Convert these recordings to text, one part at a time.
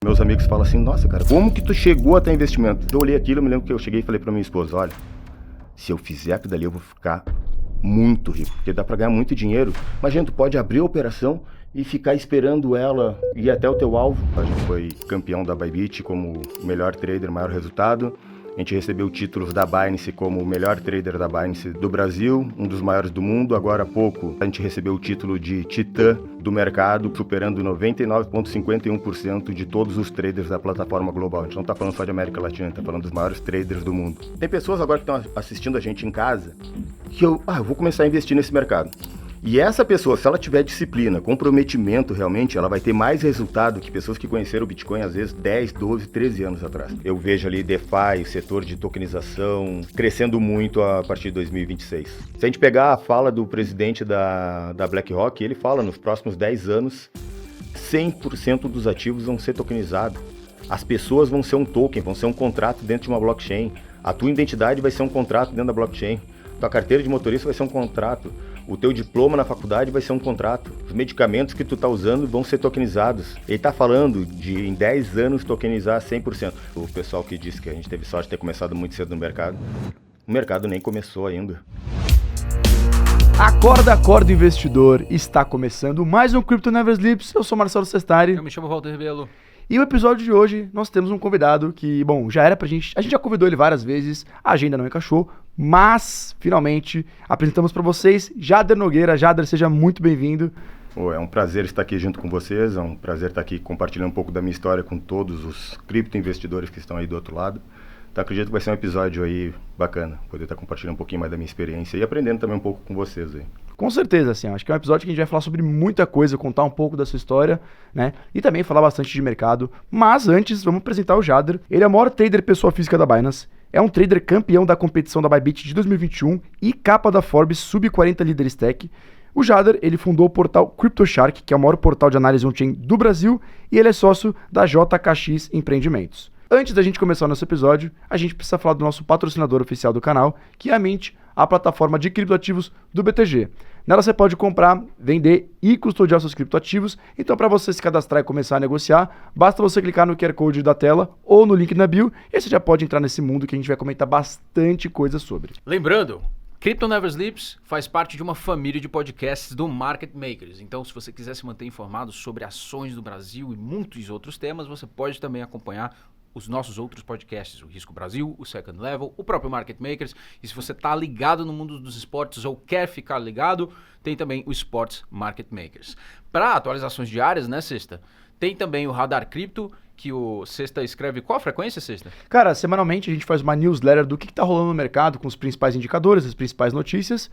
Meus amigos falam assim, nossa, cara, como que tu chegou até investimento? Eu olhei aquilo, eu me lembro que eu cheguei e falei pra minha esposa, olha, se eu fizer aquilo dali eu vou ficar muito rico, porque dá pra ganhar muito dinheiro. Imagina, tu pode abrir a operação e ficar esperando ela ir até o teu alvo. A gente foi campeão da Bybit como melhor trader, maior resultado. A gente recebeu títulos da Binance como o melhor trader da Binance do Brasil, um dos maiores do mundo. Agora há pouco a gente recebeu o título de Titã do mercado, superando 99,51% de todos os traders da plataforma global. A gente não está falando só de América Latina, está falando dos maiores traders do mundo. Tem pessoas agora que estão assistindo a gente em casa que eu vou começar a investir nesse mercado. E essa pessoa, se ela tiver disciplina, comprometimento realmente, ela vai ter mais resultado que pessoas que conheceram o Bitcoin às vezes 10, 12, 13 anos atrás. Eu vejo ali DeFi, o setor de tokenização, crescendo muito a partir de 2026. Se a gente pegar a fala do presidente da BlackRock, ele fala nos próximos 10 anos, 100% dos ativos vão ser tokenizados. As pessoas vão ser um token, vão ser um contrato dentro de uma blockchain. A tua identidade vai ser um contrato dentro da blockchain. Tua carteira de motorista vai ser um contrato. O teu diploma na faculdade vai ser um contrato. Os medicamentos que tu tá usando vão ser tokenizados. Ele tá falando de em 10 anos tokenizar 100%. O pessoal que disse que a gente teve sorte de ter começado muito cedo no mercado, o mercado nem começou ainda. Acorda, investidor, está começando mais um Crypto Never Sleeps. Eu sou Marcelo Sestari. Eu me chamo Walter Rebelo. E o episódio de hoje, nós temos um convidado que, bom, já era pra gente... A gente já convidou ele várias vezes, a agenda não encaixou, mas, finalmente, apresentamos pra vocês Jader Nogueira. Jader, seja muito bem-vindo. É um prazer estar aqui junto com vocês, é um prazer estar aqui compartilhando um pouco da minha história com todos os criptoinvestidores que estão aí do outro lado. Então, acredito que vai ser um episódio aí bacana, poder estar compartilhando um pouquinho mais da minha experiência e aprendendo também um pouco com vocês aí. Com certeza, assim, acho que é um episódio que a gente vai falar sobre muita coisa, contar um pouco da sua história, né, e também falar bastante de mercado. Mas antes, vamos apresentar o Jader. Ele é o maior trader pessoa física da Binance, é um trader campeão da competição da Bybit de 2021 e capa da Forbes Sub-40 Leader Stack. O Jader, ele fundou o portal CryptoShark, que é o maior portal de análise on-chain do Brasil, e ele é sócio da JKX Empreendimentos. Antes da gente começar o nosso episódio, a gente precisa falar do nosso patrocinador oficial do canal, que é a Mint, a plataforma de criptoativos do BTG. Nela você pode comprar, vender e custodiar seus criptoativos. Então, para você se cadastrar e começar a negociar, basta você clicar no QR Code da tela ou no link na bio e você já pode entrar nesse mundo que a gente vai comentar bastante coisa sobre. Lembrando, Crypto Never Sleeps faz parte de uma família de podcasts do Market Makers. Então, se você quiser se manter informado sobre ações do Brasil e muitos outros temas, você pode também acompanhar os nossos outros podcasts, o Risco Brasil, o Second Level, o próprio Market Makers. E se você está ligado no mundo dos esportes ou quer ficar ligado, tem também o Sports Market Makers. Para atualizações diárias, né, Sexta? Tem também o Radar Cripto, que o Sexta escreve. Qual a frequência, Sexta? Cara, semanalmente a gente faz uma newsletter do que está rolando no mercado, com os principais indicadores, as principais notícias.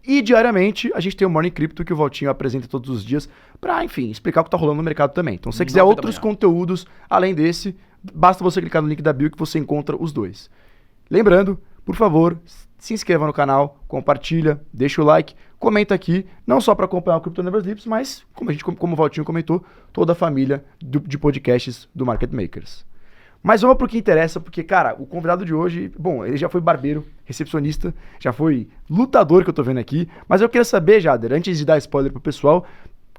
E diariamente a gente tem o Morning Crypto que o Valtinho apresenta todos os dias para, enfim, explicar o que está rolando no mercado também. Então, se você quiser outros conteúdos além desse, basta você clicar no link da bio que você encontra os dois. Lembrando, por favor, se inscreva no canal, compartilha, deixa o like, comenta aqui, não só para acompanhar o Crypto Never Sleeps, mas, como o Valtinho comentou, toda a família de podcasts do Market Makers. Mas vamos pro que interessa, porque, cara, o convidado de hoje, bom, ele já foi barbeiro, recepcionista, já foi lutador que eu tô vendo aqui, mas eu queria saber, Jader, antes de dar spoiler pro pessoal,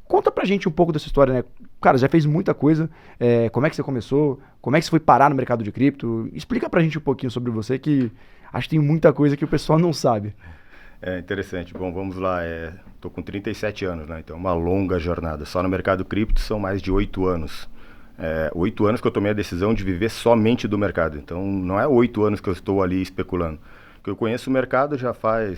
conta pra gente um pouco dessa história, né? Cara, já fez muita coisa, como é que você começou, como é que você foi parar no mercado de cripto, explica pra gente um pouquinho sobre você, que acho que tem muita coisa que o pessoal não sabe. É interessante, bom, vamos lá, tô com 37 anos, né? Então é uma longa jornada, só no mercado cripto são mais de 8 anos. 8 anos que eu tomei a decisão de viver somente do mercado. Então, não é 8 anos que eu estou ali especulando. Porque eu conheço o mercado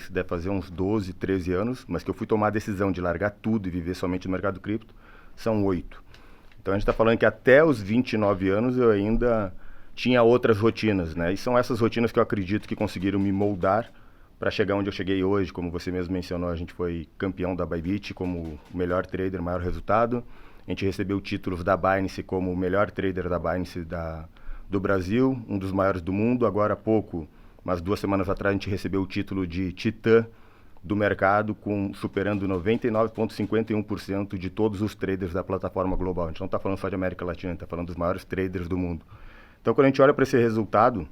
deve fazer uns 12, 13 anos, mas que eu fui tomar a decisão de largar tudo e viver somente no mercado cripto, são 8. Então, a gente está falando que até os 29 anos eu ainda tinha outras rotinas, né? E são essas rotinas que eu acredito que conseguiram me moldar para chegar onde eu cheguei hoje. Como você mesmo mencionou, a gente foi campeão da Bybit como o melhor trader, maior resultado. A gente recebeu títulos da Binance como o melhor trader da Binance do Brasil, um dos maiores do mundo. Agora há pouco, umas 2 semanas atrás, a gente recebeu o título de Titã do mercado, superando 99,51% de todos os traders da plataforma global. A gente não está falando só de América Latina, está falando dos maiores traders do mundo. Então, quando a gente olha para esse resultado,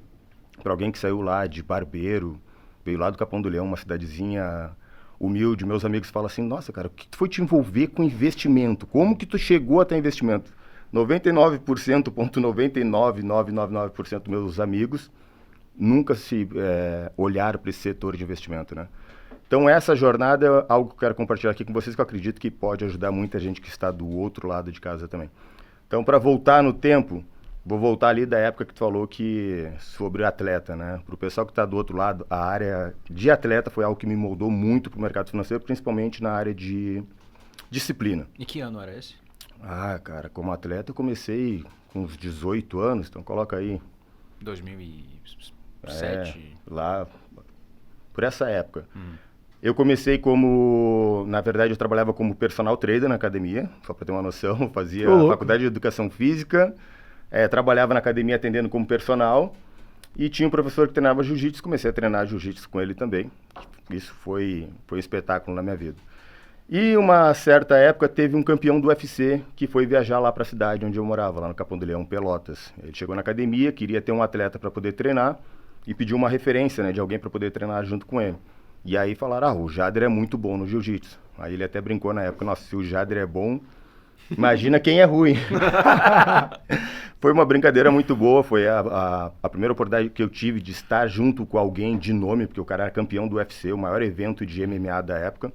para alguém que saiu lá de barbeiro, veio lá do Capão do Leão, uma cidadezinha humilde, meus amigos falam assim, nossa, cara, o que tu foi te envolver com investimento? Como que tu chegou até investimento? 99,99999% dos meus amigos nunca se olharam para esse setor de investimento, né? Então essa jornada é algo que eu quero compartilhar aqui com vocês, que eu acredito que pode ajudar muita gente que está do outro lado de casa também. Então, para voltar no tempo, vou voltar ali da época que tu falou que sobre atleta, né? Para o pessoal que está do outro lado, a área de atleta foi algo que me moldou muito para o mercado financeiro, principalmente na área de disciplina. E que ano era esse? Ah, cara, como atleta eu comecei com uns 18 anos, então coloca aí. 2007? Lá, por essa época. Eu comecei como, na verdade, eu trabalhava como personal trader na academia, só para ter uma noção, fazia faculdade de educação física, trabalhava na academia atendendo como personal e tinha um professor que treinava jiu-jitsu, comecei a treinar jiu-jitsu com ele também. Isso foi um espetáculo na minha vida. E uma certa época teve um campeão do UFC que foi viajar lá para a cidade onde eu morava, lá no Capão do Leão, Pelotas. Ele chegou na academia, queria ter um atleta para poder treinar e pediu uma referência, né, de alguém para poder treinar junto com ele. E aí falaram, o Jader é muito bom no jiu-jitsu. Aí ele até brincou na época, nossa, se o Jader é bom, imagina quem é ruim. Foi uma brincadeira muito boa, foi a primeira oportunidade que eu tive de estar junto com alguém de nome, porque o cara era campeão do UFC, o maior evento de MMA da época.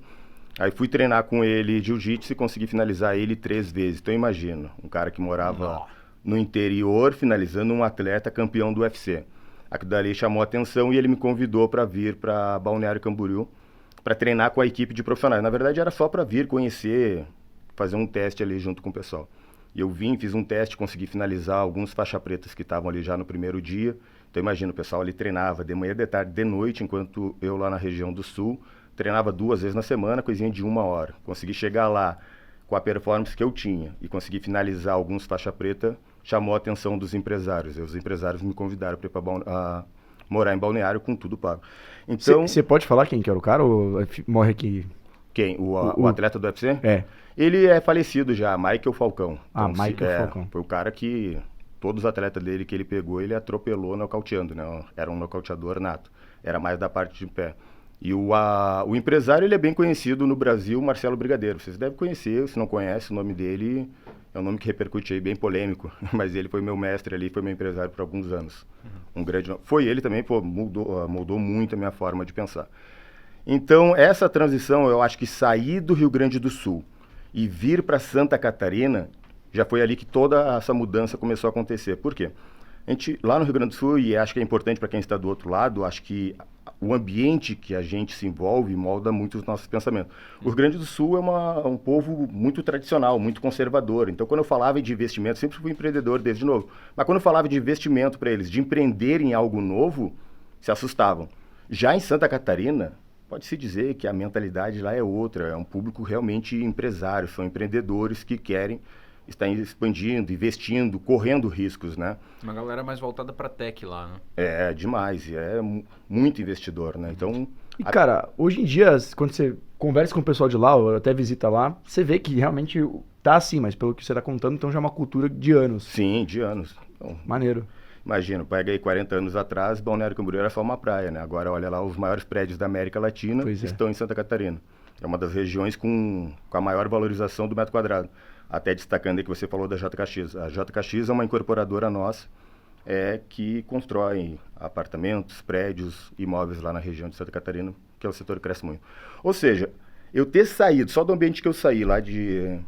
Aí fui treinar com ele jiu-jitsu e consegui finalizar ele 3 vezes. Então imagina, um cara que morava no interior, finalizando um atleta campeão do UFC. Aquilo dali chamou a atenção e ele me convidou para vir para Balneário Camboriú para treinar com a equipe de profissionais. Na verdade era só para vir conhecer, fazer um teste ali junto com o pessoal. E eu vim, fiz um teste, consegui finalizar alguns faixa pretas que estavam ali já no primeiro dia. Então imagina, o pessoal ali treinava de manhã, de tarde, de noite, enquanto eu lá na região do sul treinava 2 vezes na semana, coisinha de 1 hora. Consegui chegar lá com a performance que eu tinha e consegui finalizar alguns faixa preta, chamou a atenção dos empresários. E os empresários me convidaram para ir para morar em Balneário com tudo pago. Então, Você pode falar quem que era o cara ou morre aqui? quem? O atleta do UFC? É. Ele é falecido já, Michael Falcão. Ah, Então, Michael Falcão. Foi o cara que todos os atletas dele que ele pegou, ele atropelou nocauteando, né? Era um nocauteador nato. Era mais da parte de pé. E o empresário, ele é bem conhecido no Brasil, Marcelo Brigadeiro. Vocês devem conhecer, se não conhece, o nome dele é um nome que repercute aí, bem polêmico. Mas ele foi meu mestre ali, foi meu empresário por alguns anos. Um grande nome. Foi ele também, moldou muito a minha forma de pensar. Então, essa transição, eu acho que sair do Rio Grande do Sul e vir para Santa Catarina, já foi ali que toda essa mudança começou a acontecer. Por quê? A gente, lá no Rio Grande do Sul, e acho que é importante para quem está do outro lado, acho que o ambiente que a gente se envolve molda muito os nossos pensamentos. O Rio Grande do Sul é um povo muito tradicional, muito conservador. Então, quando eu falava de investimento, sempre fui empreendedor desde novo. Mas quando eu falava de investimento para eles, de empreender em algo novo, se assustavam. Já em Santa Catarina, pode-se dizer que a mentalidade lá é outra. É um público realmente empresário, são empreendedores que querem estar expandindo, investindo, correndo riscos, né? Uma galera mais voltada para tech lá, né? É demais, muito investidor, né? Então, E cara, hoje em dia, quando você conversa com o pessoal de lá, ou até visita lá, você vê que realmente tá assim, mas pelo que você tá contando, então já é uma cultura de anos. sim, de anos. Então, Maneiro. imagina, pega aí 40 anos atrás, Balneário Camboriú era só uma praia, né? Agora, olha lá, os maiores prédios da América Latina Pois é. estão em Santa Catarina. É uma das regiões com a maior valorização do metro quadrado. Até destacando aí que você falou da JKX. A JKX é uma incorporadora nossa que constrói apartamentos, prédios, imóveis lá na região de Santa Catarina, que é o setor que cresce muito. Ou seja, eu ter saído, só do ambiente que eu saí lá de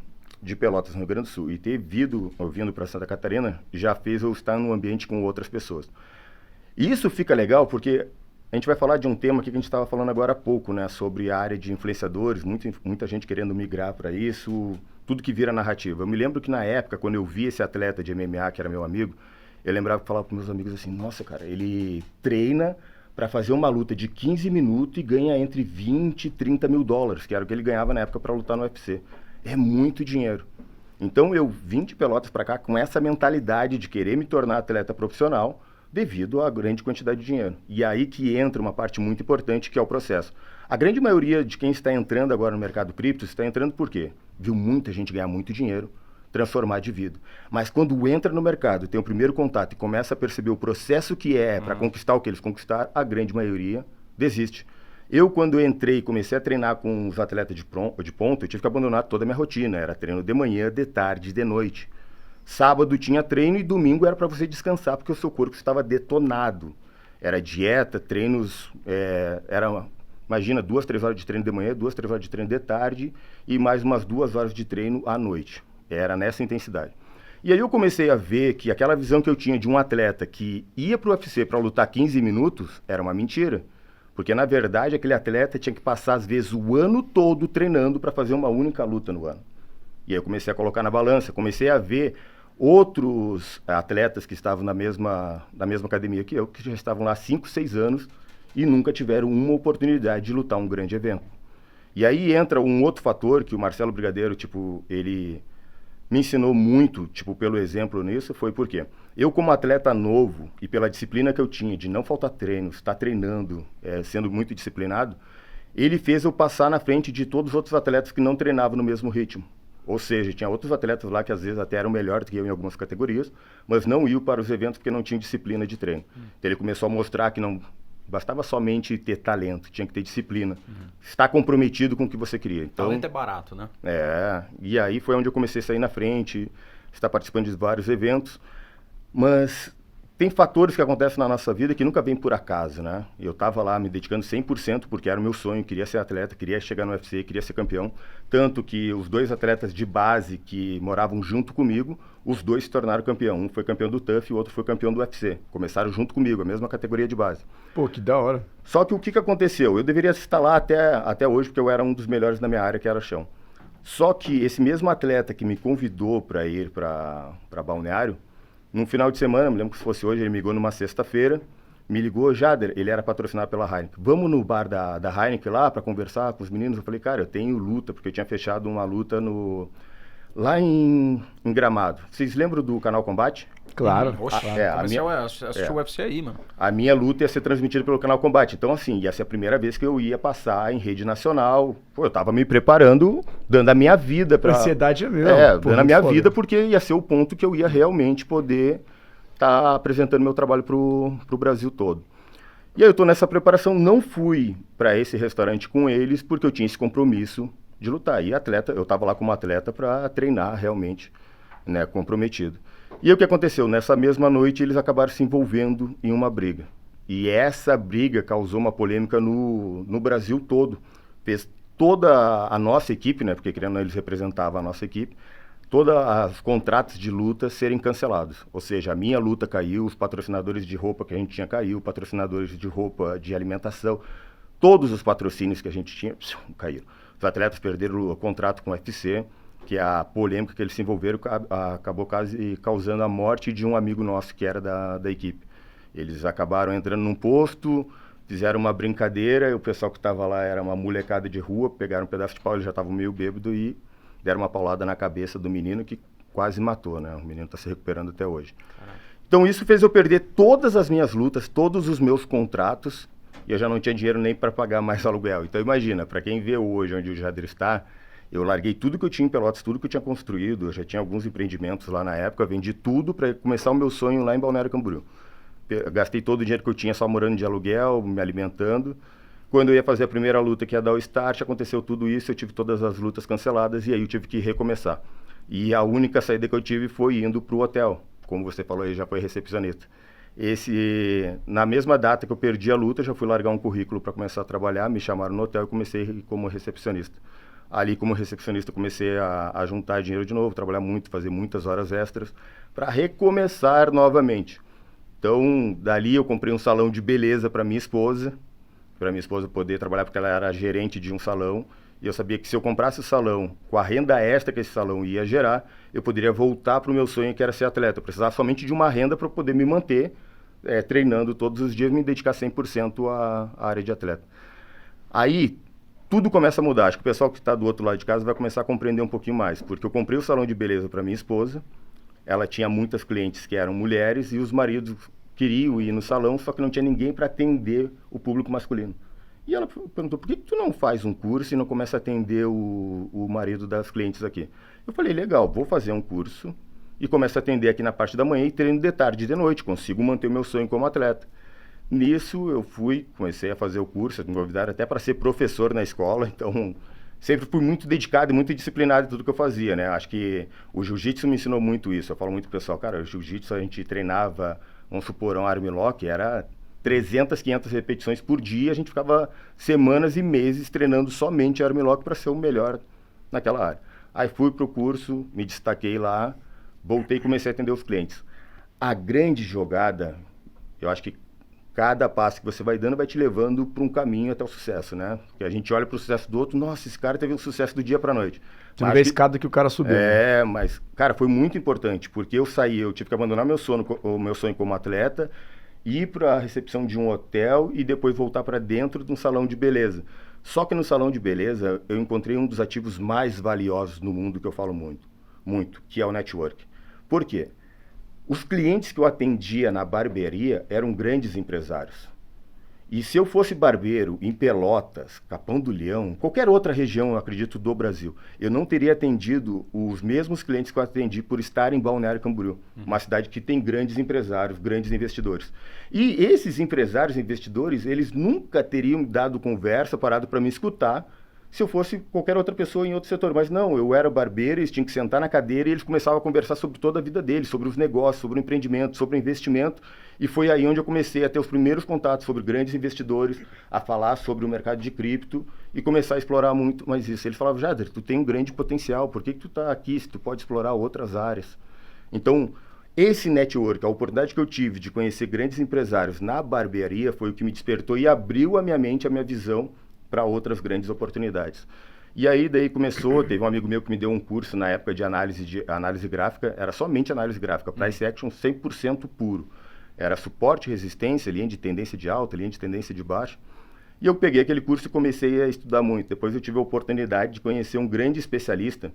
Pelotas, no Rio Grande do Sul, e ter vindo para Santa Catarina, já fez eu estar num ambiente com outras pessoas. E isso fica legal porque a gente vai falar de um tema que a gente estava falando agora há pouco, né? Sobre a área de influenciadores, muita gente querendo migrar para isso, tudo que vira narrativa. Eu me lembro que na época, quando eu vi esse atleta de MMA, que era meu amigo, eu lembrava que falava para meus amigos assim, nossa, cara, ele treina para fazer uma luta de 15 minutos e ganha entre 20 e 30 mil dólares, que era o que ele ganhava na época para lutar no UFC. É muito dinheiro. Então eu vim de Pelotas para cá com essa mentalidade de querer me tornar atleta profissional devido à grande quantidade de dinheiro. E aí que entra uma parte muito importante, que é o processo. A grande maioria de quem está entrando agora no mercado cripto está entrando por quê? Viu muita gente ganhar muito dinheiro, transformar de vida. Mas quando entra no mercado, tem o primeiro contato e começa a perceber o processo que é para conquistar o que eles conquistaram, a grande maioria desiste. Eu, quando eu entrei e comecei a treinar com os atletas de ponta, eu tive que abandonar toda a minha rotina. Era treino de manhã, de tarde, de noite. Sábado tinha treino e domingo era para você descansar, porque o seu corpo estava detonado. Era dieta, treinos, imagina, 2, 3 horas de treino de manhã, 2, 3 horas de treino de tarde e mais umas 2 horas de treino à noite. Era nessa intensidade. E aí eu comecei a ver que aquela visão que eu tinha de um atleta que ia para o UFC para lutar 15 minutos era uma mentira. Porque, na verdade, aquele atleta tinha que passar, às vezes, o ano todo treinando para fazer uma única luta no ano. E aí eu comecei a colocar na balança, comecei a ver outros atletas que estavam na mesma academia que eu, que já estavam lá há 5, 6 anos e nunca tiveram uma oportunidade de lutar um grande evento. E aí entra um outro fator que o Marcelo Brigadeiro, ele me ensinou muito, pelo exemplo nisso, foi porque eu, como atleta novo e pela disciplina que eu tinha de não faltar treino, estar treinando, sendo muito disciplinado, ele fez eu passar na frente de todos os outros atletas que não treinavam no mesmo ritmo. Ou seja, tinha outros atletas lá que às vezes até eram melhores do que eu em algumas categorias, mas não iam para os eventos porque não tinham disciplina de treino. Então ele começou a mostrar que não bastava somente ter talento, tinha que ter disciplina. Estar comprometido com o que você queria. Então, talento é barato, né? E aí foi onde eu comecei a sair na frente, estar participando de vários eventos. Mas tem fatores que acontecem na nossa vida que nunca vêm por acaso, né? Eu estava lá me dedicando 100% porque era o meu sonho, queria ser atleta, queria chegar no UFC, queria ser campeão. Tanto que os 2 atletas de base que moravam junto comigo, os 2 se tornaram campeão. Um foi campeão do TUF e o outro foi campeão do UFC. Começaram junto comigo, a mesma categoria de base. Pô, que da hora. Só que o que aconteceu? Eu deveria estar lá até hoje porque eu era um dos melhores na minha área, que era chão. Só que esse mesmo atleta que me convidou para ir para Balneário, num final de semana, me lembro que se fosse hoje, ele me ligou numa sexta-feira, me ligou, Jader, ele era patrocinado pela Heineken. Vamos no bar da Heineken lá para conversar com os meninos? Eu falei, cara, eu tenho luta, porque eu tinha fechado uma luta lá em Gramado. Vocês lembram do Canal Combate? Claro. Assistiu o UFC aí, mano. A minha luta ia ser transmitida pelo Canal Combate. Então, assim, ia ser a primeira vez que eu ia passar em rede nacional. Pô, eu tava me preparando, dando a minha vida pra... Ansiedade é meu. Dando a minha vida, porque ia ser o ponto que eu ia realmente poder estar apresentando meu trabalho pro Brasil todo. E aí eu tô nessa preparação, não fui para esse restaurante com eles, porque eu tinha esse compromisso de lutar. E eu tava lá como atleta para treinar realmente, né, comprometido. E aí o que aconteceu? Nessa mesma noite eles acabaram se envolvendo em uma briga. E essa briga causou uma polêmica no Brasil todo. Fez toda a nossa equipe, né, porque querendo ou não, eles representavam a nossa equipe, todos os contratos de luta serem cancelados. Ou seja, a minha luta caiu, os patrocinadores de roupa que a gente tinha caiu, patrocinadores de roupa de alimentação, todos os patrocínios que a gente tinha caíram. Os atletas perderam o contrato com o UFC, que a polêmica que eles se envolveram acabou causando a morte de um amigo nosso que era da equipe. Eles acabaram entrando num posto, fizeram uma brincadeira, e o pessoal que estava lá era uma molecada de rua, pegaram um pedaço de pau, eles já estavam meio bêbados e deram uma paulada na cabeça do menino que quase matou, né? O menino está se recuperando até hoje. Caraca. Então isso fez eu perder todas as minhas lutas, todos os meus contratos, e eu já não tinha dinheiro nem para pagar mais aluguel. Então imagina, para quem vê hoje onde o Jader está, eu larguei tudo que eu tinha em Pelotas, tudo que eu tinha construído, eu já tinha alguns empreendimentos lá na época, vendi tudo para começar o meu sonho lá em Balneário Camboriú. Gastei todo o dinheiro que eu tinha só morando de aluguel, me alimentando. Quando eu ia fazer a primeira luta que ia dar o start, aconteceu tudo isso, eu tive todas as lutas canceladas e aí eu tive que recomeçar. E a única saída que eu tive foi indo para o hotel, como você falou aí, já foi recepcionista. Na mesma data que eu perdi a luta, já fui largar um currículo para começar a trabalhar, me chamaram no hotel e comecei como recepcionista. Ali, como recepcionista, comecei a juntar dinheiro de novo, trabalhar muito, fazer muitas horas extras, para recomeçar novamente. Então, dali eu comprei um salão de beleza para minha esposa poder trabalhar, porque ela era gerente de um salão, e eu sabia que se eu comprasse o salão, com a renda extra que esse salão ia gerar, eu poderia voltar para o meu sonho, que era ser atleta. Eu precisava somente de uma renda para poder me manter treinando todos os dias, me dedicar 100% à área de atleta. Aí, tudo começa a mudar. Acho que o pessoal que está do outro lado de casa vai começar a compreender um pouquinho mais, porque eu comprei o salão de beleza para minha esposa, ela tinha muitas clientes que eram mulheres e os maridos queriam ir no salão, só que não tinha ninguém para atender o público masculino. E ela perguntou, por que tu não faz um curso e não começa a atender o marido das clientes aqui? Eu falei, legal, vou fazer um curso e começo a atender aqui na parte da manhã e treino de tarde e de noite, consigo manter o meu sonho como atleta. Nisso eu comecei a fazer o curso, me convidaram até para ser professor na escola, então sempre fui muito dedicado e muito disciplinado em tudo que eu fazia, né? Acho que o jiu-jitsu me ensinou muito isso. Eu falo muito pro pessoal, cara, o jiu-jitsu a gente treinava, vamos supor, um arm lock, era 300, 500 repetições por dia, a gente ficava semanas e meses treinando somente arm lock para ser o melhor naquela área. Aí fui pro curso, me destaquei lá, voltei e comecei a atender os clientes. A grande jogada, eu acho que cada passo que você vai dando vai te levando para um caminho até o sucesso, né? Porque a gente olha para o sucesso do outro, nossa, esse cara teve um sucesso do dia para a noite. Você não vê a escada que o cara subiu. É, mas, cara, foi muito importante, porque eu tive que abandonar o meu sonho como atleta, ir para a recepção de um hotel e depois voltar para dentro de um salão de beleza. Só que no salão de beleza, eu encontrei um dos ativos mais valiosos no mundo, que eu falo muito, que é o network. Por quê? Os clientes que eu atendia na barbearia eram grandes empresários. E se eu fosse barbeiro em Pelotas, Capão do Leão, qualquer outra região, eu acredito, do Brasil, eu não teria atendido os mesmos clientes que eu atendi por estar em Balneário Camboriú, uma cidade que tem grandes empresários, grandes investidores. E esses empresários e investidores, eles nunca teriam dado conversa, parado para me escutar, se eu fosse qualquer outra pessoa em outro setor. Mas não, eu era barbeiro, eles tinham que sentar na cadeira e eles começavam a conversar sobre toda a vida deles, sobre os negócios, sobre o empreendimento, sobre o investimento. E foi aí onde eu comecei a ter os primeiros contatos sobre grandes investidores, a falar sobre o mercado de cripto e começar a explorar muito mais isso. Eles falavam, Jader, tu tem um grande potencial, por que tu está aqui se tu pode explorar outras áreas? Então, esse network, a oportunidade que eu tive de conhecer grandes empresários na barbearia foi o que me despertou e abriu a minha mente, a minha visão para outras grandes oportunidades. E aí daí começou, teve um amigo meu que me deu um curso na época de análise gráfica, era somente análise gráfica, price action 100% puro. Era suporte, resistência, linha de tendência de alta, linha de tendência de baixa. E eu peguei aquele curso e comecei a estudar muito. Depois eu tive a oportunidade de conhecer um grande especialista,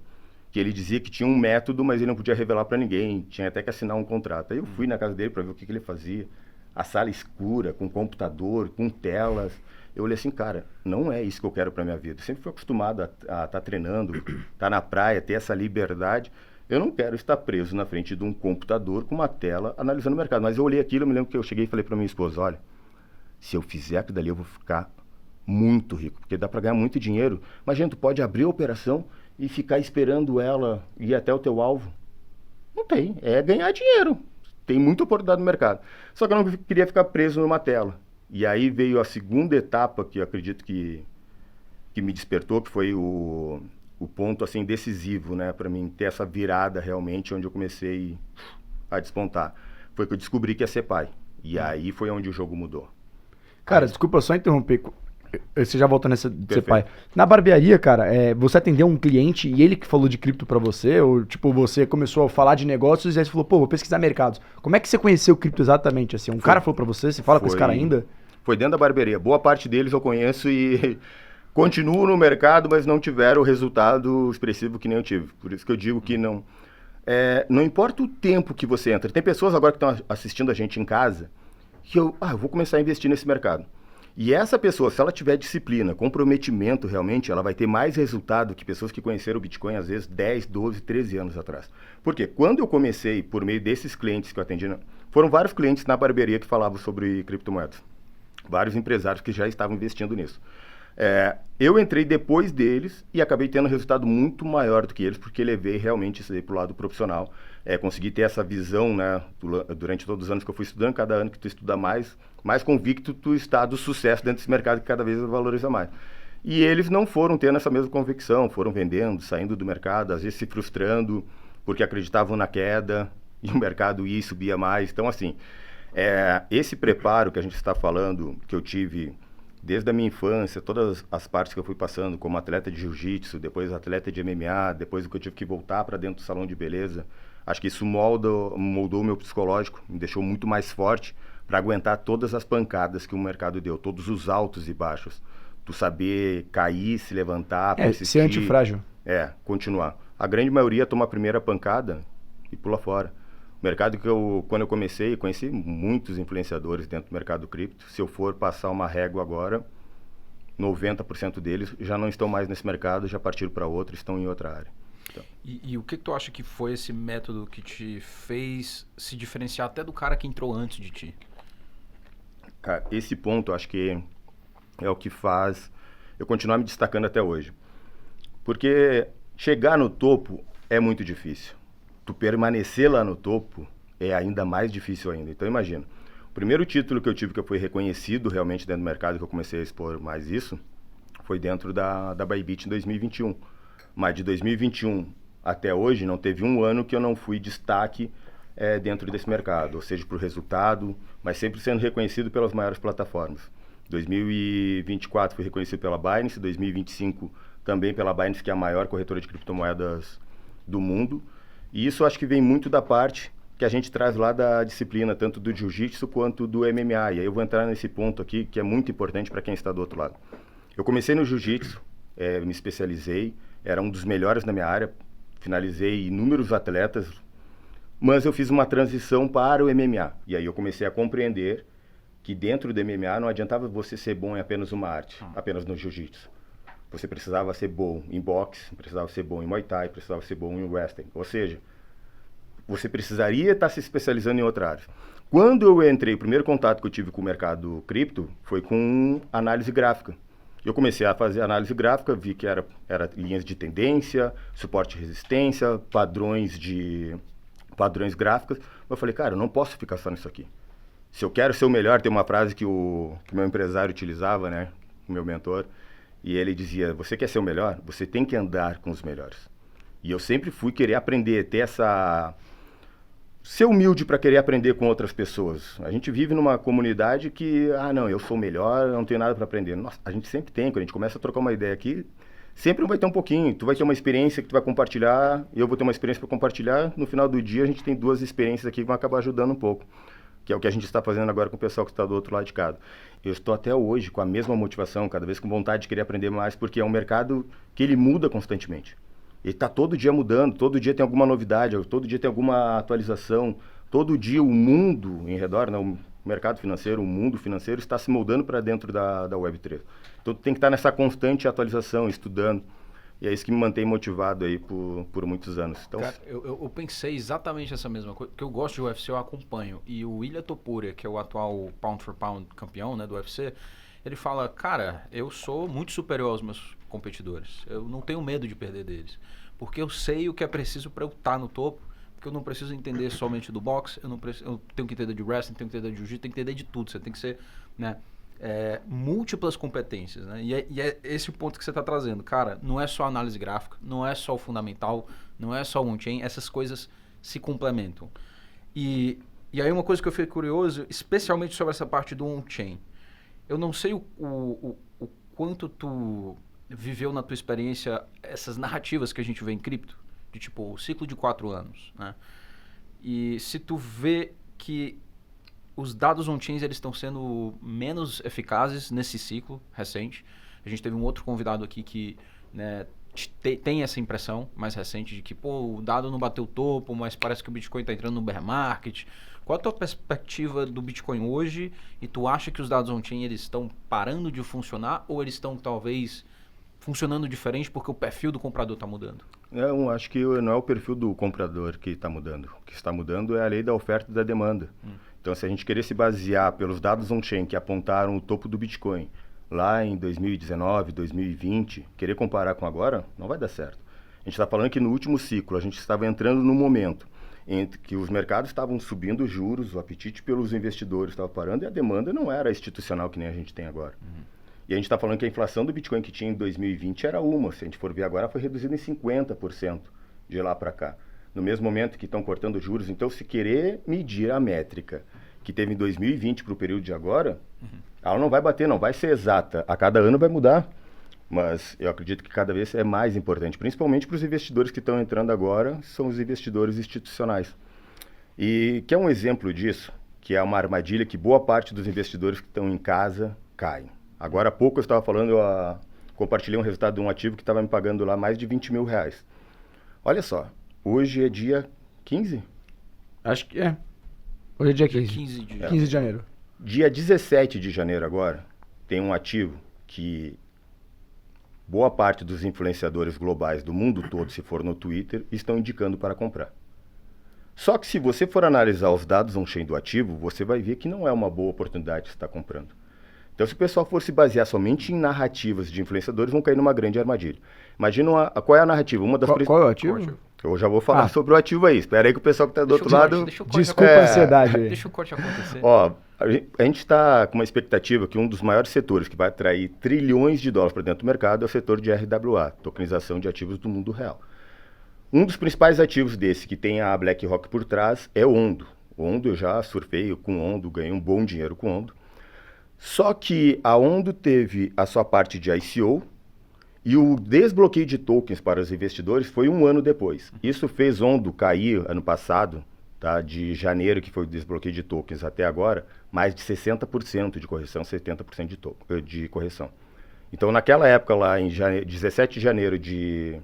que ele dizia que tinha um método, mas ele não podia revelar para ninguém, tinha até que assinar um contrato. Aí eu fui na casa dele para ver o que ele fazia. A sala escura, com computador, com telas. Eu olhei assim, cara, não é isso que eu quero para minha vida. Eu sempre fui acostumado a estar treinando, estar na praia, ter essa liberdade. Eu não quero estar preso na frente de um computador com uma tela analisando o mercado. Mas eu olhei aquilo, eu me lembro que eu cheguei e falei para minha esposa, olha, se eu fizer aquilo dali eu vou ficar muito rico, porque dá para ganhar muito dinheiro. Imagina, tu pode abrir a operação e ficar esperando ela ir até o teu alvo. Não tem, é ganhar dinheiro. Tem muita oportunidade no mercado. Só que eu não queria ficar preso numa tela. E aí veio a segunda etapa, que eu acredito que me despertou, que foi o ponto assim, decisivo, né, para mim ter essa virada realmente, onde eu comecei a despontar. Foi que eu descobri que ia ser pai. E aí foi onde o jogo mudou. Cara, desculpa só interromper. Você já volta nessa de ser pai. Na barbearia, cara, você atendeu um cliente e ele que falou de cripto pra você? Ou, tipo, você começou a falar de negócios e aí você falou, pô, vou pesquisar mercados. Como é que você conheceu o cripto exatamente? Assim, cara falou pra você? Você fala com esse cara ainda? Foi dentro da barbearia. Boa parte deles eu conheço e continuo no mercado, mas não tiveram o resultado expressivo que nem eu tive. Por isso que eu digo que não... não importa o tempo que você entra. Tem pessoas agora que estão assistindo a gente em casa que eu vou começar a investir nesse mercado. E essa pessoa, se ela tiver disciplina, comprometimento realmente, ela vai ter mais resultado que pessoas que conheceram o Bitcoin, às vezes, 10, 12, 13 anos atrás. Por quê? Quando eu comecei, por meio desses clientes que eu atendi, foram vários clientes na barbearia que falavam sobre criptomoedas. Vários empresários que já estavam investindo nisso. Eu entrei depois deles e acabei tendo um resultado muito maior do que eles, porque levei realmente isso aí para o lado profissional. Consegui ter essa visão, né, durante todos os anos que eu fui estudando. Cada ano que tu estuda mais convicto tu está do sucesso dentro desse mercado que cada vez valoriza mais. E eles não foram tendo essa mesma convicção, foram vendendo, saindo do mercado, às vezes se frustrando, porque acreditavam na queda e o mercado ia e subia mais. Então, assim, esse preparo que a gente está falando, que eu tive desde a minha infância, todas as partes que eu fui passando, como atleta de jiu-jitsu, depois atleta de MMA, depois que eu tive que voltar para dentro do salão de beleza, acho que isso moldou o meu psicológico, me deixou muito mais forte para aguentar todas as pancadas que o mercado deu, todos os altos e baixos. Tu saber cair, se levantar, persistir. Ser antifrágil. Continuar. A grande maioria toma a primeira pancada e pula fora. O mercado que quando eu comecei, conheci muitos influenciadores dentro do mercado cripto. Se eu for passar uma régua agora, 90% deles já não estão mais nesse mercado, já partiram para outro, estão em outra área. Então. E o que tu acha que foi esse método que te fez se diferenciar até do cara que entrou antes de ti? Cara, esse ponto acho que é o que faz eu continuar me destacando até hoje. Porque chegar no topo é muito difícil. Tu permanecer lá no topo é ainda mais difícil ainda. Então imagina, o primeiro título que eu tive que eu fui reconhecido realmente dentro do mercado, que eu comecei a expor mais isso, foi dentro da Bybit em 2021. Mas de 2021 até hoje não teve um ano que eu não fui destaque dentro desse mercado, ou seja, por resultado, mas sempre sendo reconhecido pelas maiores plataformas. 2024 fui reconhecido pela Binance, 2025 também pela Binance, que é a maior corretora de criptomoedas do mundo. E isso acho que vem muito da parte que a gente traz lá da disciplina, tanto do Jiu-Jitsu quanto do MMA. E aí eu vou entrar nesse ponto aqui, que é muito importante para quem está do outro lado. Eu comecei no Jiu-Jitsu, me especializei, era um dos melhores na minha área, finalizei inúmeros atletas, mas eu fiz uma transição para o MMA. E aí eu comecei a compreender que dentro do MMA não adiantava você ser bom em apenas uma arte, apenas no Jiu-Jitsu. Você precisava ser bom em boxe, precisava ser bom em Muay Thai, precisava ser bom em wrestling. Ou seja, você precisaria estar se especializando em outra área. Quando eu entrei, o primeiro contato que eu tive com o mercado cripto foi com análise gráfica. Eu comecei a fazer análise gráfica, vi que era linhas de tendência, suporte e resistência, padrões gráficos. Eu falei, cara, eu não posso ficar só nisso aqui. Se eu quero ser o melhor, tem uma frase que o meu empresário utilizava, né, o meu mentor, e ele dizia, você quer ser o melhor? Você tem que andar com os melhores. E eu sempre fui querer aprender, ter essa... ser humilde para querer aprender com outras pessoas. A gente vive numa comunidade que, não, eu sou o melhor, eu não tenho nada para aprender. Nossa, a gente sempre tem, quando a gente começa a trocar uma ideia aqui, sempre vai ter um pouquinho. Tu vai ter uma experiência que tu vai compartilhar, eu vou ter uma experiência para compartilhar. No final do dia, a gente tem duas experiências aqui que vão acabar ajudando um pouco, que é o que a gente está fazendo agora com o pessoal que está do outro lado de casa. Eu estou até hoje com a mesma motivação, cada vez com vontade de querer aprender mais, porque é um mercado que ele muda constantemente. Ele está todo dia mudando, todo dia tem alguma novidade, todo dia tem alguma atualização, todo dia o mundo em redor, né, o mercado financeiro, o mundo financeiro está se moldando para dentro da Web3. Então tem que estar nessa constante atualização, estudando, e é isso que me mantém motivado aí por muitos anos. Então, cara, eu pensei exatamente essa mesma coisa, porque eu gosto de UFC, eu acompanho, e o Ilia Topuria, que é o atual pound for pound campeão, né, do UFC, ele fala, cara, eu sou muito superior aos meus competidores. Eu não tenho medo de perder deles. Porque eu sei o que é preciso para eu estar no topo. Porque eu não preciso entender somente do boxe. Eu tenho que entender de wrestling, tenho que entender de jiu-jitsu, tenho que entender de tudo. Você tem que ser, né, múltiplas competências. Né? E é esse o ponto que você está trazendo. Cara, não é só análise gráfica, não é só o fundamental, não é só o on-chain. Essas coisas se complementam. E aí uma coisa que eu fiquei curioso, especialmente sobre essa parte do on-chain. Eu não sei o quanto tu viveu na tua experiência essas narrativas que a gente vê em cripto, de tipo o ciclo de 4 anos, né? E se tu vê que os dados on-chains eles estão sendo menos eficazes nesse ciclo recente. A gente teve um outro convidado aqui que, né, tem essa impressão mais recente de que o dado não bateu o topo, mas parece que o Bitcoin está entrando no bear market. Qual a tua perspectiva do Bitcoin hoje? E tu acha que os dados on-chain eles estão parando de funcionar ou eles estão talvez funcionando diferente porque o perfil do comprador está mudando? Eu acho que não é o perfil do comprador que está mudando. O que está mudando é a lei da oferta e da demanda. Então, se a gente querer se basear pelos dados on-chain que apontaram o topo do Bitcoin lá em 2019, 2020, querer comparar com agora, não vai dar certo. A gente está falando que no último ciclo a gente estava entrando num momento entre que os mercados estavam subindo os juros, o apetite pelos investidores estava parando e a demanda não era institucional que nem a gente tem agora. E a gente está falando que a inflação do Bitcoin que tinha em 2020 era se a gente for ver agora, foi reduzida em 50% de lá para cá. No mesmo momento que estão cortando juros, então se querer medir a métrica que teve em 2020 para o período de agora, ela não vai bater, não vai ser exata. A cada ano vai mudar, mas eu acredito que cada vez é mais importante, principalmente para os investidores que estão entrando agora, são os investidores institucionais. E que é um exemplo disso, que é uma armadilha que boa parte dos investidores que estão em casa caem. Agora há pouco eu estava falando, compartilhei um resultado de um ativo que estava me pagando lá mais de 20 mil reais. Olha só, hoje é dia 15? Acho que é. Hoje é dia 15. 15 de janeiro. Dia 17 de janeiro agora, tem um ativo que boa parte dos influenciadores globais do mundo todo, se for no Twitter, estão indicando para comprar. Só que se você for analisar os dados on-chain do ativo, você vai ver que não é uma boa oportunidade de estar comprando. Então, se o pessoal for se basear somente em narrativas de influenciadores, vão cair numa grande armadilha. Imagina qual é a narrativa? Uma das Qual é o ativo? Eu já vou falar sobre o ativo aí. Espera aí que o pessoal que está do outro lado... Desculpa a ansiedade aí. Deixa o corte acontecer. Ó, a gente está com uma expectativa que um dos maiores setores que vai atrair trilhões de dólares para dentro do mercado é o setor de RWA, tokenização de ativos do mundo real. Um dos principais ativos desse, que tem a BlackRock por trás, é o Ondo. O Ondo, eu já surfei com o Ondo, ganhei um bom dinheiro com o Ondo. Só que a Ondo teve a sua parte de ICO e o desbloqueio de tokens para os investidores foi um ano depois. Isso fez Ondo cair ano passado, tá, de janeiro, que foi o desbloqueio de tokens, até agora, mais de 60% de correção, 70% de correção. Então, naquela época, lá em 17 de janeiro de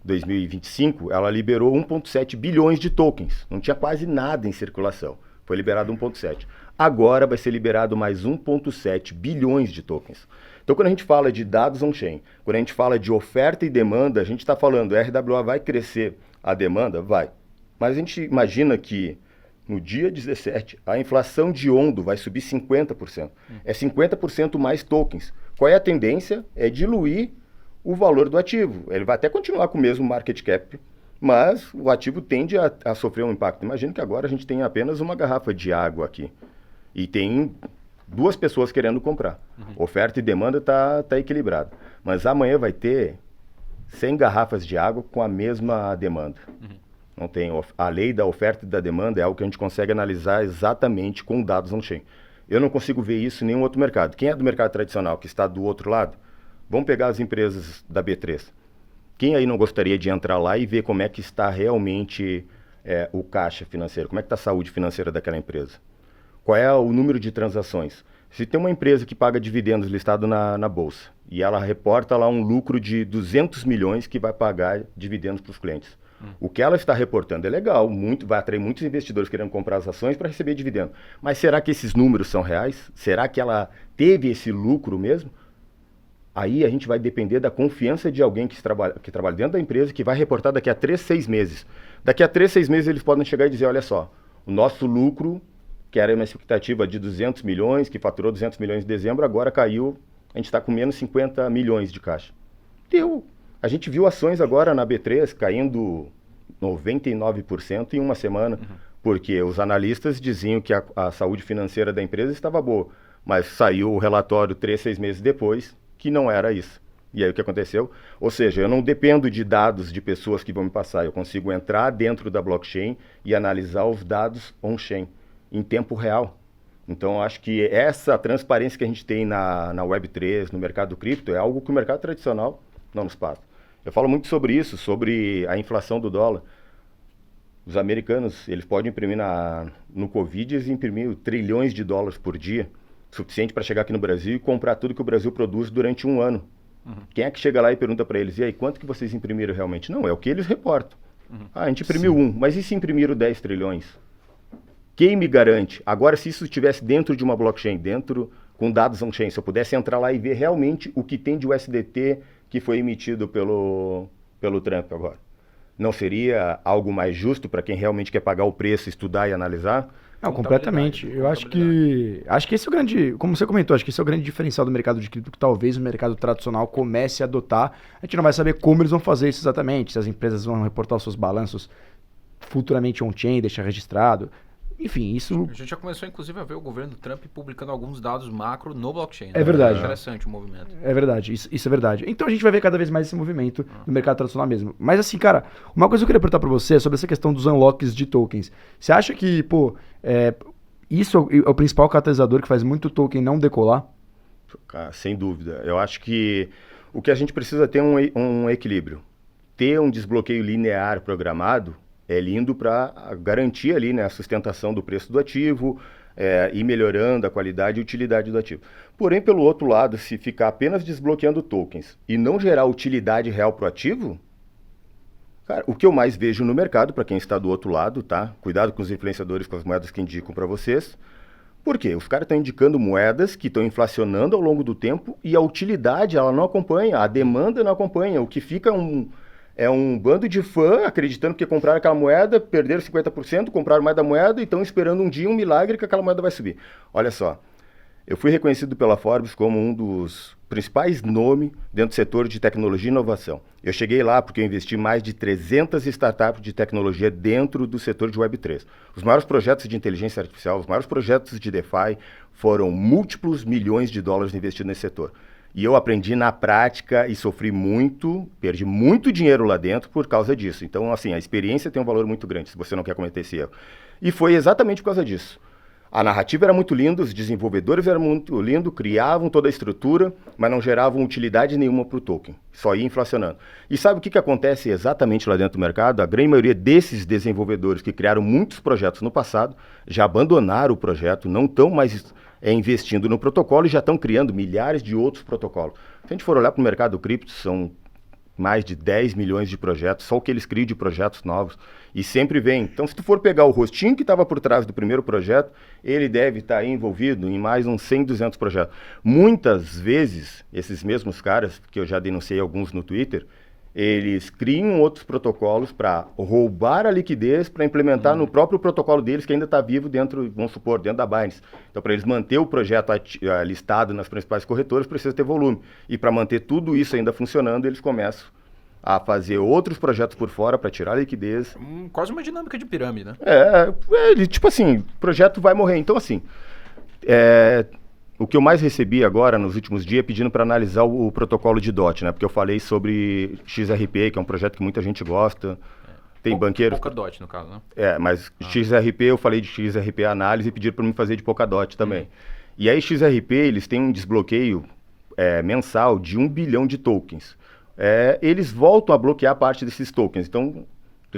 2025, ela liberou 1,7 bilhões de tokens. Não tinha quase nada em circulação. Foi liberado 1,7. Agora vai ser liberado mais 1,7 bilhões de tokens. Então, quando a gente fala de dados on-chain, quando a gente fala de oferta e demanda, a gente está falando, a RWA vai crescer a demanda? Vai. Mas a gente imagina que no dia 17, a inflação de Ondo vai subir 50%. É 50% mais tokens. Qual é a tendência? É diluir o valor do ativo. Ele vai até continuar com o mesmo market cap, mas o ativo tende a sofrer um impacto. Imagina que agora a gente tem apenas uma garrafa de água aqui e tem 2 pessoas querendo comprar. Oferta e demanda tá equilibrado. Mas amanhã vai ter 100 garrafas de água com a mesma demanda. Não tem a lei da oferta e da demanda é algo que a gente consegue analisar exatamente com dados on-chain. Eu não consigo ver isso em nenhum outro mercado. Quem é do mercado tradicional, que está do outro lado, vamos pegar as empresas da B3. Quem aí não gostaria de entrar lá e ver como é que está realmente o caixa financeiro? Como é que está a saúde financeira daquela empresa? Qual é o número de transações? Se tem uma empresa que paga dividendos listado na Bolsa e ela reporta lá um lucro de 200 milhões que vai pagar dividendos para os clientes. O que ela está reportando é legal, vai atrair muitos investidores querendo comprar as ações para receber dividendo. Mas será que esses números são reais? Será que ela teve esse lucro mesmo? Aí a gente vai depender da confiança de alguém que trabalha dentro da empresa, que vai reportar daqui a 3, 6 meses. Daqui a 3, 6 meses eles podem chegar e dizer, olha só, o nosso lucro, que era uma expectativa de 200 milhões, que faturou 200 milhões em dezembro, agora caiu, a gente está com menos 50 milhões de caixa. A gente viu ações agora na B3 caindo 99% em uma semana, porque os analistas diziam que a saúde financeira da empresa estava boa, mas saiu o relatório 3, 6 meses depois que não era isso. E aí o que aconteceu? Ou seja, eu não dependo de dados de pessoas que vão me passar, eu consigo entrar dentro da blockchain e analisar os dados on-chain em tempo real. Então, acho que essa transparência que a gente tem na Web3, no mercado cripto, é algo que o mercado tradicional não nos passa. Eu falo muito sobre isso, sobre a inflação do dólar. Os americanos, eles podem imprimir no Covid, eles imprimiram trilhões de dólares por dia, suficiente para chegar aqui no Brasil e comprar tudo que o Brasil produz durante um ano. Quem é que chega lá e pergunta para eles, e aí, quanto que vocês imprimiram realmente? Não, é o que eles reportam. A gente imprimiu 1, mas e se imprimiram 10 trilhões? Quem me garante? Agora, se isso estivesse dentro de uma blockchain, com dados on-chain, se eu pudesse entrar lá e ver realmente o que tem de USDT que foi emitido pelo Trump agora, não seria algo mais justo para quem realmente quer pagar o preço, estudar e analisar? Não, completamente. Eu acho que esse é o grande, como você comentou, acho que esse é o grande diferencial do mercado de cripto, que talvez o mercado tradicional comece a adotar. A gente não vai saber como eles vão fazer isso exatamente, se as empresas vão reportar os seus balanços futuramente on-chain, deixar registrado. Enfim, isso... A gente já começou, inclusive, a ver o governo Trump publicando alguns dados macro no blockchain. É verdade. É interessante o movimento. É verdade, isso é verdade. Então a gente vai ver cada vez mais esse movimento no mercado tradicional mesmo. Mas assim, cara, uma coisa que eu queria perguntar pra você é sobre essa questão dos unlocks de tokens. Você acha que, isso é o principal catalisador que faz muito token não decolar? Sem dúvida. Eu acho que o que a gente precisa ter um equilíbrio. Ter um desbloqueio linear programado é lindo para garantir ali, né, a sustentação do preço do ativo e melhorando a qualidade e utilidade do ativo. Porém, pelo outro lado, se ficar apenas desbloqueando tokens e não gerar utilidade real para o ativo, cara, o que eu mais vejo no mercado, para quem está do outro lado, tá? Cuidado com os influenciadores, com as moedas que indicam para vocês. Por quê? Os caras estão indicando moedas que estão inflacionando ao longo do tempo e a utilidade ela não acompanha, a demanda não acompanha, o que fica é um bando de fã acreditando que compraram aquela moeda, perderam 50%, compraram mais da moeda e estão esperando um dia um milagre que aquela moeda vai subir. Olha só, Eu fui reconhecido pela Forbes como um dos principais nomes dentro do setor de tecnologia e inovação. Eu cheguei lá porque eu investi mais de 300 startups de tecnologia dentro do setor de Web3. Os maiores projetos de inteligência artificial, os maiores projetos de DeFi foram múltiplos milhões de dólares investidos nesse setor. E eu aprendi na prática e sofri muito, perdi muito dinheiro lá dentro por causa disso. Então, assim, a experiência tem um valor muito grande se você não quer cometer esse erro. E foi exatamente por causa disso. A narrativa era muito linda, os desenvolvedores eram muito lindos, criavam toda a estrutura, mas não geravam utilidade nenhuma para o token, só ia inflacionando. E sabe o que acontece exatamente lá dentro do mercado? A grande maioria desses desenvolvedores que criaram muitos projetos no passado, já abandonaram o projeto, não estão mais investindo no protocolo e já estão criando milhares de outros protocolos. Se a gente for olhar para o mercado cripto, são mais de 10 milhões de projetos, só o que eles criam de projetos novos. E sempre vem. Então, se tu for pegar o rostinho que estava por trás do primeiro projeto, ele deve estar envolvido em mais uns 100, 200 projetos. Muitas vezes, esses mesmos caras, que eu já denunciei alguns no Twitter, eles criam outros protocolos para roubar a liquidez, para implementar no próprio protocolo deles, que ainda está vivo dentro, vamos supor, dentro da Binance. Então, para eles manter o projeto listado nas principais corretoras, precisa ter volume. E para manter tudo isso ainda funcionando, eles começam a fazer outros projetos por fora para tirar a liquidez. Quase uma dinâmica de pirâmide, né? Tipo assim, o projeto vai morrer. Então, assim, o que eu mais recebi agora, nos últimos dias, é pedindo para analisar o protocolo de DOT, né? Porque eu falei sobre XRP, que é um projeto que muita gente gosta. Tem banqueiros... Polkadot, no caso, né? Mas XRP, eu falei de XRP análise e pediram para mim fazer de Polkadot também. E aí, XRP, eles têm um desbloqueio mensal de 1 bilhão de tokens. Eles voltam a bloquear parte desses tokens. Então,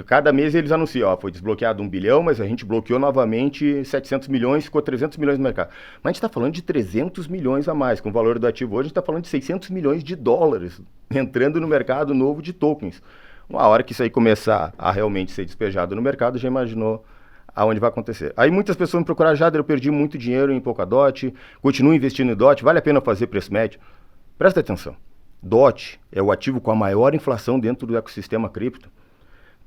cada mês eles anunciam, foi desbloqueado 1 bilhão, mas a gente bloqueou novamente 700 milhões, ficou 300 milhões no mercado. Mas a gente está falando de 300 milhões a mais. Com o valor do ativo hoje, a gente está falando de 600 milhões de dólares entrando no mercado novo de tokens. Uma hora que isso aí começar a realmente ser despejado no mercado, já imaginou aonde vai acontecer. Aí muitas pessoas me procuraram, Jader, eu perdi muito dinheiro em Polkadot, continuo investindo em DOT, vale a pena fazer preço médio? Presta atenção. DOT é o ativo com a maior inflação dentro do ecossistema cripto.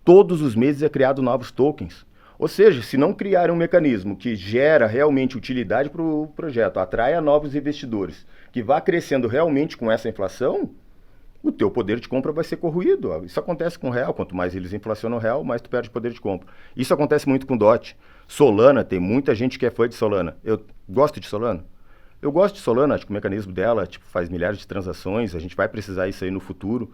Todos os meses é criado novos tokens. Ou seja, se não criar um mecanismo que gera realmente utilidade para o projeto, atraia novos investidores, que vá crescendo realmente com essa inflação, o teu poder de compra vai ser corroído. Isso acontece com o real. Quanto mais eles inflacionam o real, mais tu perde poder de compra. Isso acontece muito com DOT. Solana, tem muita gente que é fã de Solana. Eu gosto de Solana. Eu gosto de Solana, acho que o mecanismo dela faz milhares de transações, a gente vai precisar isso aí no futuro.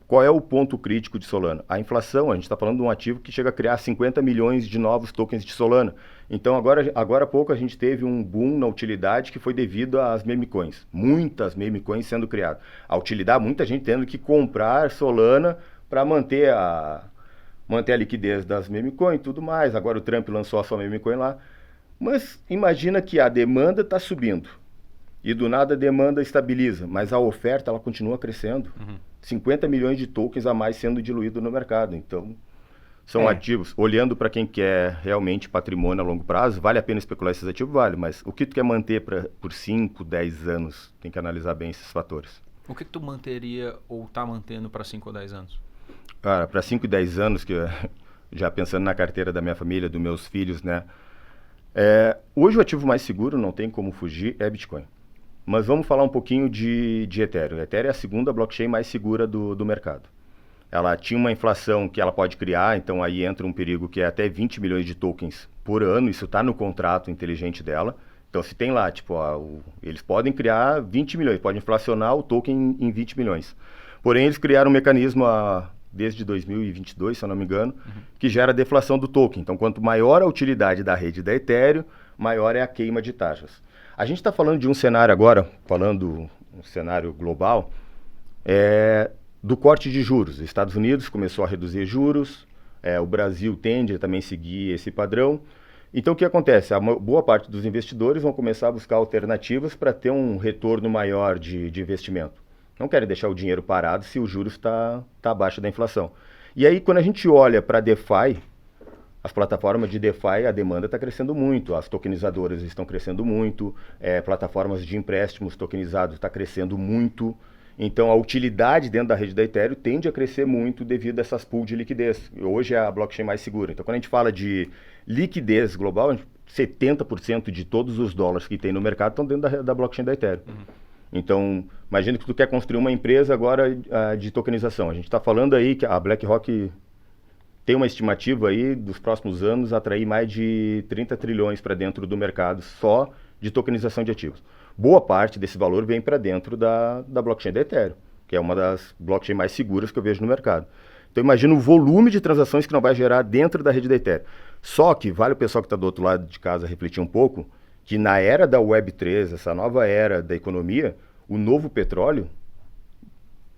Qual é o ponto crítico de Solana? A inflação, a gente está falando de um ativo que chega a criar 50 milhões de novos tokens de Solana. Então, agora há pouco a gente teve um boom na utilidade que foi devido às meme coins. Muitas meme coins sendo criadas. A utilidade, muita gente tendo que comprar Solana para manter a liquidez das meme coins e tudo mais. Agora o Trump lançou a sua meme coin lá. Mas imagina que a demanda está subindo e do nada a demanda estabiliza, mas a oferta ela continua crescendo. 50 milhões de tokens a mais sendo diluído no mercado. Então, são ativos. Olhando para quem quer realmente patrimônio a longo prazo, vale a pena especular esses ativos? Vale, mas o que tu quer manter por 5, 10 anos? Tem que analisar bem esses fatores. O que tu manteria ou está mantendo para 5 ou 10 anos? Cara, para 5 e 10 anos, que já pensando na carteira da minha família, dos meus filhos, né? Hoje o ativo mais seguro, não tem como fugir, é Bitcoin. Mas vamos falar um pouquinho de Ethereum. Ethereum é a segunda blockchain mais segura do mercado. Ela tinha uma inflação que ela pode criar, então aí entra um perigo que é até 20 milhões de tokens por ano, isso está no contrato inteligente dela. Então se tem lá, eles podem criar 20 milhões, podem inflacionar o token em 20 milhões. Porém, eles criaram um mecanismo desde 2022, se eu não me engano, que gera a deflação do token. Então, quanto maior a utilidade da rede da Ethereum, maior é a queima de taxas. A gente está falando de um cenário agora, falando um cenário global, do corte de juros. Os Estados Unidos começou a reduzir juros, o Brasil tende a também seguir esse padrão. Então, o que acontece? A boa parte dos investidores vão começar a buscar alternativas para ter um retorno maior de investimento. Não querem deixar o dinheiro parado se o juros está abaixo da inflação. E aí, quando a gente olha para DeFi, as plataformas de DeFi, a demanda está crescendo muito, as tokenizadoras estão crescendo muito, plataformas de empréstimos tokenizados está crescendo muito. Então, a utilidade dentro da rede da Ethereum tende a crescer muito devido a essas pools de liquidez. Hoje é a blockchain mais segura. Então, quando a gente fala de liquidez global, 70% de todos os dólares que tem no mercado estão dentro da blockchain da Ethereum. Então, imagina que tu quer construir uma empresa agora de tokenização. A gente está falando aí que a BlackRock tem uma estimativa aí dos próximos anos atrair mais de 30 trilhões para dentro do mercado só de tokenização de ativos. Boa parte desse valor vem para dentro da blockchain da Ethereum, que é uma das blockchains mais seguras que eu vejo no mercado. Então imagina o volume de transações que não vai gerar dentro da rede da Ethereum. Só que vale o pessoal que está do outro lado de casa refletir um pouco, que na era da Web3, essa nova era da economia, o novo petróleo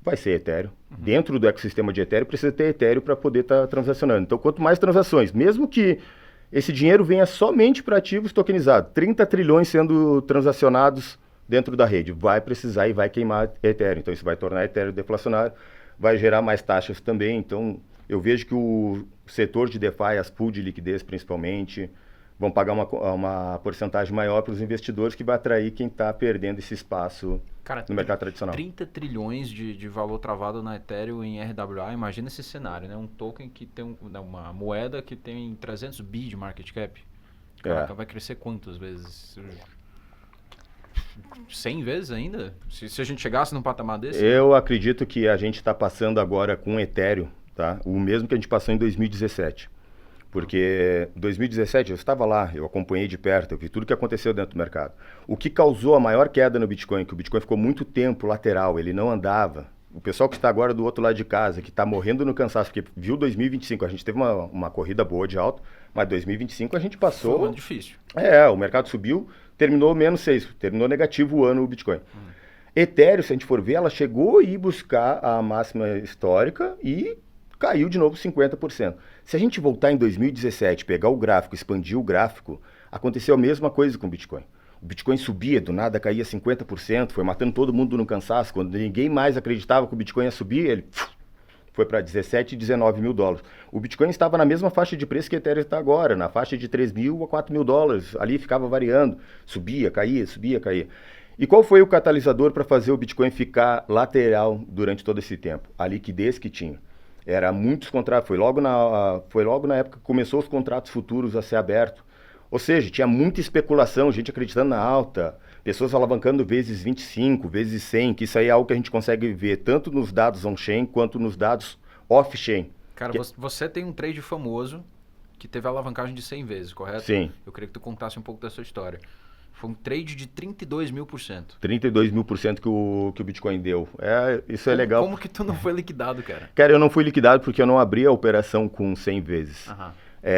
vai ser Ethereum. Dentro do ecossistema de Ethereum precisa ter Ethereum para poder estar transacionando. Então quanto mais transações, mesmo que esse dinheiro venha somente para ativos tokenizados, 30 trilhões sendo transacionados dentro da rede, vai precisar e vai queimar Ethereum. Então isso vai tornar Ethereum deflacionário, vai gerar mais taxas também. Então eu vejo que o setor de DeFi, as pools de liquidez principalmente, vão pagar uma porcentagem maior para os investidores, que vai atrair quem está perdendo esse espaço no mercado tradicional. 30 trilhões de valor travado na Ethereum em RWA, imagina esse cenário, né? Um token que tem uma moeda que tem 300 bi de market cap. Caraca, vai crescer quantas vezes? 100 vezes ainda? Se a gente chegasse num patamar desse? Eu acredito que a gente está passando agora com o Ethereum, tá? O mesmo que a gente passou em 2017. Porque em 2017 eu estava lá, eu acompanhei de perto, eu vi tudo que aconteceu dentro do mercado. O que causou a maior queda no Bitcoin, que o Bitcoin ficou muito tempo lateral, ele não andava. O pessoal que está agora do outro lado de casa, que está morrendo no cansaço, porque viu 2025, a gente teve uma corrida boa de alta, mas 2025 a gente passou... Foi um ano difícil. O mercado subiu, terminou menos 6, terminou negativo o ano o Bitcoin. Ethereum, se a gente for ver, ela chegou a ir buscar a máxima histórica e caiu de novo 50%. Se a gente voltar em 2017, pegar o gráfico, expandir o gráfico, aconteceu a mesma coisa com o Bitcoin. O Bitcoin subia, do nada caía 50%, foi matando todo mundo no cansaço. Quando ninguém mais acreditava que o Bitcoin ia subir, ele foi para 17 e 19 mil dólares. O Bitcoin estava na mesma faixa de preço que o Ethereum está agora, na faixa de 3 mil a 4 mil dólares. Ali ficava variando, subia, caía. E qual foi o catalisador para fazer o Bitcoin ficar lateral durante todo esse tempo? A liquidez que tinha. Era muitos contratos, foi logo na época que começou os contratos futuros a ser abertos. Ou seja, tinha muita especulação, gente acreditando na alta, pessoas alavancando vezes 25, vezes 100, que isso aí é algo que a gente consegue ver tanto nos dados on-chain quanto nos dados off-chain. Cara, você tem um trade famoso que teve alavancagem de 100 vezes, correto? Sim. Eu queria que tu contasse um pouco da sua história. Foi um trade de 32 mil por cento. 32 mil por cento que o Bitcoin deu. Isso é legal. Como que tu não foi liquidado, cara? Cara, eu não fui liquidado porque eu não abri a operação com 100 vezes.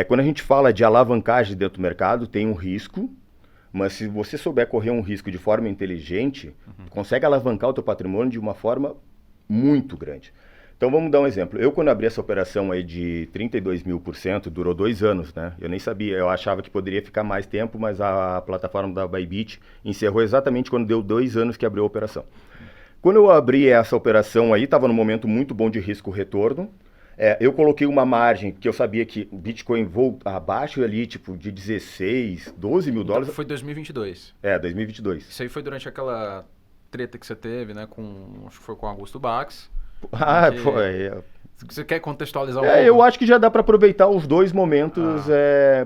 Quando a gente fala de alavancagem dentro do mercado, tem um risco, mas se você souber correr um risco de forma inteligente, consegue alavancar o teu patrimônio de uma forma muito grande. Então vamos dar um exemplo. Eu, quando abri essa operação aí de 32 mil por cento, durou 2 anos, né? Eu nem sabia, eu achava que poderia ficar mais tempo, mas a plataforma da Bybit encerrou exatamente quando deu 2 anos que abriu a operação. Quando eu abri essa operação aí, estava num momento muito bom de risco-retorno. Eu coloquei uma margem, que eu sabia que o Bitcoin volta abaixo ali, tipo, de 16, 12 mil dólares. Foi 2022. 2022. Isso aí foi durante aquela treta que você teve, né? Acho que foi com o Augusto Bax. Foi. Você quer contextualizar um pouco? Eu acho que já dá para aproveitar os dois momentos,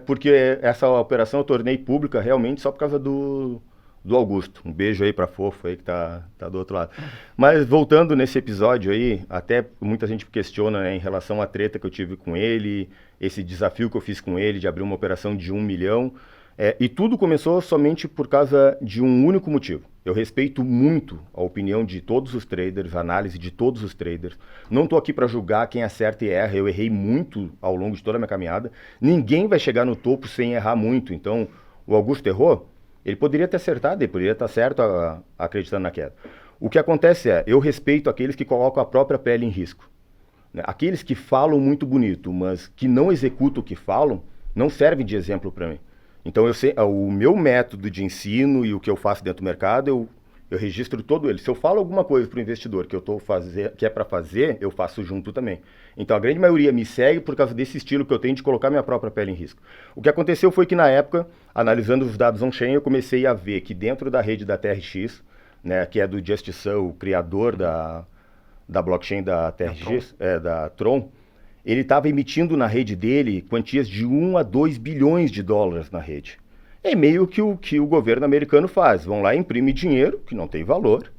porque essa operação eu tornei pública realmente só por causa do Augusto. Um beijo aí para Fofo aí que tá do outro lado. Mas voltando nesse episódio aí, até muita gente questiona, né, em relação à treta que eu tive com ele, esse desafio que eu fiz com ele de abrir uma operação de 1 milhão. E tudo começou somente por causa de um único motivo. Eu respeito muito a opinião de todos os traders, a análise de todos os traders. Não estou aqui para julgar quem acerta e erra. Eu errei muito ao longo de toda a minha caminhada. Ninguém vai chegar no topo sem errar muito. Então, o Augusto errou, ele poderia ter acertado, ele poderia estar certo acreditando na queda. O que acontece eu respeito aqueles que colocam a própria pele em risco. Aqueles que falam muito bonito, mas que não executam o que falam, não servem de exemplo para mim. Então, o meu método de ensino e o que eu faço dentro do mercado, eu registro todo ele. Se eu falo alguma coisa para o investidor que é para fazer, eu faço junto também. Então, a grande maioria me segue por causa desse estilo que eu tenho de colocar minha própria pele em risco. O que aconteceu foi que, na época, analisando os dados on-chain, eu comecei a ver que dentro da rede da TRX, né, que é do Justice Sun, o criador da blockchain da TRX, da Tron, ele estava emitindo na rede dele quantias de 1 a 2 bilhões de dólares na rede. É meio que o que o governo americano faz. Vão lá, imprime dinheiro, que não tem valor,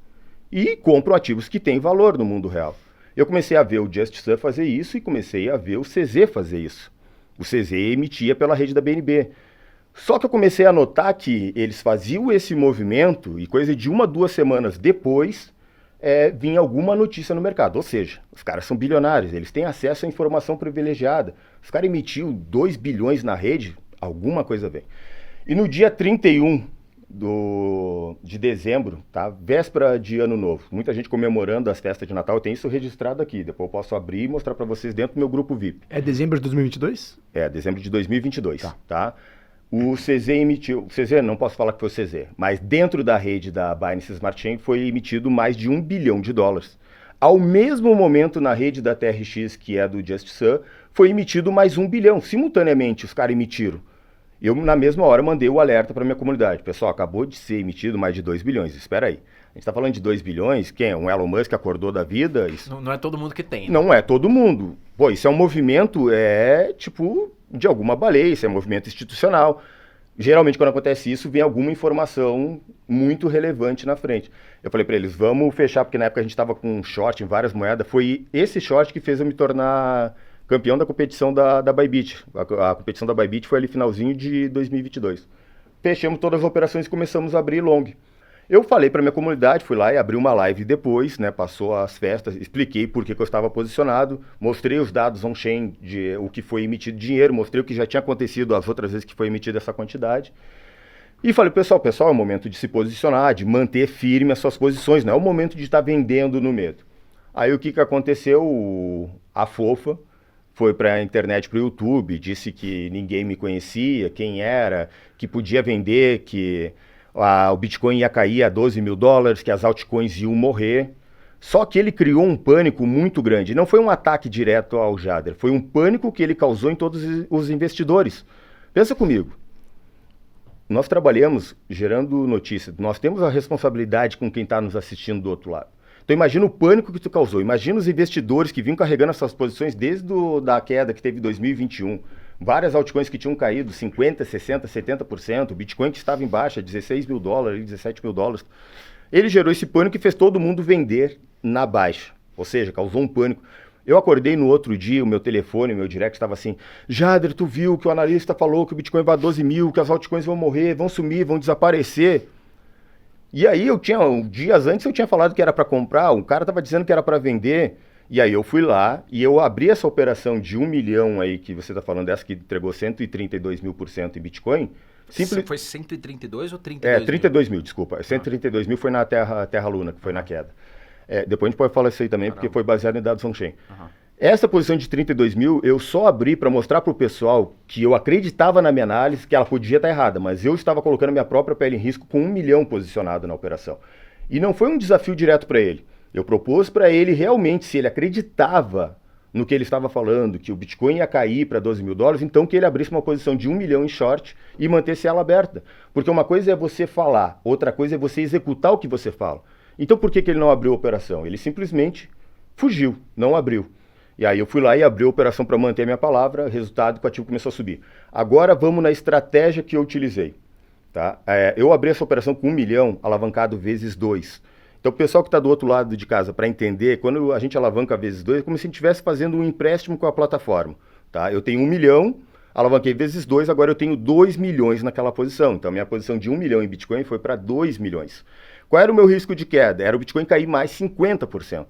e compram ativos que têm valor no mundo real. Eu comecei a ver o JustSun fazer isso e comecei a ver o CZ fazer isso. O CZ emitia pela rede da BNB. Só que eu comecei a notar que eles faziam esse movimento e coisa de 1, 2 semanas depois vinha alguma notícia no mercado. Ou seja, os caras são bilionários, eles têm acesso à informação privilegiada. Os caras emitiu 2 bilhões na rede, alguma coisa vem. E no dia 31 de dezembro, tá? Véspera de Ano Novo, muita gente comemorando as festas de Natal, eu tenho isso registrado aqui, depois eu posso abrir e mostrar para vocês dentro do meu grupo VIP. É dezembro de 2022? É, dezembro de 2022, tá? O CZ emitiu, o CZ não posso falar que foi o CZ, mas dentro da rede da Binance Smart Chain foi emitido mais de $1 bilhão. Ao mesmo momento na rede da TRX, que é do JustSun, foi emitido mais 1 bilhão, simultaneamente os caras emitiram. Eu, na mesma hora, mandei o alerta para minha comunidade. Pessoal, acabou de ser emitido mais de 2 bilhões. Espera aí. A gente está falando de 2 bilhões? Quem é? Um Elon Musk acordou da vida? Isso... Não é todo mundo que tem. Né? Não é todo mundo. Pô, isso é um movimento, tipo, de alguma baleia. Isso é um movimento institucional. Geralmente, quando acontece isso, vem alguma informação muito relevante na frente. Eu falei para eles, vamos fechar, porque na época a gente estava com um short em várias moedas. Foi esse short que fez eu me tornar... campeão da competição da Bybit. A competição da Bybit foi ali finalzinho de 2022. Fechamos todas as operações e começamos a abrir long. Eu falei para minha comunidade, fui lá e abri uma live depois, né? Passou as festas, expliquei por que eu estava posicionado, mostrei os dados on-chain de o que foi emitido de dinheiro, mostrei o que já tinha acontecido as outras vezes que foi emitida essa quantidade. E falei, pessoal, é o momento de se posicionar, de manter firme as suas posições, não é o momento de estar vendendo no medo. Aí o que aconteceu? A fofa foi para a internet, para o YouTube, disse que ninguém me conhecia, quem era, que podia vender, que o Bitcoin ia cair a $12 mil, que as altcoins iam morrer. Só que ele criou um pânico muito grande. Não foi um ataque direto ao Jader, foi um pânico que ele causou em todos os investidores. Pensa comigo. Nós trabalhamos gerando notícias, nós temos a responsabilidade com quem está nos assistindo do outro lado. Então imagina o pânico que tu causou, imagina os investidores que vinham carregando essas posições desde da queda que teve em 2021. Várias altcoins que tinham caído 50%, 60%, 70%, o Bitcoin que estava em baixa, $16 mil, $17 mil. Ele gerou esse pânico e fez todo mundo vender na baixa, ou seja, causou um pânico. Eu acordei no outro dia, o meu telefone, o meu direct estava assim, Jader, tu viu que o analista falou que o Bitcoin vai a 12 mil, que as altcoins vão morrer, vão sumir, vão desaparecer. E aí dias antes eu tinha falado que era para comprar, o cara estava dizendo que era para vender, e aí eu fui lá e eu abri essa operação de 1 milhão aí que você está falando, essa que entregou 132.000% em Bitcoin. Foi 132 ou 32 mil? 32 mil, desculpa. 132 mil foi na Terra Luna, que foi na queda. Depois a gente pode falar isso aí também, porque foi baseado em dados on-chain. Essa posição de 32 mil, eu só abri para mostrar para o pessoal que eu acreditava na minha análise, que ela podia estar errada, mas eu estava colocando a minha própria pele em risco com 1 milhão posicionado na operação. E não foi um desafio direto para ele. Eu propus para ele realmente, se ele acreditava no que ele estava falando, que o Bitcoin ia cair para $12 mil, então que ele abrisse uma posição de 1 milhão em short e mantesse ela aberta. Porque uma coisa é você falar, outra coisa é você executar o que você fala. Então por que ele não abriu a operação? Ele simplesmente fugiu, não abriu. E aí eu fui lá e abri a operação para manter a minha palavra, resultado que o ativo começou a subir. Agora vamos na estratégia que eu utilizei. Tá? Eu abri essa operação com 1 milhão alavancado vezes 2. Então o pessoal que está do outro lado de casa, para entender, quando a gente alavanca vezes 2, é como se a gente estivesse fazendo um empréstimo com a plataforma. Tá? Eu tenho 1 milhão, alavanquei vezes 2, agora eu tenho 2 milhões naquela posição. Então minha posição de 1 milhão em Bitcoin foi para 2 milhões. Qual era o meu risco de queda? Era o Bitcoin cair mais 50%.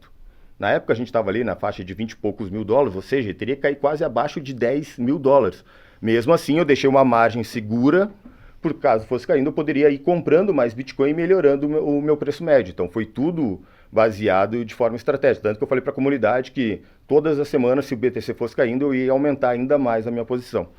Na época a gente estava ali na faixa de 20 e poucos mil dólares, ou seja, ele teria que cair quase abaixo de $10 mil. Mesmo assim, eu deixei uma margem segura, por caso fosse caindo, eu poderia ir comprando mais Bitcoin e melhorando o meu preço médio. Então foi tudo baseado de forma estratégica. Tanto que eu falei para a comunidade que todas as semanas, se o BTC fosse caindo, eu ia aumentar ainda mais a minha posição.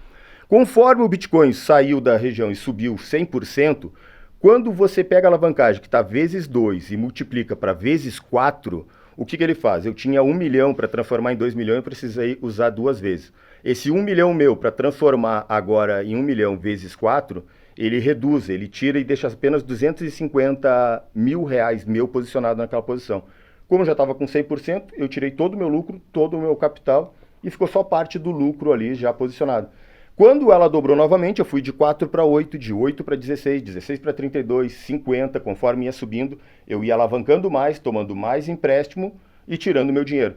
Conforme o Bitcoin saiu da região e subiu 100%, quando você pega a alavancagem que está vezes 2 e multiplica para vezes 4, o que ele faz? Eu tinha 1 milhão para transformar em 2 milhões, eu precisei usar 2 vezes. Esse 1 milhão meu para transformar agora em 1 milhão vezes 4, ele reduz, ele tira e deixa apenas 250 mil reais meu posicionado naquela posição. Como eu já estava com 100%, eu tirei todo o meu lucro, todo o meu capital e ficou só parte do lucro ali já posicionado. Quando ela dobrou novamente, eu fui de 4 para 8, de 8 para 16, 16 para 32, 50, conforme ia subindo, eu ia alavancando mais, tomando mais empréstimo e tirando meu dinheiro.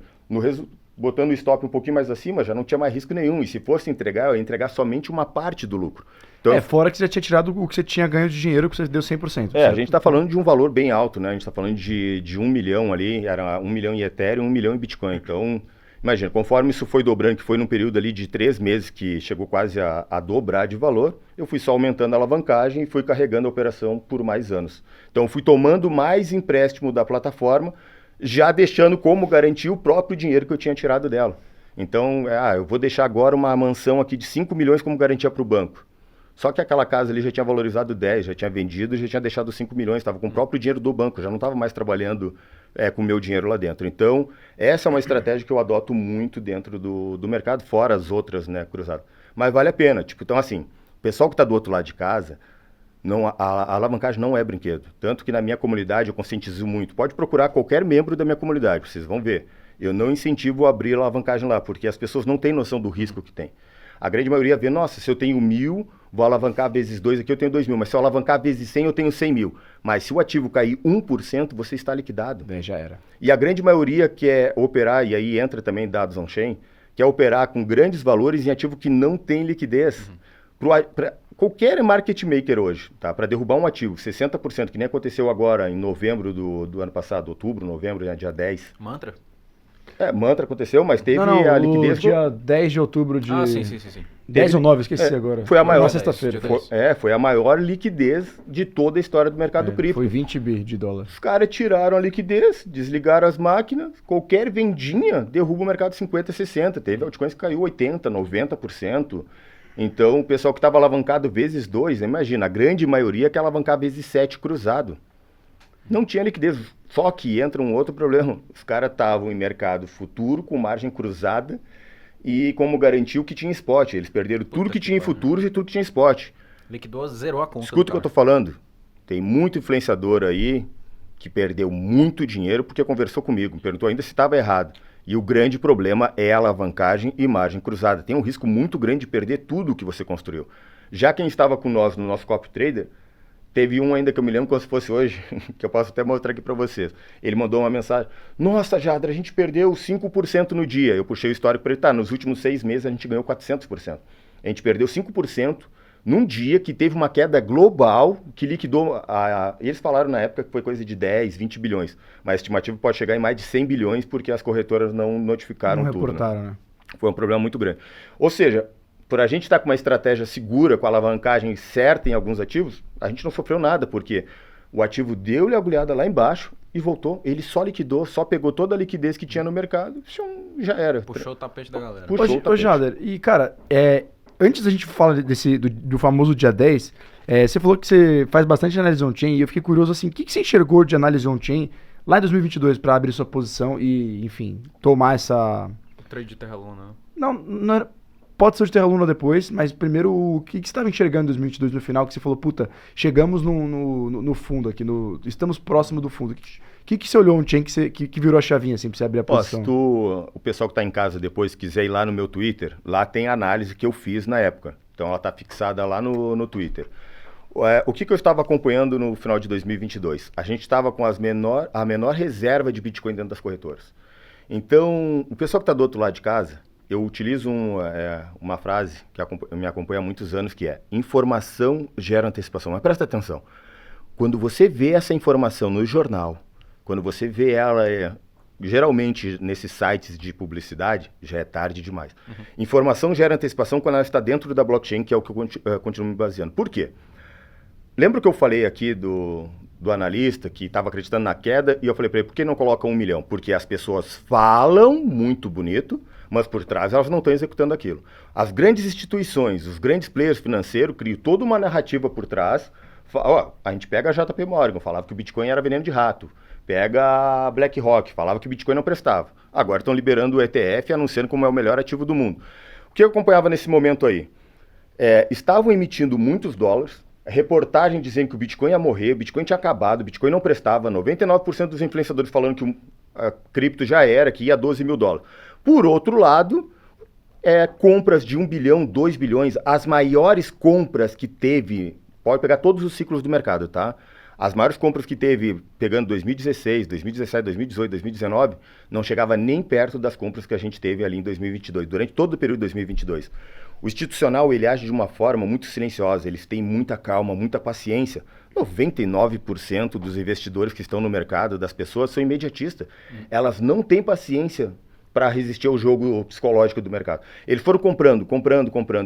Botando o stop um pouquinho mais acima, já não tinha mais risco nenhum. E se fosse entregar, eu ia entregar somente uma parte do lucro. Então, fora que você já tinha tirado o que você tinha ganho de dinheiro, que você deu 100%. a gente está falando de um valor bem alto, né? A gente está falando de 1 milhão ali, era 1 milhão em Ethereum, 1 milhão em Bitcoin. Então, imagina, conforme isso foi dobrando, que foi num período ali de 3 meses, que chegou quase a dobrar de valor, eu fui só aumentando a alavancagem e fui carregando a operação por mais anos. Então, fui tomando mais empréstimo da plataforma, já deixando como garantia o próprio dinheiro que eu tinha tirado dela. Então, eu vou deixar agora uma mansão aqui de 5 milhões como garantia para o banco. Só que aquela casa ali já tinha valorizado 10, já tinha vendido, já tinha deixado 5 milhões, estava com o próprio dinheiro do banco, já não estava mais trabalhando com o meu dinheiro lá dentro. Então, essa é uma estratégia que eu adoto muito dentro do mercado, fora as outras, né, cruzadas. Mas vale a pena. Então, assim, o pessoal que está do outro lado de casa, a alavancagem não é brinquedo. Tanto que na minha comunidade eu conscientizo muito. Pode procurar qualquer membro da minha comunidade, vocês vão ver. Eu não incentivo a abrir a alavancagem lá, porque as pessoas não têm noção do risco que tem. A grande maioria vê, nossa, se eu tenho 1.000, vou alavancar vezes 2 aqui, eu tenho 2.000. Mas se eu alavancar vezes 100, eu tenho 100 mil. Mas se o ativo cair 1%, você está liquidado. Já era. E a grande maioria quer operar, e aí entra também dados on-chain, quer operar com grandes valores em ativo que não tem liquidez. Para qualquer market maker hoje, tá? Para derrubar um ativo, 60%, que nem aconteceu agora em novembro do ano passado, outubro, novembro, né, dia 10. Mantra? Mantra aconteceu, mas teve a liquidez... dia 10 de outubro de... sim. 10 ou 9, esqueci agora. Foi a maior... Na sexta-feira. Foi a maior liquidez de toda a história do mercado cripto. Foi 20 bi de dólar. Os caras tiraram a liquidez, desligaram as máquinas, qualquer vendinha derruba o mercado 50%, 60%. Teve altcoins que caiu 80%, 90%. Então, o pessoal que estava alavancado vezes 2, imagina, a grande maioria quer alavancar vezes 7 cruzado. Não tinha liquidez. Só que entra um outro problema. Os caras estavam em mercado futuro, com margem cruzada, e como garantiu que tinha spot. Eles perderam tudo que tinha em futuros e tudo que tinha spot. Liquidou, zerou a conta. Escuta o que eu tô falando. Tem muito influenciador aí que perdeu muito dinheiro porque conversou comigo. Me perguntou ainda se estava errado. E o grande problema é a alavancagem e margem cruzada. Tem um risco muito grande de perder tudo o que você construiu. Já quem estava com nós no nosso copy trader, teve um ainda que eu me lembro como se fosse hoje, que eu posso até mostrar aqui para vocês. Ele mandou uma mensagem: nossa, Jadra, a gente perdeu 5% no dia. Eu puxei o histórico para ele, nos últimos 6 meses a gente ganhou 400%. A gente perdeu 5% num dia que teve uma queda global que liquidou, eles falaram na época que foi coisa de 10, 20 bilhões, mas a estimativa pode chegar em mais de 100 bilhões porque as corretoras não notificaram tudo. Não reportaram, né? Foi um problema muito grande. Ou seja, por a gente estar com uma estratégia segura, com a alavancagem certa em alguns ativos, a gente não sofreu nada, porque o ativo deu-lhe a agulhada lá embaixo e voltou. Ele só liquidou, só pegou toda a liquidez que tinha no mercado, já era. Puxou o tapete da galera. Ô, Jader, e cara, antes da gente falar do famoso dia 10, você falou que você faz bastante análise on-chain, e eu fiquei curioso, assim, o que você enxergou de análise on-chain lá em 2022 para abrir sua posição e, enfim, tomar essa... O trade de Terra Luna. Não era... Pode ser de Terra Luna depois, mas primeiro, o que você estava enxergando em 2022 no final, que você falou, puta, chegamos no fundo aqui, estamos próximo do fundo. O que você olhou on-chain que virou a chavinha, assim, pra você abrir a posição? Se o pessoal que está em casa depois quiser ir lá no meu Twitter, lá tem a análise que eu fiz na época. Então, ela está fixada lá no Twitter. O que eu estava acompanhando no final de 2022? A gente estava com a menor reserva de Bitcoin dentro das corretoras. Então, o pessoal que está do outro lado de casa, eu utilizo uma frase que me acompanha há muitos anos, que é: informação gera antecipação. Mas presta atenção, quando você vê essa informação no jornal, quando você vê ela, geralmente nesses sites de publicidade, já é tarde demais. Uhum. Informação gera antecipação quando ela está dentro da blockchain, que é o que eu continuo me baseando. Por quê? Lembra que eu falei aqui do analista que estava acreditando na queda, e eu falei para ele, por que não coloca 1 milhão? Porque as pessoas falam muito bonito, mas por trás elas não estão executando aquilo. As grandes instituições, os grandes players financeiros criam toda uma narrativa por trás. A gente pega a JP Morgan, falava que o Bitcoin era veneno de rato. Pega a BlackRock, falava que o Bitcoin não prestava. Agora estão liberando o ETF e anunciando como é o melhor ativo do mundo. O que eu acompanhava nesse momento aí? Estavam emitindo muitos dólares, reportagem dizendo que o Bitcoin ia morrer, o Bitcoin tinha acabado, o Bitcoin não prestava, 99% dos influenciadores falando que a cripto já era, que ia a 12 mil dólares. Por outro lado, compras de 1 bilhão, 2 bilhões, as maiores compras que teve, pode pegar todos os ciclos do mercado, tá? As maiores compras que teve, pegando 2016, 2017, 2018, 2019, não chegava nem perto das compras que a gente teve ali em 2022, durante todo o período de 2022. O institucional, ele age de uma forma muito silenciosa, eles têm muita calma, muita paciência. 99% dos investidores que estão no mercado, das pessoas, são imediatistas. Elas não têm paciência para resistir ao jogo psicológico do mercado. Eles foram comprando,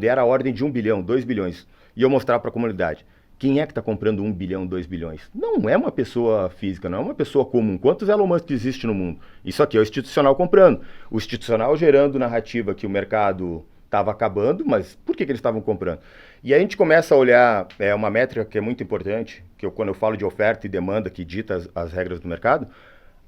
e era a ordem de 1 bilhão, 2 bilhões. E eu mostrar para a comunidade, quem é que está comprando 1 bilhão, 2 bilhões? Não é uma pessoa física, não é uma pessoa comum. Quantos Elon Musk existe no mundo? Isso aqui é o institucional comprando. O institucional gerando narrativa que o mercado estava acabando, mas por que eles estavam comprando? E aí a gente começa a olhar uma métrica que é muito importante, que quando eu falo de oferta e demanda que dita as regras do mercado,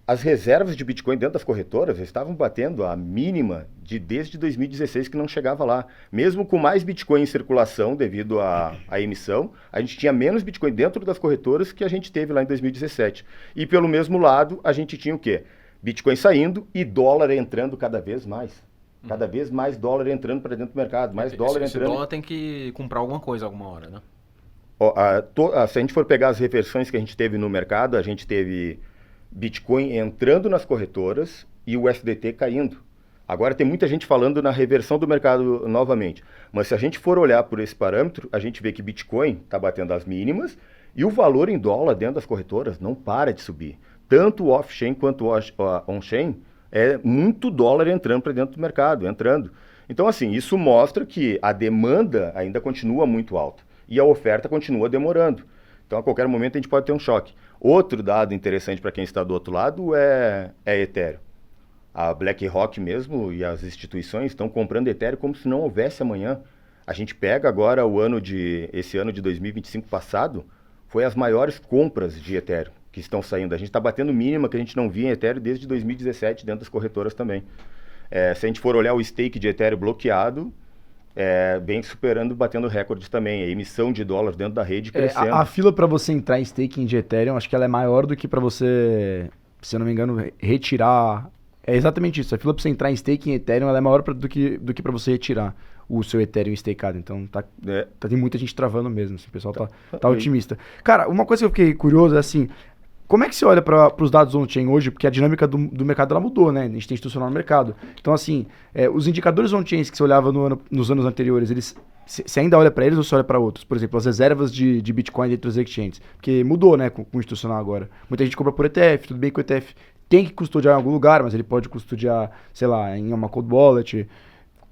as reservas de Bitcoin dentro das corretoras estavam batendo a mínima desde 2016, que não chegava lá. Mesmo com mais Bitcoin em circulação devido à emissão, a gente tinha menos Bitcoin dentro das corretoras que a gente teve lá em 2017. E pelo mesmo lado, a gente tinha o quê? Bitcoin saindo e dólar entrando cada vez mais. Cada vez mais dólar entrando para dentro do mercado, mais dólar entrando. Esse dólar tem que comprar alguma coisa alguma hora, né? Se a gente for pegar as reversões que a gente teve no mercado, a gente teve Bitcoin entrando nas corretoras e o USDT caindo. Agora tem muita gente falando na reversão do mercado novamente. Mas se a gente for olhar por esse parâmetro, a gente vê que Bitcoin está batendo as mínimas e o valor em dólar dentro das corretoras não para de subir. Tanto o off-chain quanto o on-chain é muito dólar entrando para dentro do mercado, entrando. Então, assim, isso mostra que a demanda ainda continua muito alta e a oferta continua demorando. Então, a qualquer momento, a gente pode ter um choque. Outro dado interessante para quem está do outro lado é Ethereum. A BlackRock mesmo e as instituições estão comprando Ethereum como se não houvesse amanhã. A gente pega agora esse ano de 2025 passado, foi as maiores compras de Ethereum que estão saindo. A gente está batendo mínima que a gente não via em Ethereum desde 2017 dentro das corretoras também. Se a gente for olhar o stake de Ethereum bloqueado, vem superando, batendo recordes também. A emissão de dólares dentro da rede crescendo. A fila para você entrar em staking de Ethereum, acho que ela é maior do que para você, se eu não me engano, retirar. É exatamente isso. A fila para você entrar em staking em Ethereum ela é maior do que para você retirar o seu Ethereum stakeado. Então tem muita gente travando mesmo. Assim, o pessoal tá otimista. Cara, uma coisa que eu fiquei curioso é assim, como é que você olha para os dados on-chain hoje? Porque a dinâmica do mercado ela mudou, né? A gente tem institucional no mercado. Então, assim, os indicadores on-chain que você olhava nos anos anteriores, você ainda olha para eles ou você olha para outros? Por exemplo, as reservas de Bitcoin dentro dos exchanges. Porque mudou, né, com o institucional agora. Muita gente compra por ETF, tudo bem que o ETF tem que custodiar em algum lugar, mas ele pode custodiar, sei lá, em uma cold wallet.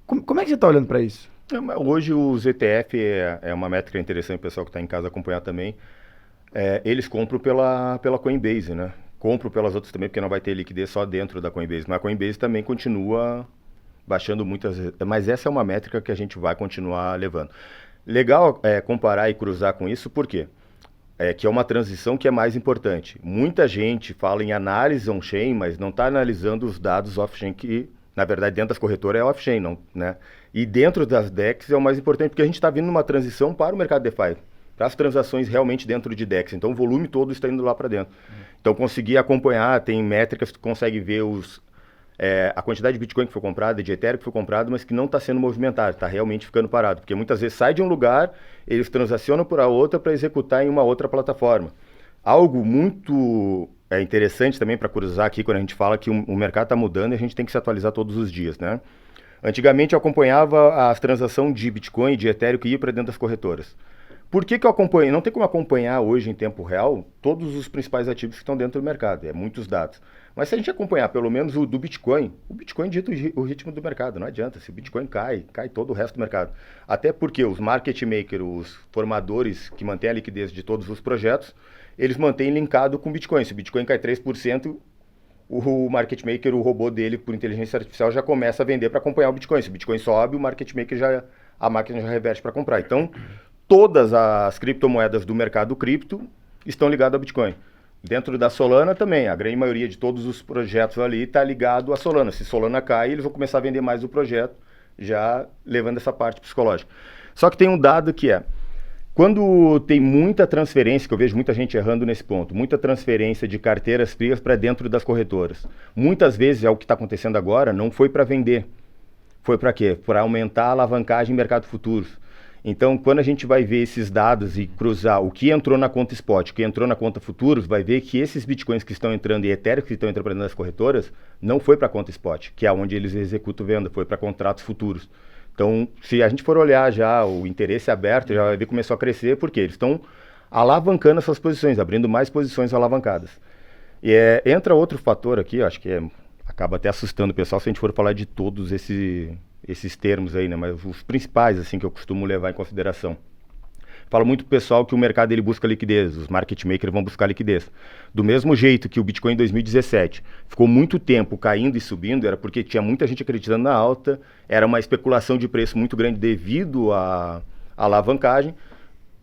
Como é que você está olhando para isso? Hoje os ETF é uma métrica interessante, o pessoal que está em casa acompanhar também. Eles compram pela Coinbase, né? Compram pelas outras também, porque não vai ter liquidez só dentro da Coinbase. Mas a Coinbase também continua baixando muitas... Mas essa é uma métrica que a gente vai continuar levando. Legal comparar e cruzar com isso, por quê? Que é uma transição que é mais importante. Muita gente fala em análise on-chain, mas não está analisando os dados off-chain, que, na verdade, dentro das corretoras é off-chain, não, né? E dentro das DEX é o mais importante, porque a gente está vindo numa transição para o mercado DeFi, para as transações realmente dentro de DEX. Então, o volume todo está indo lá para dentro. Então, conseguir acompanhar, tem métricas que tu consegue ver a quantidade de Bitcoin que foi comprada, de Ethereum que foi comprado, mas que não está sendo movimentado, está realmente ficando parado. Porque muitas vezes sai de um lugar, eles transacionam por a outra para executar em uma outra plataforma. Algo muito interessante também para cruzar aqui, quando a gente fala que o mercado está mudando e a gente tem que se atualizar todos os dias, né? Antigamente eu acompanhava as transações de Bitcoin e de Ethereum que ia para dentro das corretoras. Por que eu acompanho? Não tem como acompanhar hoje em tempo real todos os principais ativos que estão dentro do mercado, muitos dados. Mas se a gente acompanhar pelo menos o do Bitcoin, o Bitcoin dita o ritmo do mercado, não adianta. Se o Bitcoin cai todo o resto do mercado. Até porque os market makers, os formadores que mantêm a liquidez de todos os projetos, eles mantêm linkado com o Bitcoin. Se o Bitcoin cai 3%, o market maker, o robô dele, por inteligência artificial, já começa a vender para acompanhar o Bitcoin. Se o Bitcoin sobe, o market maker a máquina já reverte para comprar. Então, todas as criptomoedas do mercado cripto estão ligadas ao Bitcoin. Dentro da Solana também, a grande maioria de todos os projetos ali está ligado à Solana. Se Solana cai, eles vão começar a vender mais o projeto, já levando essa parte psicológica. Só que tem um dado que quando tem muita transferência, que eu vejo muita gente errando nesse ponto, muita transferência de carteiras frias para dentro das corretoras. Muitas vezes, é o que está acontecendo agora, não foi para vender. Foi para quê? Para aumentar a alavancagem em mercado futuros. Então, quando a gente vai ver esses dados e cruzar o que entrou na conta spot, o que entrou na conta futuros, vai ver que esses bitcoins que estão entrando e Ethereum que estão entrando nas corretoras, não foi para a conta spot, que é onde eles executam venda, foi para contratos futuros. Então, se a gente for olhar já o interesse aberto, já vai ver que começou a crescer, porque eles estão alavancando as suas posições, abrindo mais posições alavancadas. E entra outro fator aqui, acho que acaba até assustando o pessoal se a gente for falar de todos esses termos aí, né? Mas os principais, assim, que eu costumo levar em consideração. Falo muito pro pessoal que o mercado ele busca liquidez, os market makers vão buscar liquidez. Do mesmo jeito que o Bitcoin em 2017 ficou muito tempo caindo e subindo, era porque tinha muita gente acreditando na alta, era uma especulação de preço muito grande devido à alavancagem.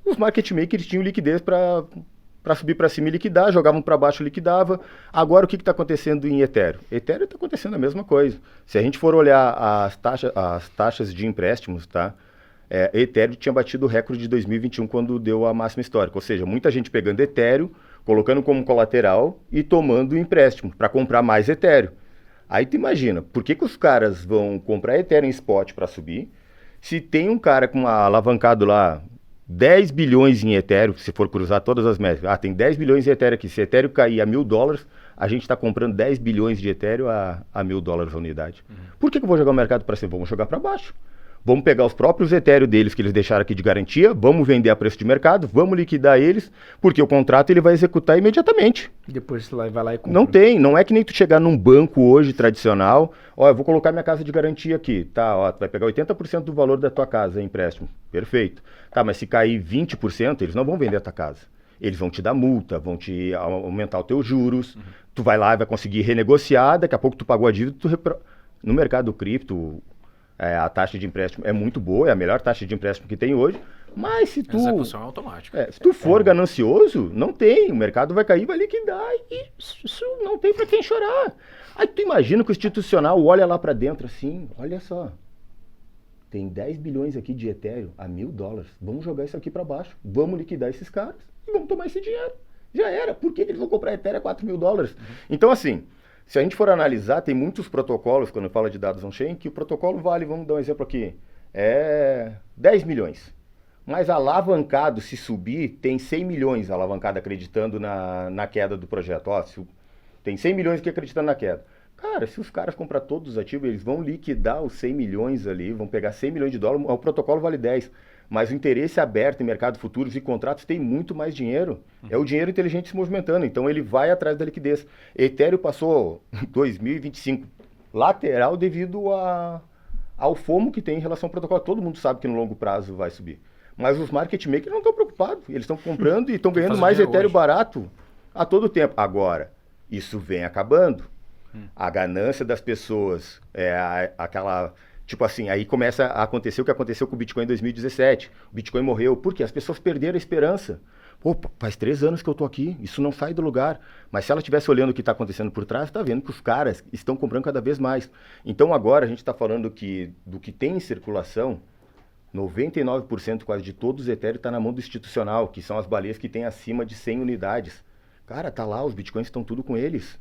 Os market makers tinham liquidez para subir para cima e liquidar, jogavam para baixo e liquidava. Agora o que está acontecendo em Ethereum? Ethereum está acontecendo a mesma coisa. Se a gente for olhar as taxas de empréstimos, tá? Ethereum tinha batido o recorde de 2021 quando deu a máxima histórica. Ou seja, muita gente pegando Ethereum, colocando como colateral e tomando empréstimo para comprar mais Ethereum. Aí tu imagina, por que os caras vão comprar Ethereum em spot para subir, se tem um cara com alavancado lá 10 bilhões em Ethereum, se for cruzar todas as métricas. Tem 10 bilhões em Ethereum aqui. Se Ethereum cair a $1.000, a gente está comprando 10 bilhões de Ethereum a $1.000 a unidade. Por que eu vou jogar o mercado para cima? Vamos jogar para baixo. Vamos pegar os próprios Ethereum deles que eles deixaram aqui de garantia, vamos vender a preço de mercado, vamos liquidar eles, porque o contrato ele vai executar imediatamente. Depois você vai lá e compra. Não é que nem tu chegar num banco hoje tradicional, eu vou colocar minha casa de garantia aqui, tá, tu vai pegar 80% do valor da tua casa em empréstimo, perfeito. Tá, mas se cair 20%, eles não vão vender a tua casa. Eles vão te dar multa, vão te aumentar os teus juros, tu vai lá e vai conseguir renegociar, daqui a pouco tu pagou a dívida, no mercado cripto, a taxa de empréstimo é muito boa, é a melhor taxa de empréstimo que tem hoje, mas se tu... Execução automática. Se tu for ganancioso, não tem, o mercado vai cair, vai liquidar e isso não tem pra quem chorar. Aí tu imagina que o institucional olha lá pra dentro assim, olha só, tem 10 bilhões aqui de Ethereum a $1.000, vamos jogar isso aqui pra baixo, vamos liquidar esses caras e vamos tomar esse dinheiro. Já era, por que eles vão comprar Ethereum a $4.000? Então assim... Se a gente for analisar, tem muitos protocolos, quando fala de dados on-chain, que o protocolo vale, vamos dar um exemplo aqui, 10 milhões. Mas alavancado, se subir, tem 100 milhões alavancado acreditando na queda do projeto. Tem 100 milhões aqui acreditando na queda. Cara, se os caras comprar todos os ativos, eles vão liquidar os 100 milhões ali, vão pegar 100 milhões de dólares, o protocolo vale 10. Mas o interesse aberto em mercado futuros e contratos tem muito mais dinheiro. É o dinheiro inteligente se movimentando, então ele vai atrás da liquidez. Ethereum passou 2025 lateral devido ao FOMO que tem em relação ao protocolo. Todo mundo sabe que no longo prazo vai subir. Mas os market makers não estão preocupados. Eles estão comprando e estão ganhando mais Ethereum barato a todo tempo. Agora, isso vem acabando. A ganância das pessoas, aquela... Tipo assim, aí começa a acontecer o que aconteceu com o Bitcoin em 2017. O Bitcoin morreu porque as pessoas perderam a esperança. Faz 3 anos que eu tô aqui, isso não sai do lugar. Mas se ela estivesse olhando o que está acontecendo por trás, está vendo que os caras estão comprando cada vez mais. Então agora a gente está falando do que tem em circulação, 99% quase de todos os Ethereum está na mão do institucional, que são as baleias que têm acima de 100 unidades. Cara, tá lá, os Bitcoins estão tudo com eles.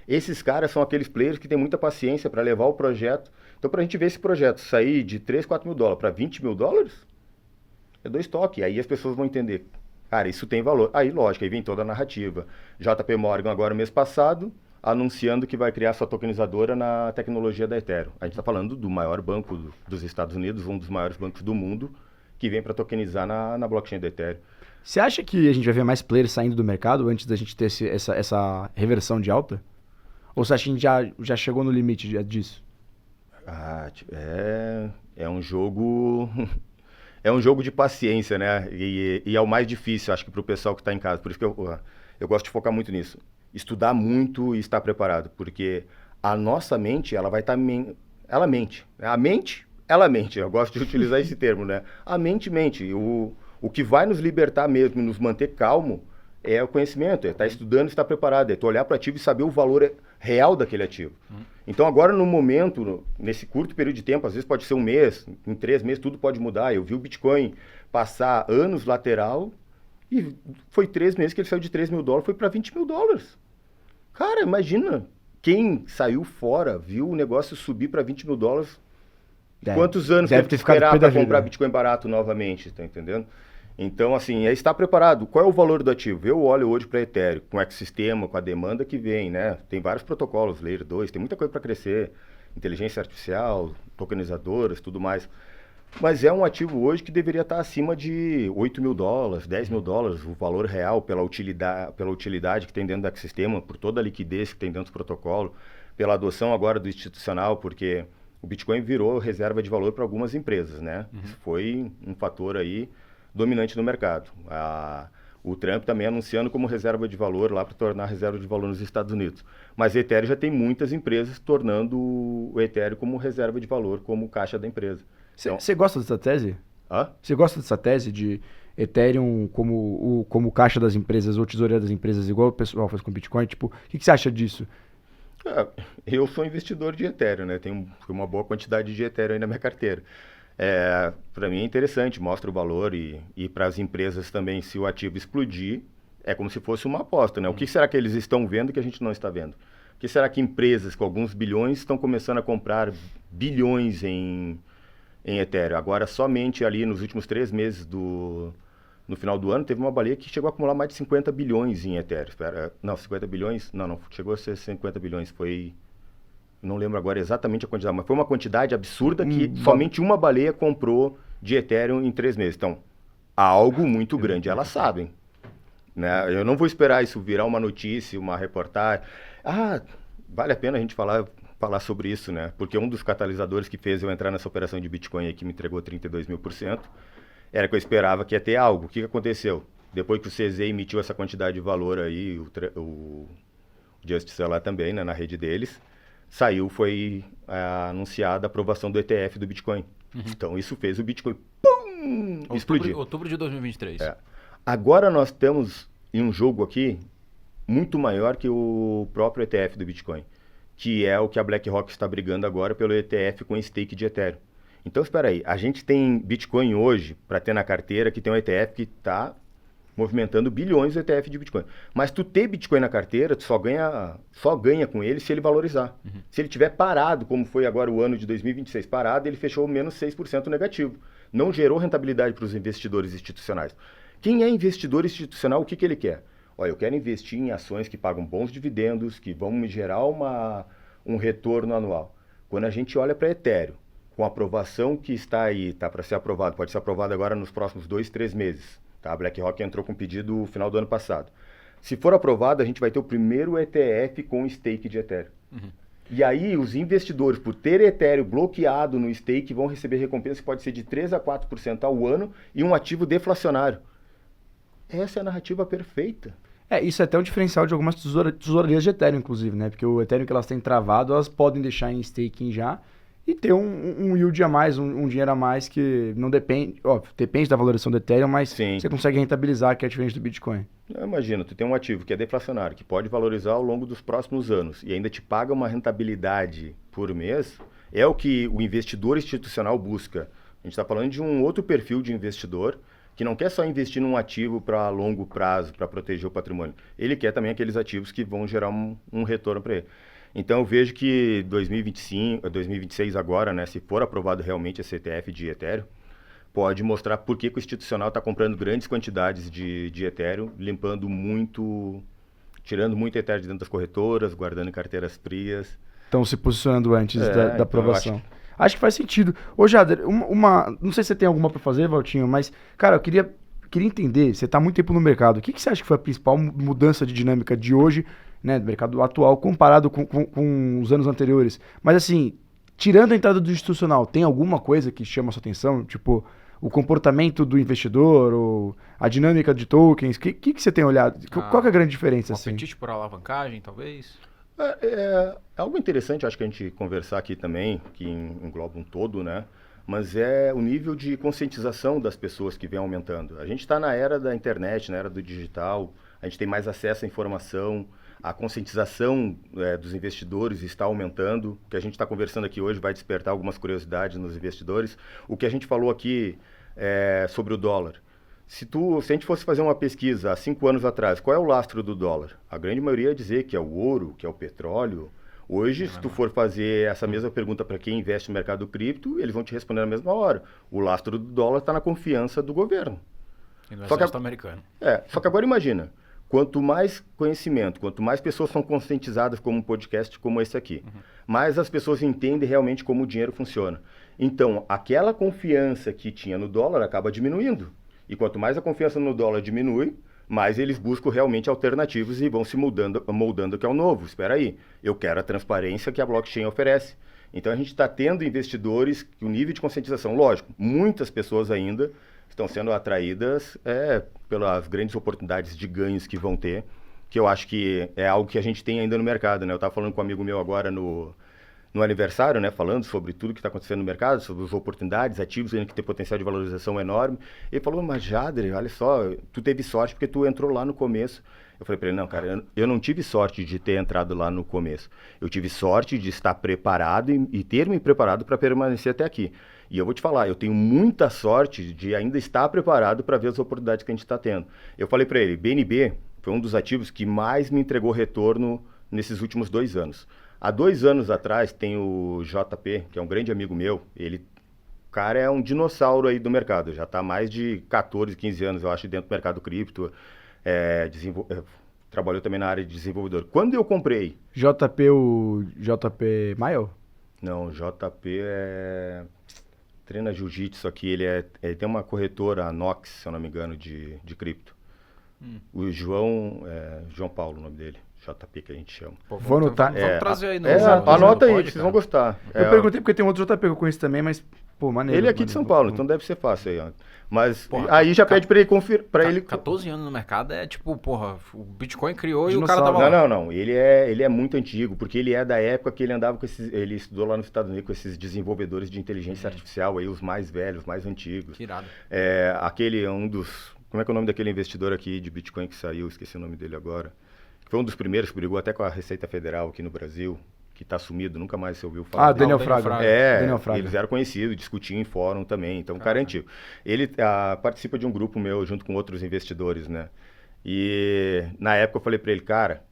Esses caras são aqueles players que têm muita paciência para levar o projeto. Então, para a gente ver esse projeto sair de 3, 4 mil dólares para 20 mil dólares, é 2 toques. Aí as pessoas vão entender, cara, isso tem valor. Aí, lógico, aí vem toda a narrativa. JP Morgan, agora, mês passado, anunciando que vai criar sua tokenizadora na tecnologia da Ethereum. A gente está falando do maior banco dos Estados Unidos, um dos maiores bancos do mundo, que vem para tokenizar na blockchain da Ethereum. Você acha que a gente vai ver mais players saindo do mercado antes da gente ter essa reversão de alta? Ou você acha que a gente já chegou no limite disso? É um jogo... É um jogo de paciência, né? E é o mais difícil, acho que para o pessoal que está em casa. Por isso que eu gosto de focar muito nisso. Estudar muito e estar preparado. Porque a nossa mente, ela vai estar... Ela mente. A mente, ela mente. Eu gosto de utilizar esse termo, né? A mente mente. O que vai nos libertar mesmo e nos manter calmo é o conhecimento, é estar estudando e estar preparado, é tu olhar para o ativo e saber o valor real daquele ativo. Então agora no momento, nesse curto período de tempo, às vezes pode ser um mês, em 3 meses tudo pode mudar. Eu vi o Bitcoin passar anos lateral e foi 3 meses que ele saiu de 3 mil dólares, foi para 20 mil dólares. Cara, imagina, quem saiu fora, viu o negócio subir para 20 mil dólares, Quantos anos deve teve ter que ficado esperar pé da para comprar vida. Bitcoin barato novamente, tá entendendo? Então, assim, é estar preparado. Qual é o valor do ativo? Eu olho hoje para Ethereum, com o ecossistema, com a demanda que vem, né? Tem vários protocolos, Layer 2, tem muita coisa para crescer. Inteligência artificial, tokenizadoras, tudo mais. Mas é um ativo hoje que deveria estar acima de $8.000, $10.000, o valor real pela utilidade que tem dentro do ecossistema, por toda a liquidez que tem dentro do protocolo, pela adoção agora do institucional, porque o Bitcoin virou reserva de valor para algumas empresas, né? Isso foi um fator aí dominante no mercado. O Trump também anunciando como reserva de valor lá para tornar reserva de valor nos Estados Unidos. Mas o Ethereum já tem muitas empresas tornando o Ethereum como reserva de valor, como caixa da empresa. Você gosta dessa tese? Hã? Você gosta dessa tese de Ethereum como caixa das empresas ou tesoureira das empresas, igual o pessoal faz com Bitcoin? Tipo, o que você acha disso? Eu sou investidor de Ethereum, né? Tenho uma boa quantidade de Ethereum aí na minha carteira. Para mim é interessante, mostra o valor e para as empresas também, se o ativo explodir, é como se fosse uma aposta, né? O que será que eles estão vendo que a gente não está vendo? O que será que empresas com alguns bilhões estão começando a comprar bilhões em Ethereum? Agora, somente ali nos últimos 3 meses no final do ano, teve uma baleia que chegou a acumular mais de 50 bilhões em Ethereum. Não, 50 bilhões? Não, chegou a ser 50 bilhões, foi... Não lembro agora exatamente a quantidade, mas foi uma quantidade absurda que somente uma baleia comprou de Ethereum em 3 meses. Então, há algo muito grande, elas sabem. Né? Eu não vou esperar isso virar uma notícia, uma reportagem. Vale a pena a gente falar sobre isso, né? Porque um dos catalisadores que fez eu entrar nessa operação de Bitcoin aí, que me entregou 32.000%, era que eu esperava que ia ter algo. O que aconteceu? Depois que o CZ emitiu essa quantidade de valor aí, o Justice lá também, né, na rede deles, foi anunciada a aprovação do ETF do Bitcoin. Então isso fez o Bitcoin explodir. Outubro de 2023. Agora nós estamos em um jogo aqui muito maior que o próprio ETF do Bitcoin, que é o que a BlackRock está brigando agora pelo ETF com stake de Ethereum. Então, espera aí, a gente tem Bitcoin hoje para ter na carteira que tem um ETF que está movimentando bilhões o ETF de Bitcoin. Mas tu ter Bitcoin na carteira, tu só ganha com ele se ele valorizar. Se ele tiver parado, como foi agora o ano de 2026 parado, ele fechou menos 6% negativo. Não gerou rentabilidade para os investidores institucionais. Quem é investidor institucional, o que ele quer? Olha, eu quero investir em ações que pagam bons dividendos, que vão me gerar um retorno anual. Quando a gente olha para Ethereum, com a aprovação que está aí, está para ser aprovado, pode ser aprovado agora nos próximos 2, 3 meses. Tá? A BlackRock entrou com pedido no final do ano passado. Se for aprovado, a gente vai ter o primeiro ETF com stake de Ethereum. E aí, os investidores, por ter Ethereum bloqueado no stake, vão receber recompensa que pode ser de 3 a 4% ao ano e um ativo deflacionário. Essa é a narrativa perfeita. Isso é até um diferencial de algumas tesourarias de Ethereum, inclusive, né? Porque o Ethereum que elas têm travado, elas podem deixar em staking já e ter um yield a mais, um dinheiro a mais que não depende, óbvio, depende da valorização do Ethereum, mas Sim. Você consegue rentabilizar, que é diferente do Bitcoin. Imagina, tu tem um ativo que é deflacionário, que pode valorizar ao longo dos próximos anos e ainda te paga uma rentabilidade por mês, é o que o investidor institucional busca. A gente está falando de um outro perfil de investidor que não quer só investir num ativo para longo prazo, para proteger o patrimônio. Ele quer também aqueles ativos que vão gerar um retorno para ele. Então eu vejo que 2026 agora, né, se for aprovado realmente esse ETF de Ethereum, pode mostrar por que o institucional está comprando grandes quantidades de Ethereum, tirando muito Ethereum de dentro das corretoras, guardando em carteiras frias. Estão se posicionando antes da então aprovação. Acho que faz sentido. Ô, Jader, não sei se você tem alguma para fazer, Valtinho, mas, cara, eu queria entender, você está há muito tempo no mercado, o que você acha que foi a principal mudança de dinâmica de hoje, né, do mercado atual, comparado com os anos anteriores? Mas, assim, tirando a entrada do institucional, tem alguma coisa que chama a sua atenção? Tipo, o comportamento do investidor, ou a dinâmica de tokens, o que você tem olhado? Qual que é a grande diferença? Um Assim? apetite por alavancagem, talvez? É algo interessante, acho que a gente conversar aqui também, que engloba um todo, né? Mas é o nível de conscientização das pessoas que vem aumentando. A gente está na era da internet, na era do digital, a gente tem mais acesso à informação, a conscientização dos investidores está aumentando. O que a gente está conversando aqui hoje vai despertar algumas curiosidades nos investidores. O que a gente falou aqui sobre o dólar. Se a gente fosse fazer uma pesquisa há 5 anos atrás, qual é o lastro do dólar? A grande maioria ia dizer que é o ouro, que é o petróleo. Hoje, se tu for fazer essa mesma pergunta para quem investe no mercado cripto, eles vão te responder na mesma hora. O lastro do dólar está na confiança do governo. E no Só que exército americano. Só que agora imagina, quanto mais conhecimento, quanto mais pessoas são conscientizadas como um podcast como esse aqui, mais as pessoas entendem realmente como o dinheiro funciona. Então, aquela confiança que tinha no dólar acaba diminuindo. E quanto mais a confiança no dólar diminui, mais eles buscam realmente alternativas e vão se moldando o que é o novo. Espera aí, eu quero a transparência que a blockchain oferece. Então, a gente está tendo investidores que o nível de conscientização, lógico, muitas pessoas ainda estão sendo atraídas pelas grandes oportunidades de ganhos que vão ter, que eu acho que é algo que a gente tem ainda no mercado, né? Eu estava falando com um amigo meu agora no aniversário, né? Falando sobre tudo que está acontecendo no mercado, sobre as oportunidades, ativos ainda que tem potencial de valorização enorme. Ele falou, mas Jader, olha só, tu teve sorte porque tu entrou lá no começo. Eu falei para ele, não, cara, eu não tive sorte de ter entrado lá no começo. Eu tive sorte de estar preparado e ter me preparado para permanecer até aqui. E eu vou te falar, eu tenho muita sorte de ainda estar preparado para ver as oportunidades que a gente está tendo. Eu falei para ele, BNB foi um dos ativos que mais me entregou retorno nesses últimos 2 anos. Há 2 anos atrás tem o JP, que é um grande amigo meu, o cara é um dinossauro aí do mercado, já está há mais de 14, 15 anos, eu acho, dentro do mercado cripto, trabalhou também na área de desenvolvedor. Quando eu comprei... O JP Mile? Não, JP treina jiu-jitsu aqui, ele tem uma corretora, a Nox, se eu não me engano, de cripto. O João Paulo, o nome dele. JP que a gente chama. Pô, Vou anotar. Vamos trazer aí no anota aí, pod, vocês vão gostar. Eu perguntei porque tem outro JP que eu conheço também, mas, pô, maneiro. Ele é aqui de São Paulo, então deve ser fácil aí, ó. Mas Porra, aí já pede pra ele conferir. 14 anos no mercado é tipo, porra, o Bitcoin criou e o cara tava lá. Não. Ele é muito antigo, porque ele é da época que ele andava com esses. Ele estudou lá nos Estados Unidos com esses desenvolvedores de inteligência artificial aí, os mais velhos, mais antigos. Que irado. Aquele é um dos. Como é que é o nome daquele investidor aqui de Bitcoin que saiu? Esqueci o nome dele agora. Foi um dos primeiros que brigou até com a Receita Federal aqui no Brasil, que está sumido, nunca mais se ouviu falar. Daniel Fraga. Daniel Fraga. Eles eram conhecidos, discutiam em fórum também, então o cara é antigo. Ele participa de um grupo meu junto com outros investidores, né? E na época eu falei para ele, cara,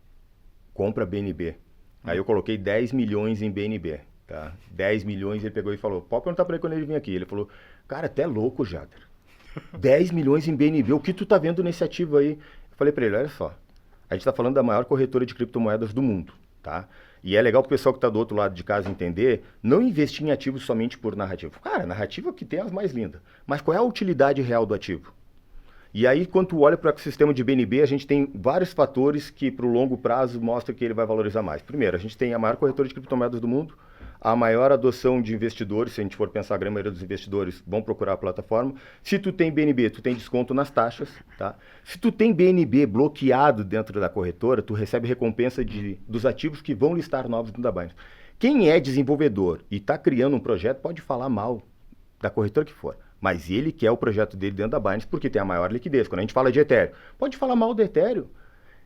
compra BNB. Aí eu coloquei 10 milhões em BNB, tá? 10 milhões, ele pegou e falou, pode perguntar para ele quando ele vir aqui. Ele falou, cara, até louco, Jader. 10 milhões em BNB, o que tu tá vendo nesse ativo aí? Eu falei para ele, olha só. A gente está falando da maior corretora de criptomoedas do mundo, tá? E é legal para o pessoal que está do outro lado de casa entender, não investir em ativos somente por narrativa. Cara, narrativa que tem as mais lindas. Mas qual é a utilidade real do ativo? E aí, quando tu olha para o ecossistema de BNB, a gente tem vários fatores que, para o longo prazo, mostram que ele vai valorizar mais. Primeiro, a gente tem a maior corretora de criptomoedas do mundo, a maior adoção de investidores, se a gente for pensar, a grande maioria dos investidores vão procurar a plataforma. Se tu tem BNB, tu tem desconto nas taxas, tá? Se tu tem BNB bloqueado dentro da corretora, tu recebe recompensa dos ativos que vão listar novos dentro da Binance. Quem é desenvolvedor e está criando um projeto pode falar mal da corretora que for, mas ele quer o projeto dele dentro da Binance porque tem a maior liquidez. Quando a gente fala de Ethereum, pode falar mal do Ethereum.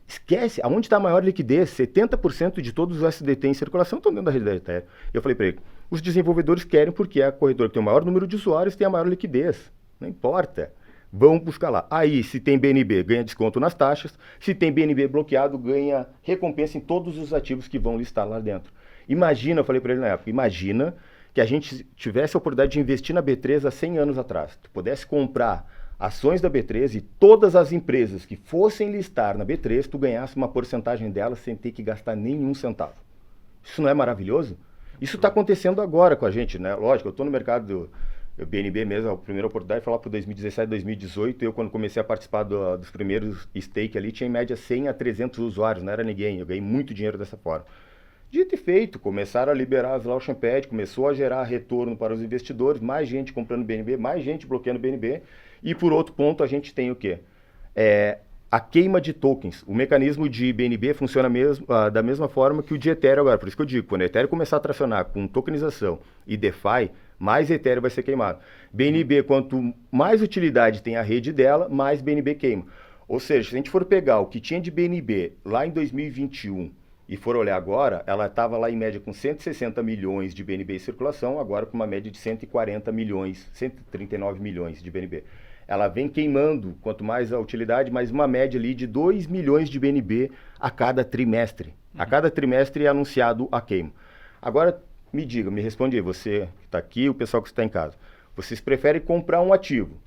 Esquece, aonde está a maior liquidez? 70% de todos os SDT em circulação estão dentro da rede da Ethereum. Eu falei para ele, os desenvolvedores querem porque é a corretora que tem o maior número de usuários tem a maior liquidez. Não importa. Vão buscar lá. Aí, se tem BNB, ganha desconto nas taxas. Se tem BNB bloqueado, ganha recompensa em todos os ativos que vão listar lá dentro. Imagina, eu falei para ele na época, imagina que a gente tivesse a oportunidade de investir na B3 há 100 anos atrás. Tu pudesse comprar ações da B3 e todas as empresas que fossem listar na B3, tu ganhasse uma porcentagem delas sem ter que gastar nenhum centavo. Isso não é maravilhoso? Isso está acontecendo agora com a gente, né? Lógico, eu estou no mercado do BNB mesmo, a primeira oportunidade foi lá para 2017, 2018, eu quando comecei a participar dos primeiros stake ali, tinha em média 100 a 300 usuários, não era ninguém, eu ganhei muito dinheiro dessa forma. Dito e feito, começaram a liberar as launching pad, começou a gerar retorno para os investidores, mais gente comprando BNB, mais gente bloqueando BNB. E por outro ponto, a gente tem o quê? A queima de tokens. O mecanismo de BNB funciona da mesma forma que o de Ethereum agora. Por isso que eu digo, quando o Ethereum começar a tracionar com tokenização e DeFi, mais Ethereum vai ser queimado. BNB, quanto mais utilidade tem a rede dela, mais BNB queima. Ou seja, se a gente for pegar o que tinha de BNB lá em 2021 e for olhar agora, ela estava lá em média com 160 milhões de BNB em circulação, agora com uma média de 140 milhões, 139 milhões de BNB. ela vem queimando, quanto mais a utilidade, mais uma média ali de 2 milhões de BNB a cada trimestre. A cada trimestre é anunciado a queima. Agora, me diga, me responde aí, você que está aqui, o pessoal que está em casa. Vocês preferem comprar um ativo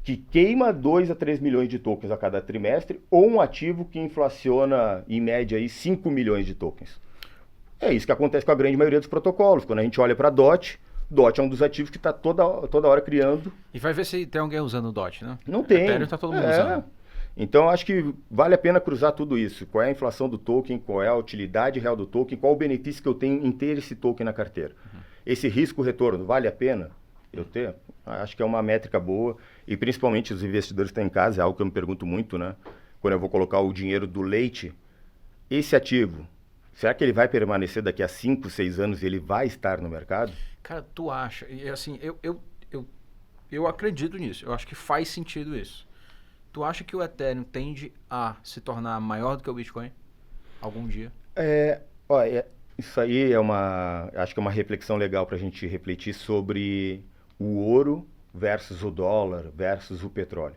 que queima 2 a 3 milhões de tokens a cada trimestre ou um ativo que inflaciona, em média, aí, 5 milhões de tokens? É isso que acontece com a grande maioria dos protocolos. Quando a gente olha para DOT é um dos ativos que está toda hora criando. E vai ver se tem alguém usando o DOT, né? Não tem. Ethereum está todo mundo usando. Então, acho que vale a pena cruzar tudo isso. Qual é a inflação do token, qual é a utilidade real do token, qual o benefício que eu tenho em ter esse token na carteira. Esse risco-retorno, vale a pena eu ter? Acho que é uma métrica boa. E principalmente os investidores que estão em casa, é algo que eu me pergunto muito, né? Quando eu vou colocar o dinheiro do leite, esse ativo, será que ele vai permanecer daqui a 5, 6 anos e ele vai estar no mercado? Cara, tu acha? E assim, eu acredito nisso. Eu acho que faz sentido isso. Tu acha que o Ethereum tende a se tornar maior do que o Bitcoin algum dia? Isso aí acho que é uma reflexão legal para a gente refletir sobre o ouro versus o dólar versus o petróleo.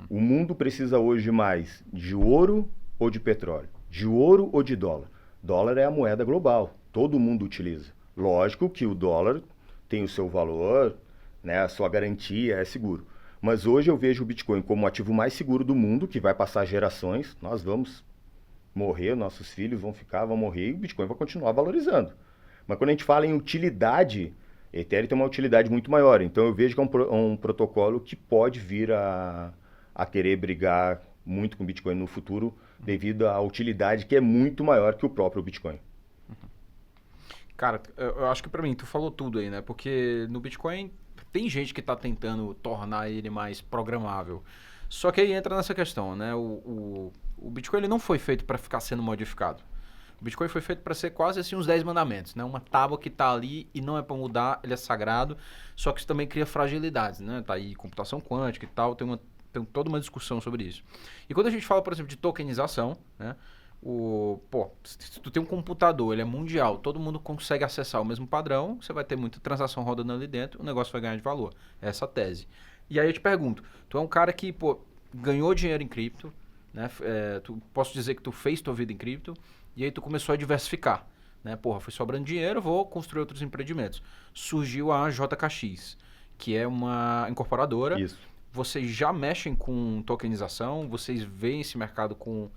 O mundo precisa hoje mais de ouro ou de petróleo? De ouro ou de dólar? Dólar é a moeda global, todo mundo utiliza. Lógico que o dólar tem o seu valor, né, a sua garantia, é seguro. Mas hoje eu vejo o Bitcoin como o ativo mais seguro do mundo, que vai passar gerações. Nós vamos morrer, nossos filhos vão morrer e o Bitcoin vai continuar valorizando. Mas quando a gente fala em utilidade, Ethereum tem uma utilidade muito maior. Então eu vejo que é um protocolo que pode vir a querer brigar muito com o Bitcoin no futuro, devido à utilidade que é muito maior que o próprio Bitcoin. Cara, eu acho que pra mim, tu falou tudo aí, né? Porque no Bitcoin tem gente que tá tentando tornar ele mais programável. Só que aí entra nessa questão, né? O Bitcoin ele não foi feito para ficar sendo modificado. O Bitcoin foi feito para ser quase assim uns 10 mandamentos, né? Uma tábua que tá ali e não é para mudar, ele é sagrado, só que isso também cria fragilidades, né? Tá aí computação quântica e tal, tem toda uma discussão sobre isso. E quando a gente fala, por exemplo, de tokenização, né? Se tu tem um computador, ele é mundial, todo mundo consegue acessar o mesmo padrão, você vai ter muita transação rodando ali dentro, o negócio vai ganhar de valor. É essa a tese. E aí eu te pergunto, tu é um cara que, ganhou dinheiro em cripto, né? Posso dizer que tu fez tua vida em cripto, e aí tu começou a diversificar, né? Foi sobrando dinheiro, vou construir outros empreendimentos. Surgiu a JKX, que é uma incorporadora. Isso. Vocês já mexem com tokenização? Vocês veem esse mercado como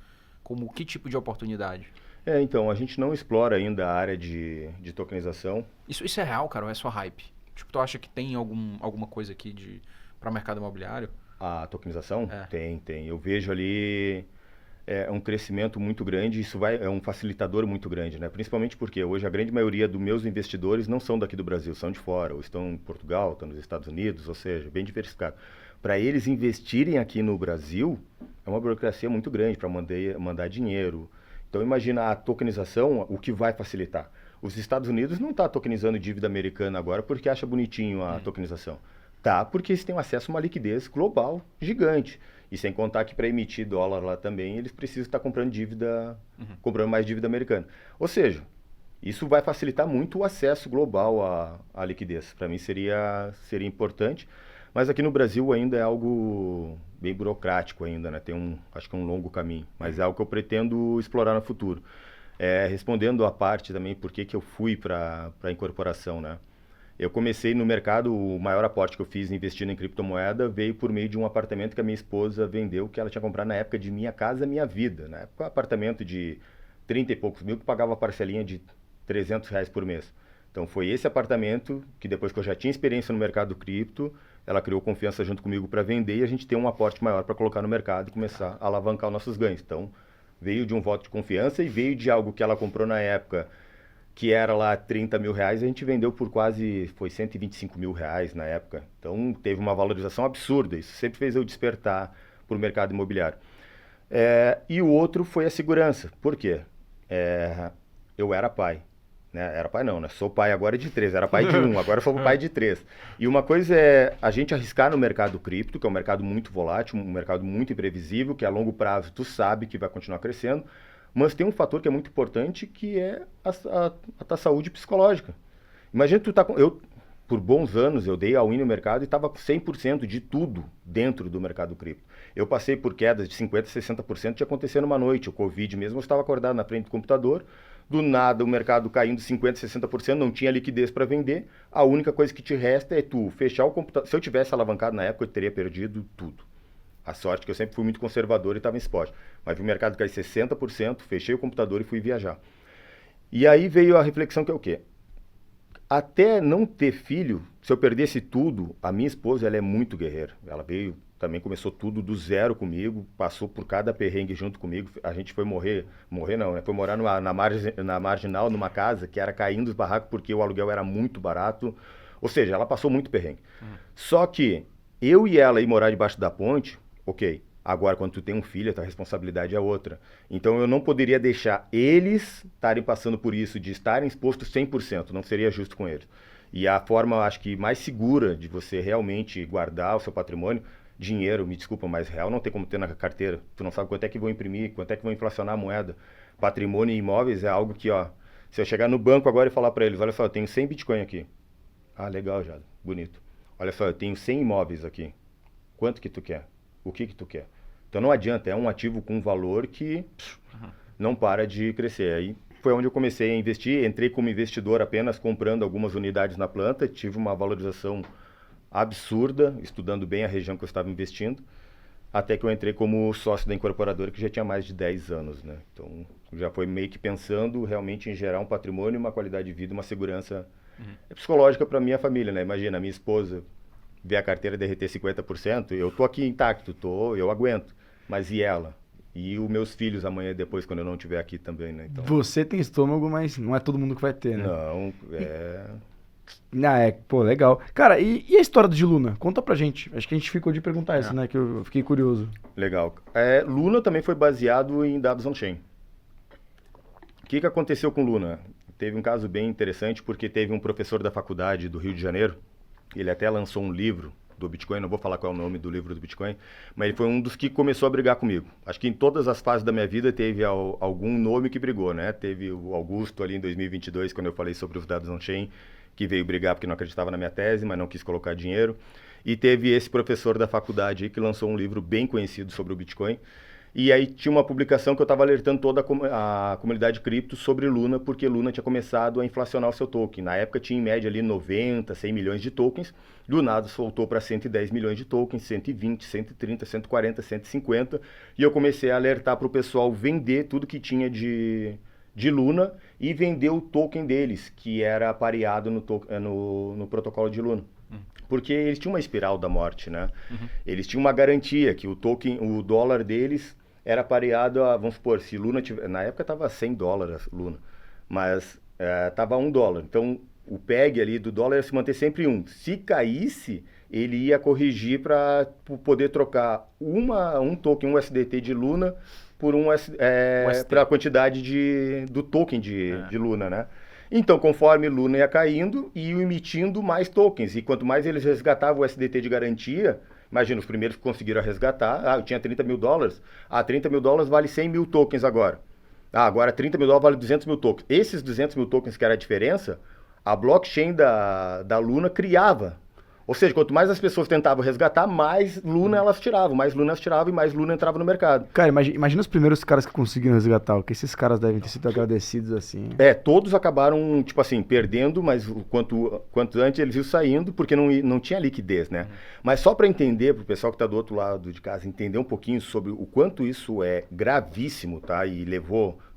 que tipo de oportunidade? Então, a gente não explora ainda a área de tokenização. Isso é real, cara, ou é só hype? Tipo, tu acha que tem alguma coisa aqui para o mercado imobiliário? A tokenização? Tem. Eu vejo ali um crescimento muito grande, é um facilitador muito grande, né? Principalmente porque hoje a grande maioria dos meus investidores não são daqui do Brasil, são de fora, ou estão em Portugal, estão nos Estados Unidos, ou seja, bem diversificado. Para eles investirem aqui no Brasil, é uma burocracia muito grande para mandar dinheiro. Então imagina a tokenização, o que vai facilitar. Os Estados Unidos não está tokenizando dívida americana agora porque acha bonitinho a tokenização. Tá, porque eles têm acesso a uma liquidez global gigante. E sem contar que para emitir dólar lá também, eles precisam estar comprando comprando mais dívida americana. Ou seja, isso vai facilitar muito o acesso global à liquidez. Para mim seria importante. Mas aqui no Brasil ainda é algo bem burocrático ainda, né? Acho que é um longo caminho. Mas é algo que eu pretendo explorar no futuro. Respondendo a parte também, por que eu fui para a incorporação, né? Eu comecei no mercado, o maior aporte que eu fiz investindo em criptomoeda veio por meio de um apartamento que a minha esposa vendeu, que ela tinha comprado na época de Minha Casa Minha Vida. Na época, um apartamento de 30 e poucos mil que pagava parcelinha de R$300 por mês. Então foi esse apartamento que depois que eu já tinha experiência no mercado cripto, ela criou confiança junto comigo para vender e a gente tem um aporte maior para colocar no mercado e começar a alavancar os nossos ganhos. Então veio de um voto de confiança e veio de algo que ela comprou na época que era lá R$30 mil, a gente vendeu por foi R$125 mil na época. Então teve uma valorização absurda, isso sempre fez eu despertar para o mercado imobiliário. E o outro foi a segurança, por quê? Eu era pai, né? Era pai não, né? Sou pai agora de 3, era pai de 1, agora sou pai de 3. E uma coisa é a gente arriscar no mercado cripto, que é um mercado muito volátil, um mercado muito imprevisível, que a longo prazo tu sabe que vai continuar crescendo, mas tem um fator que é muito importante, que é a tua saúde psicológica. Imagina tu tá por bons anos, eu dei all-in no mercado e estava com 100% de tudo dentro do mercado cripto. Eu passei por quedas de 50%, 60% de acontecer numa noite. O Covid mesmo, eu estava acordado na frente do computador, do nada o mercado caindo 50%, 60%, não tinha liquidez para vender. A única coisa que te resta é tu fechar o computador. Se eu tivesse alavancado na época, eu teria perdido tudo. A sorte que eu sempre fui muito conservador e estava em spot. Mas vi o mercado cair 60%, fechei o computador e fui viajar. E aí veio a reflexão que é o quê? Até não ter filho, se eu perdesse tudo, a minha esposa, ela é muito guerreira. Ela veio, também começou tudo do zero comigo, passou por cada perrengue junto comigo. A gente foi morrer não, né? Foi morar na Marginal, numa casa que era caindo os barracos porque o aluguel era muito barato. Ou seja, ela passou muito perrengue. Só que eu e ela ir morar debaixo da ponte, ok. Agora, quando tu tem um filho, a tua responsabilidade é outra. Então, eu não poderia deixar eles estarem passando por isso, de estarem expostos 100%. Não seria justo com eles. E a forma, acho que, mais segura de você realmente guardar o seu patrimônio, dinheiro, me desculpa, mas real não tem como ter na carteira. Tu não sabe quanto é que vão imprimir, quanto é que vão inflacionar a moeda. Patrimônio e imóveis é algo que, ó, se eu chegar no banco agora e falar para eles, olha só, eu tenho 100 Bitcoin aqui. Ah, legal, Jado, bonito. Olha só, eu tenho 100 imóveis aqui. Quanto que tu quer? O que tu quer? Então não adianta, é um ativo com valor que não para de crescer. Aí foi onde eu comecei a investir, entrei como investidor apenas comprando algumas unidades na planta, tive uma valorização absurda, estudando bem a região que eu estava investindo, até que eu entrei como sócio da incorporadora, que já tinha mais de 10 anos, né? Então já foi meio que pensando realmente em gerar um patrimônio, uma qualidade de vida, uma segurança psicológica para minha família, né? Imagina, minha esposa ver a carteira derreter 50%, eu tô aqui intacto, eu aguento. Mas e ela? E os meus filhos amanhã depois, quando eu não estiver aqui também, né? Então, Você tem estômago, mas não é todo mundo que vai ter, né? não, Pô, legal. Cara, e a história de Luna? Conta pra gente. Acho que a gente ficou de perguntar isso, né? Que eu fiquei curioso. Legal. Luna também foi baseado em dados on-chain. O que aconteceu com Luna? Teve um caso bem interessante, porque teve um professor da faculdade do Rio de Janeiro, ele até lançou um livro do Bitcoin, não vou falar qual é o nome do livro do Bitcoin, mas ele foi um dos que começou a brigar comigo. Acho que em todas as fases da minha vida teve algum nome que brigou, né? Teve o Augusto ali em 2022, quando eu falei sobre os dados on-chain, que veio brigar porque não acreditava na minha tese, mas não quis colocar dinheiro. E teve esse professor da faculdade aí que lançou um livro bem conhecido sobre o Bitcoin. E aí tinha uma publicação que eu estava alertando toda a comunidade cripto sobre Luna, porque Luna tinha começado a inflacionar o seu token. Na época tinha em média ali 90, 100 milhões de tokens, do nada soltou para 110 milhões de tokens, 120, 130, 140, 150, e eu comecei a alertar para o pessoal vender tudo que tinha de Luna e vender o token deles, que era pareado no protocolo de Luna. Porque eles tinham uma espiral da morte, né? Eles tinham uma garantia que o dólar deles era pareado a, vamos supor, se Luna na época estava 100 dólares Luna, mas estava $1. Então, o PEG ali do dólar ia se manter sempre 1. Se caísse, ele ia corrigir para poder trocar um token, um USDT de Luna, por para a quantidade do token de Luna, né? Então, conforme Luna ia caindo, iam emitindo mais tokens. E quanto mais eles resgatavam o USDT de garantia, imagina, os primeiros que conseguiram resgatar, eu tinha 30 mil dólares, 30 mil dólares vale 100 mil tokens agora. Agora 30 mil dólares vale 200 mil tokens. Esses 200 mil tokens que era a diferença, a blockchain da Luna criava. Ou seja, quanto mais as pessoas tentavam resgatar, mais Luna elas tiravam, e mais Luna entrava no mercado. Cara, imagina os primeiros caras que conseguiram resgatar, o que esses caras devem ter sido agradecidos assim. Todos acabaram, tipo assim, perdendo, mas quanto antes eles iam saindo, porque não tinha liquidez, né? Mas só para entender, para o pessoal que está do outro lado de casa, entender um pouquinho sobre o quanto isso é gravíssimo, tá? E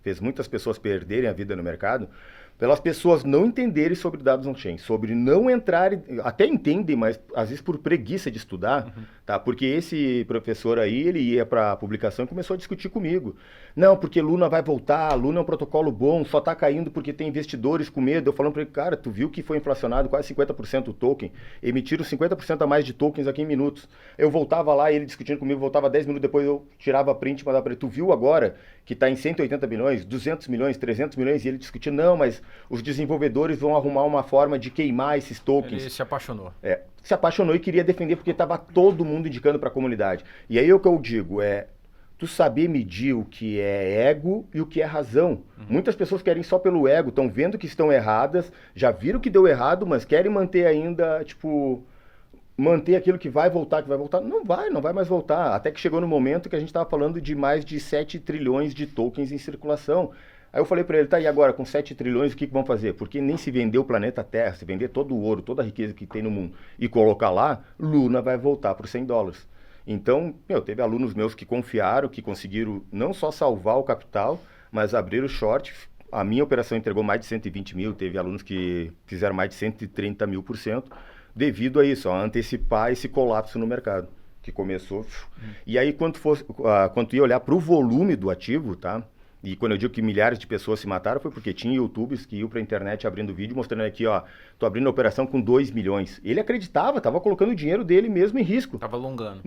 fez muitas pessoas perderem a vida no mercado, pelas pessoas não entenderem sobre dados on-chain, sobre não entrarem, até entendem, mas às vezes por preguiça de estudar, tá? Porque esse professor aí, ele ia para a publicação e começou a discutir comigo. Não, porque Luna vai voltar, Luna é um protocolo bom, só está caindo porque tem investidores com medo. Eu falando para ele, cara, tu viu que foi inflacionado quase 50% o token, emitiram 50% a mais de tokens aqui em minutos. Eu voltava lá, ele discutindo comigo, voltava 10 minutos depois, eu tirava a print e mandava para ele, tu viu agora que está em 180 milhões, 200 milhões, 300 milhões, e ele discutia, não, mas os desenvolvedores vão arrumar uma forma de queimar esses tokens. Ele se apaixonou. Se apaixonou e queria defender porque estava todo mundo indicando para a comunidade. E aí o que eu digo tu saber medir o que é ego e o que é razão. Muitas pessoas querem só pelo ego, estão vendo que estão erradas, já viram que deu errado, mas querem manter ainda, tipo, manter aquilo que vai voltar, Não vai mais voltar. Até que chegou no momento que a gente estava falando de mais de 7 trilhões de tokens em circulação. Aí eu falei para ele, tá, e agora com 7 trilhões o que vão fazer? Porque nem se vender o planeta Terra, se vender todo o ouro, toda a riqueza que tem no mundo e colocar lá, Luna vai voltar por $100. Então, teve alunos meus que confiaram, que conseguiram não só salvar o capital, mas abrir o short. A minha operação entregou mais de 120 mil, teve alunos que fizeram mais de 130 mil por cento, devido a isso, a antecipar esse colapso no mercado, que começou. E aí, quando tu ia olhar para o volume do ativo, tá? E quando eu digo que milhares de pessoas se mataram, foi porque tinha YouTubers que iam para a internet abrindo vídeo, mostrando aqui, ó, tô abrindo a operação com 2 milhões. Ele acreditava, tava colocando o dinheiro dele mesmo em risco. Tava alongando.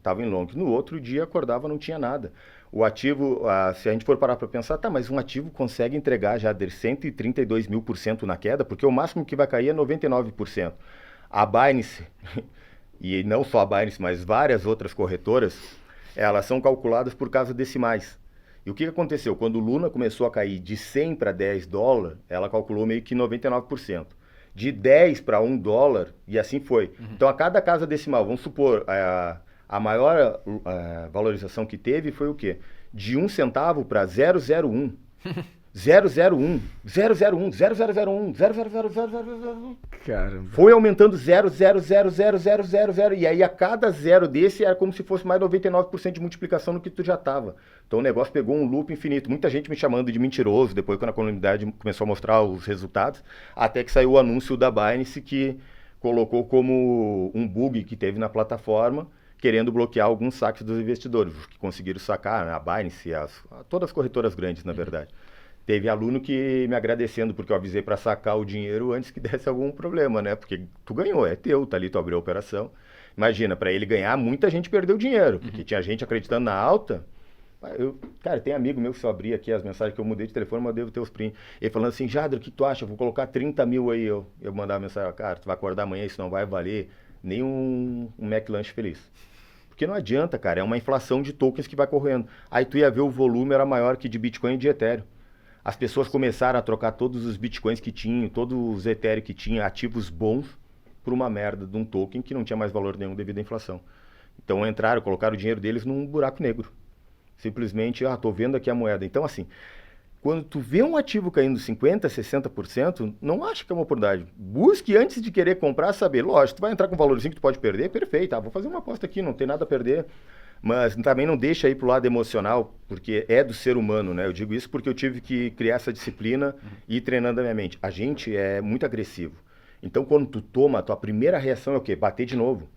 Tava em long. No outro dia acordava, não tinha nada. O ativo, se a gente for parar para pensar, tá, mas um ativo consegue entregar já de 132 mil por cento na queda, porque o máximo que vai cair é 99%. A Binance, e não só a Binance, mas várias outras corretoras, elas são calculadas por causa decimais. E o que aconteceu? Quando o Luna começou a cair de 100 para $10, ela calculou meio que 99%. De 10 para $1, e assim foi. Então, a cada casa decimal, vamos supor, a maior valorização que teve foi o quê? De 1 centavo para 0,01. 0,01, 0,01, 0,001, 0,00000. Caramba. Foi aumentando 0,0000000, e aí a cada zero desse era como se fosse mais 99% de multiplicação no que tu já tava. Então o negócio pegou um loop infinito. Muita gente me chamando de mentiroso, depois quando a comunidade começou a mostrar os resultados, até que saiu o anúncio da Binance que colocou como um bug que teve na plataforma, querendo bloquear alguns saques dos investidores, os que conseguiram sacar, a Binance, todas as corretoras grandes, na verdade. Teve aluno que me agradecendo porque eu avisei para sacar o dinheiro antes que desse algum problema, né? Porque tu ganhou, é teu, tá ali, tu abriu a operação. Imagina, para ele ganhar, muita gente perdeu dinheiro, porque tinha gente acreditando na alta. Cara, tem amigo meu que se eu abrir aqui as mensagens que eu mudei de telefone, mas eu devo ter os prints. Ele falando assim, Jadro, o que tu acha? Eu vou colocar 30 mil aí. Eu mandar uma mensagem, cara, tu vai acordar amanhã, isso não vai valer nem um McLanche feliz. Porque não adianta, cara, é uma inflação de tokens que vai correndo. Aí tu ia ver o volume era maior que de Bitcoin e de Ethereum. As pessoas começaram a trocar todos os bitcoins que tinham, todos os Ethereum que tinham, ativos bons, por uma merda de um token que não tinha mais valor nenhum devido à inflação. Então entraram, colocaram o dinheiro deles num buraco negro. Simplesmente, tô vendo aqui a moeda. Então assim, quando tu vê um ativo caindo 50%, 60%, não acha que é uma oportunidade. Busque antes de querer comprar, saber. Lógico, tu vai entrar com um valorzinho que tu pode perder, perfeito. Vou fazer uma aposta aqui, não tem nada a perder. Mas também não deixa ir pro lado emocional, porque é do ser humano, né? Eu digo isso porque eu tive que criar essa disciplina e ir treinando a minha mente. A gente é muito agressivo. Então, quando tu toma, a tua primeira reação é o quê? Bater de novo.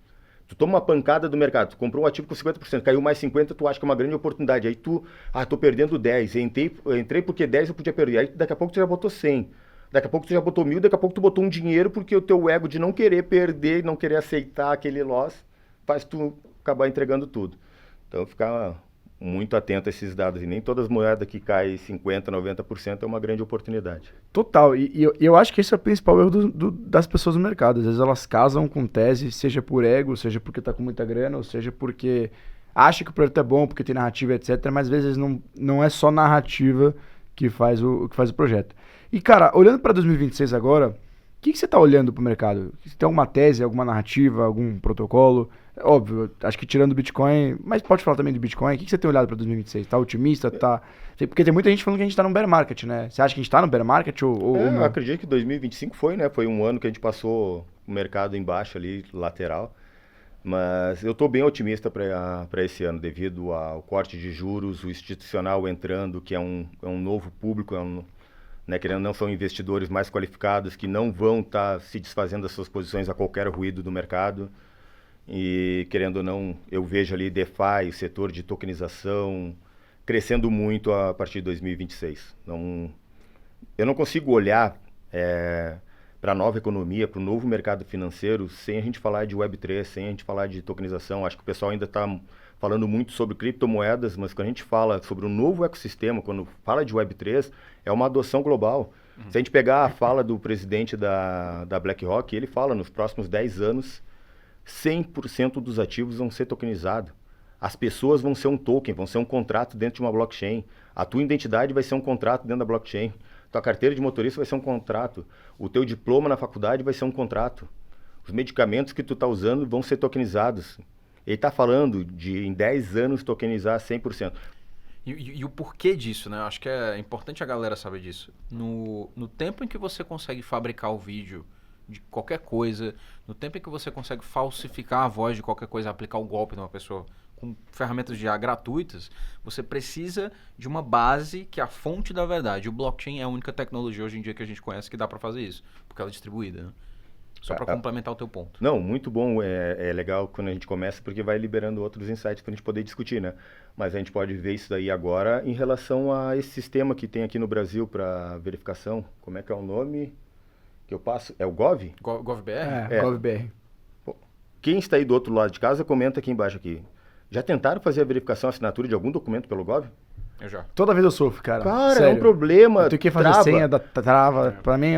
Tu toma uma pancada do mercado, tu comprou um ativo com 50%, caiu mais 50%, tu acha que é uma grande oportunidade. Aí tu, tô perdendo 10, entrei porque 10 eu podia perder. Aí daqui a pouco tu já botou 100. Daqui a pouco tu já botou 1.000, daqui a pouco tu botou um dinheiro, porque o teu ego de não querer perder, não querer aceitar aquele loss, faz tu acabar entregando tudo. Então, ficar muito atento a esses dados. E nem todas as moedas que caem 50%, 90% é uma grande oportunidade. Total. E eu acho que esse é o principal erro das pessoas no mercado. Às vezes elas casam com tese, seja por ego, seja porque tá com muita grana, ou seja porque acha que o projeto é bom, porque tem narrativa, etc. Mas às vezes não é só narrativa que faz o projeto. E, cara, olhando para 2026 agora, o que você tá olhando pro mercado? Você tem alguma tese, alguma narrativa, algum protocolo? Óbvio, acho que tirando o Bitcoin, mas pode falar também do Bitcoin. O que você tem olhado para 2026? Tá otimista? Porque tem muita gente falando que a gente tá no bear market, né? Você acha que a gente tá no bear market ou não? Eu acredito que 2025 foi, né? Foi um ano que a gente passou o mercado embaixo ali, lateral. Mas eu tô bem otimista para esse ano, devido ao corte de juros, o institucional entrando, que é um novo público, né, querendo ou não, são investidores mais qualificados que não vão estar se desfazendo das suas posições a qualquer ruído do mercado. E, querendo ou não, eu vejo ali DeFi, o setor de tokenização, crescendo muito a partir de 2026. Eu não consigo olhar para a nova economia, para o novo mercado financeiro, sem a gente falar de Web3, sem a gente falar de tokenização. Acho que o pessoal ainda está falando muito sobre criptomoedas, mas quando a gente fala sobre um novo ecossistema, quando fala de Web3, é uma adoção global. Se a gente pegar a fala do presidente da BlackRock, ele fala nos próximos 10 anos, 100% dos ativos vão ser tokenizados. As pessoas vão ser um token, vão ser um contrato dentro de uma blockchain. A tua identidade vai ser um contrato dentro da blockchain. Tua carteira de motorista vai ser um contrato. O teu diploma na faculdade vai ser um contrato. Os medicamentos que tu está usando vão ser tokenizados. Ele está falando de, em 10 anos, tokenizar 100%. E o porquê disso, né? Eu acho que é importante a galera saber disso. No tempo em que você consegue fabricar o vídeo de qualquer coisa, no tempo em que você consegue falsificar a voz de qualquer coisa, aplicar o golpe numa pessoa com ferramentas de IA gratuitas, você precisa de uma base que é a fonte da verdade. O blockchain é a única tecnologia hoje em dia que a gente conhece que dá para fazer isso, porque ela é distribuída, né? Só para complementar o teu ponto. Não, muito bom. É legal quando a gente começa, porque vai liberando outros insights para a gente poder discutir, né? Mas a gente pode ver isso daí agora em relação a esse sistema que tem aqui no Brasil para verificação. Como é que é o nome que eu passo? É o Gov? GovBR? GovBR. Quem está aí do outro lado de casa, comenta aqui embaixo aqui. Já tentaram fazer a verificação, assinatura de algum documento pelo Gov? Eu já. Toda vez eu sofro, cara. Cara, Sério. é um problema. Eu tenho que fazer trava. senha da trava. Pra mim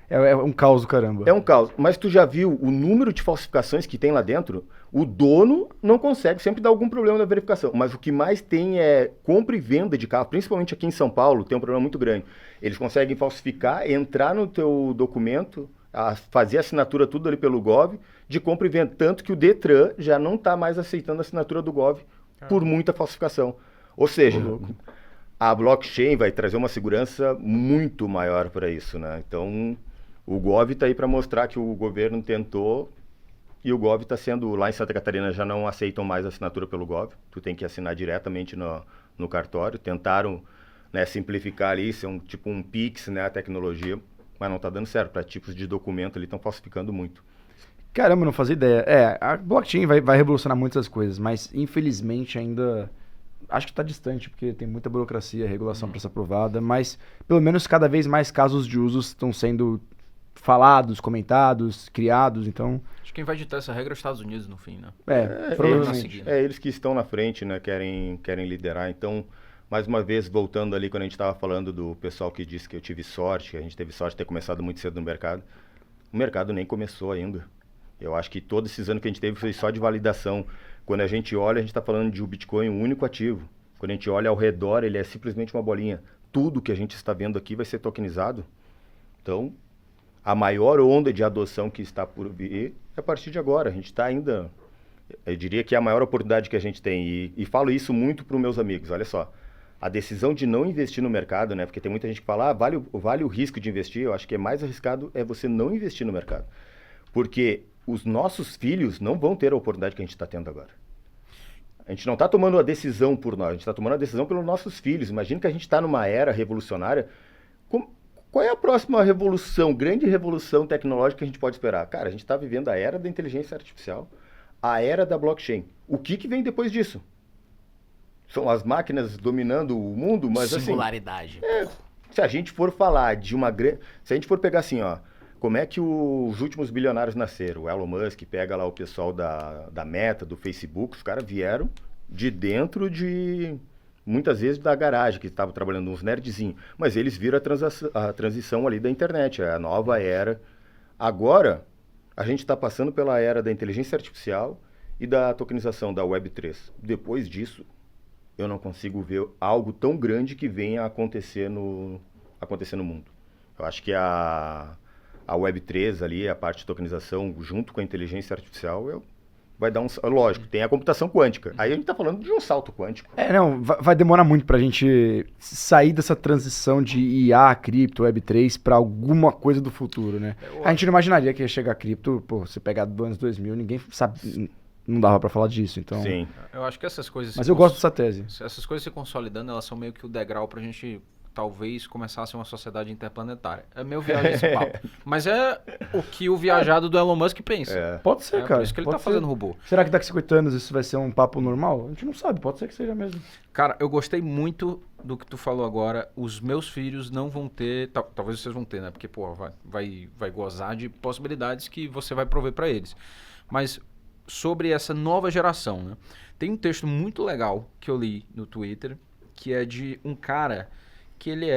é um caos do caramba. É um caos. Mas tu já viu o número de falsificações que tem lá dentro? O dono não consegue, sempre dá algum problema na verificação. Mas o que mais tem é compra e venda de carro, principalmente aqui em São Paulo, tem um problema muito grande. Eles conseguem falsificar, entrar no teu documento, fazer a assinatura tudo ali pelo Gov, de compra e venda. Tanto que o Detran já não está mais aceitando a assinatura do Gov por muita falsificação. Ou seja, a blockchain vai trazer uma segurança muito maior para isso, né? Então, o Gov está aí para mostrar que o governo tentou e o Gov está sendo... Lá em Santa Catarina já não aceitam mais a assinatura pelo Gov. Tu tem que assinar diretamente no cartório. Tentaram, né, simplificar ali, ser tipo um Pix, né, a tecnologia, mas não está dando certo. Para tipos de documento, eles estão falsificando muito. Caramba, não fazia ideia. A blockchain vai revolucionar muitas coisas, mas infelizmente ainda... Acho que está distante, porque tem muita burocracia, regulação para ser aprovada, mas pelo menos cada vez mais casos de uso estão sendo falados, comentados, criados, então... Acho que quem vai ditar essa regra é os Estados Unidos, no fim, né? Provavelmente. Eles que estão na frente, né, querem liderar. Então, mais uma vez, voltando ali, quando a gente estava falando do pessoal que disse que eu tive sorte, que a gente teve sorte de ter começado muito cedo no mercado, o mercado nem começou ainda. Eu acho que todos esses anos que a gente teve foi só de validação. Quando a gente olha, a gente está falando de um Bitcoin um único ativo. Quando a gente olha ao redor, ele é simplesmente uma bolinha. Tudo que a gente está vendo aqui vai ser tokenizado. Então, a maior onda de adoção que está por vir é a partir de agora. A gente está ainda... Eu diria que é a maior oportunidade que a gente tem. E falo isso muito para os meus amigos. Olha só, a decisão de não investir no mercado, né? Porque tem muita gente que fala, vale o risco de investir. Eu acho que é mais arriscado é você não investir no mercado. Porque os nossos filhos não vão ter a oportunidade que a gente está tendo agora. A gente não está tomando a decisão por nós, a gente está tomando a decisão pelos nossos filhos. Imagina que a gente está numa era revolucionária. Qual é a próxima revolução, grande revolução tecnológica que a gente pode esperar? Cara, a gente está vivendo a era da inteligência artificial, a era da blockchain. O que vem depois disso? São as máquinas dominando o mundo, mas Singularidade. assim... se a gente for falar de uma grande... Se a gente for pegar assim, ó, como é que os últimos bilionários nasceram? O Elon Musk, pega lá o pessoal da Meta, do Facebook, os caras vieram de dentro de... Muitas vezes da garagem, que estavam trabalhando uns nerdzinhos. Mas eles viram a transição ali da internet, a nova era. Agora, a gente está passando pela era da inteligência artificial e da tokenização da Web3. Depois disso, eu não consigo ver algo tão grande que venha a acontecer no mundo. Eu acho que a Web3 ali, a parte de tokenização, junto com a inteligência artificial, vai dar lógico, tem a computação quântica. Aí a gente está falando de um salto quântico. Vai demorar muito pra gente sair dessa transição de IA, cripto, Web3 pra alguma coisa do futuro, né? A gente não imaginaria que ia chegar cripto, você pegar dos anos 2000, ninguém sabe, não dava pra falar disso, então... Sim. Eu acho que essas coisas... Mas eu gosto dessa tese. Essas coisas se consolidando, elas são meio que o degrau pra gente... talvez começasse uma sociedade interplanetária. É meio viagem esse papo. Mas é o que o viajado do Elon Musk pensa. Pode ser, cara. Por isso que ele tá fazendo robô. Será que daqui a 50 anos isso vai ser um papo normal? A gente não sabe, pode ser que seja mesmo. Cara, eu gostei muito do que tu falou agora. Os meus filhos não vão ter... Talvez vocês vão ter, né? Porque, pô, vai gozar de possibilidades que você vai prover pra eles. Mas sobre essa nova geração, né? Tem um texto muito legal que eu li no Twitter, que é de um cara... que ele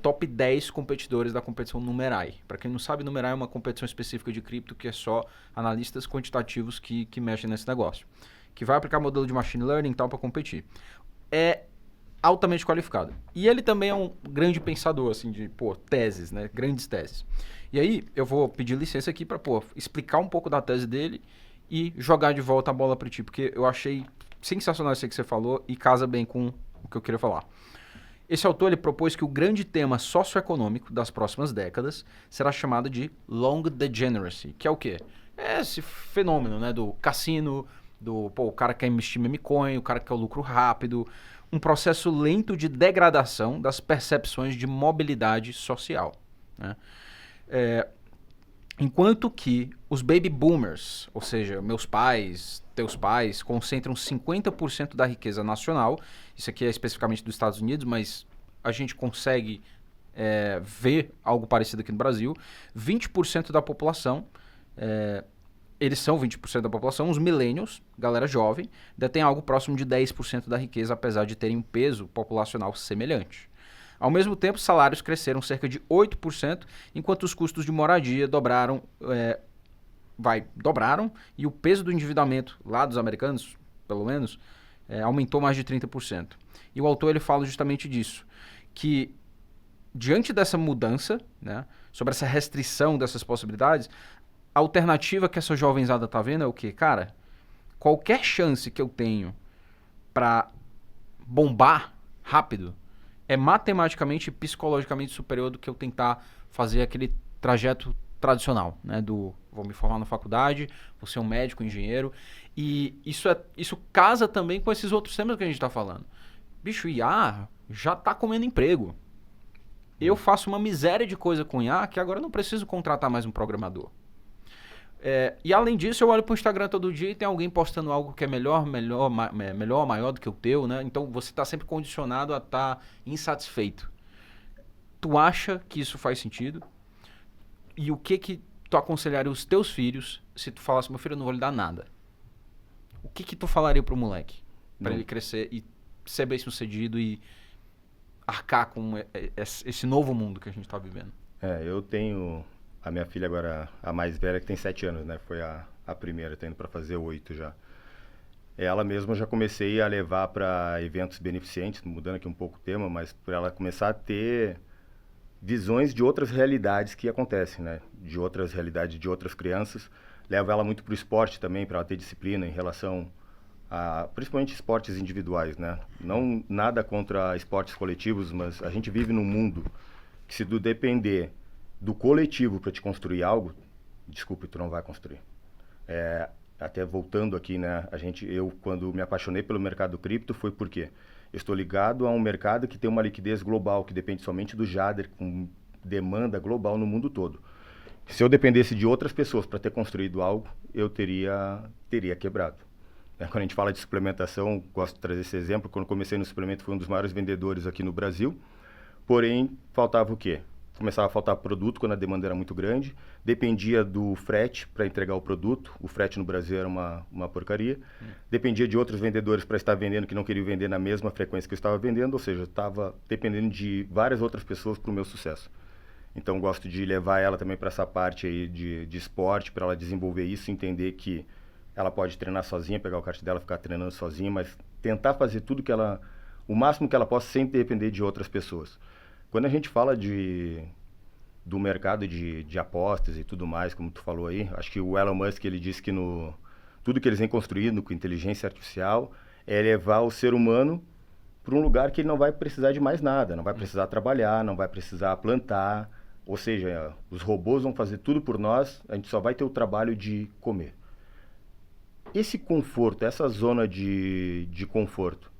top 10 competidores da competição Numerai. Para quem não sabe, Numerai é uma competição específica de cripto que é só analistas quantitativos que mexem nesse negócio. que vai aplicar modelo de machine learning e tal para competir. É altamente qualificado. E ele também é um grande pensador, assim, de, teses, né? Grandes teses. E aí, eu vou pedir licença aqui para, explicar um pouco da tese dele e jogar de volta a bola para ti, porque eu achei sensacional isso aí que você falou e casa bem com o que eu queria falar. Esse autor ele propôs que o grande tema socioeconômico das próximas décadas será chamado de long degeneracy, que é o quê? É esse fenômeno, né, do cassino, o cara quer investir meme coin, o cara quer o lucro rápido, um processo lento de degradação das percepções de mobilidade social, né? Enquanto que os baby boomers, ou seja, meus pais, teus pais, concentram 50% da riqueza nacional, isso aqui é especificamente dos Estados Unidos, mas a gente consegue ver algo parecido aqui no Brasil, 20% da população, eles são 20% da população, os millennials, galera jovem, detêm algo próximo de 10% da riqueza, apesar de terem um peso populacional semelhante. Ao mesmo tempo, salários cresceram cerca de 8%, enquanto os custos de moradia dobraram, e o peso do endividamento lá dos americanos, pelo menos, aumentou mais de 30%. E o autor ele fala justamente disso, que diante dessa mudança, né, sobre essa restrição dessas possibilidades, a alternativa que essa jovenzada tá vendo é o quê? Cara, qualquer chance que eu tenho para bombar rápido é matematicamente e psicologicamente superior do que eu tentar fazer aquele trajeto tradicional, né? Vou me formar na faculdade, vou ser um médico, um engenheiro. E isso casa também com esses outros temas que a gente está falando. Bicho, IA já está comendo emprego. Eu faço uma miséria de coisa com IA que agora eu não preciso contratar mais um programador. E além disso, eu olho pro Instagram todo dia e tem alguém postando algo que é melhor, maior do que o teu, né? Então você tá sempre condicionado a estar insatisfeito. Tu acha que isso faz sentido? E o que tu aconselharia os teus filhos se tu falasse, meu filho, eu não vou lhe dar nada? O que tu falaria pro moleque? Pra ele crescer e ser bem sucedido e arcar com esse novo mundo que a gente tá vivendo? Eu tenho... A minha filha agora, a mais velha, que tem 7 anos, né? Foi a primeira, tá indo para fazer 8 já. Ela mesma eu já comecei a levar para eventos beneficentes, mudando aqui um pouco o tema, mas para ela começar a ter visões de outras realidades que acontecem, né? De outras realidades de outras crianças. Levo ela muito para o esporte também, para ela ter disciplina em relação a, principalmente esportes individuais, né? Não nada contra esportes coletivos, mas a gente vive num mundo que se tu depender do coletivo para te construir algo, desculpe, tu não vai construir. Até voltando aqui, né, eu quando me apaixonei pelo mercado cripto foi porque eu estou ligado a um mercado que tem uma liquidez global, que depende somente do Jader, com demanda global no mundo todo. Se eu dependesse de outras pessoas para ter construído algo, eu teria quebrado. Quando a gente fala de suplementação, gosto de trazer esse exemplo, quando comecei no suplemento fui um dos maiores vendedores aqui no Brasil, porém faltava o quê? Começava a faltar produto quando a demanda era muito grande, dependia do frete para entregar o produto, o frete no Brasil era uma porcaria, dependia de outros vendedores para estar vendendo que não queriam vender na mesma frequência que eu estava vendendo, ou seja, estava dependendo de várias outras pessoas para o meu sucesso. Então gosto de levar ela também para essa parte aí de esporte, para ela desenvolver isso, entender que ela pode treinar sozinha, pegar o kart dela, ficar treinando sozinha, mas tentar fazer tudo o máximo que ela possa sem depender de outras pessoas. Quando a gente fala do mercado de apostas e tudo mais, como tu falou aí, acho que o Elon Musk ele disse que tudo que eles vêm construindo com inteligência artificial é levar o ser humano para um lugar que ele não vai precisar de mais nada, não vai precisar trabalhar, não vai precisar plantar, ou seja, os robôs vão fazer tudo por nós, a gente só vai ter o trabalho de comer. Esse conforto, essa zona de conforto,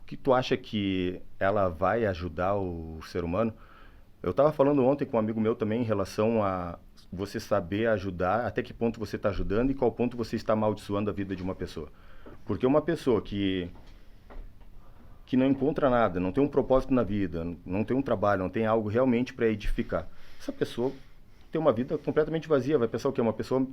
que tu acha que ela vai ajudar o ser humano? Eu estava falando ontem com um amigo meu também em relação a você saber ajudar, até que ponto você está ajudando e qual ponto você está amaldiçoando a vida de uma pessoa. Porque uma pessoa que não encontra nada, não tem um propósito na vida, não tem um trabalho, não tem algo realmente para edificar, essa pessoa tem uma vida completamente vazia, vai pensar o quê? Uma pessoa,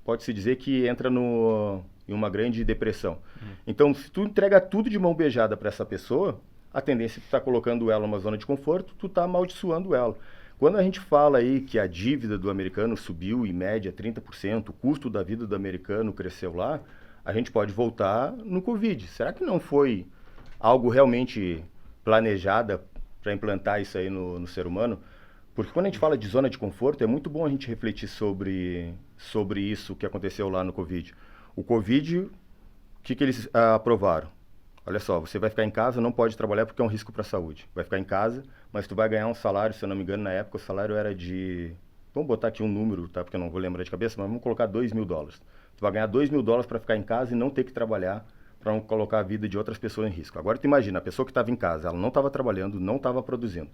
pode-se dizer que entra em uma grande depressão. Então, se tu entrega tudo de mão beijada para essa pessoa, a tendência é que tu tá colocando ela numa zona de conforto, tu tá amaldiçoando ela. Quando a gente fala aí que a dívida do americano subiu em média 30%, o custo da vida do americano cresceu lá, a gente pode voltar no Covid. Será que não foi algo realmente planejado para implantar isso aí no ser humano? Porque quando a gente fala de zona de conforto, é muito bom a gente refletir sobre isso que aconteceu lá no Covid. O Covid, o que eles aprovaram? Olha só, você vai ficar em casa, não pode trabalhar porque é um risco para a saúde. Vai ficar em casa, mas tu vai ganhar um salário, se eu não me engano, na época o salário era de... Vamos botar aqui um número, tá? Porque eu não vou lembrar de cabeça, mas vamos colocar $2.000. Tu vai ganhar $2.000 para ficar em casa e não ter que trabalhar para não colocar a vida de outras pessoas em risco. Agora tu imagina, a pessoa que estava em casa, ela não estava trabalhando, não estava produzindo.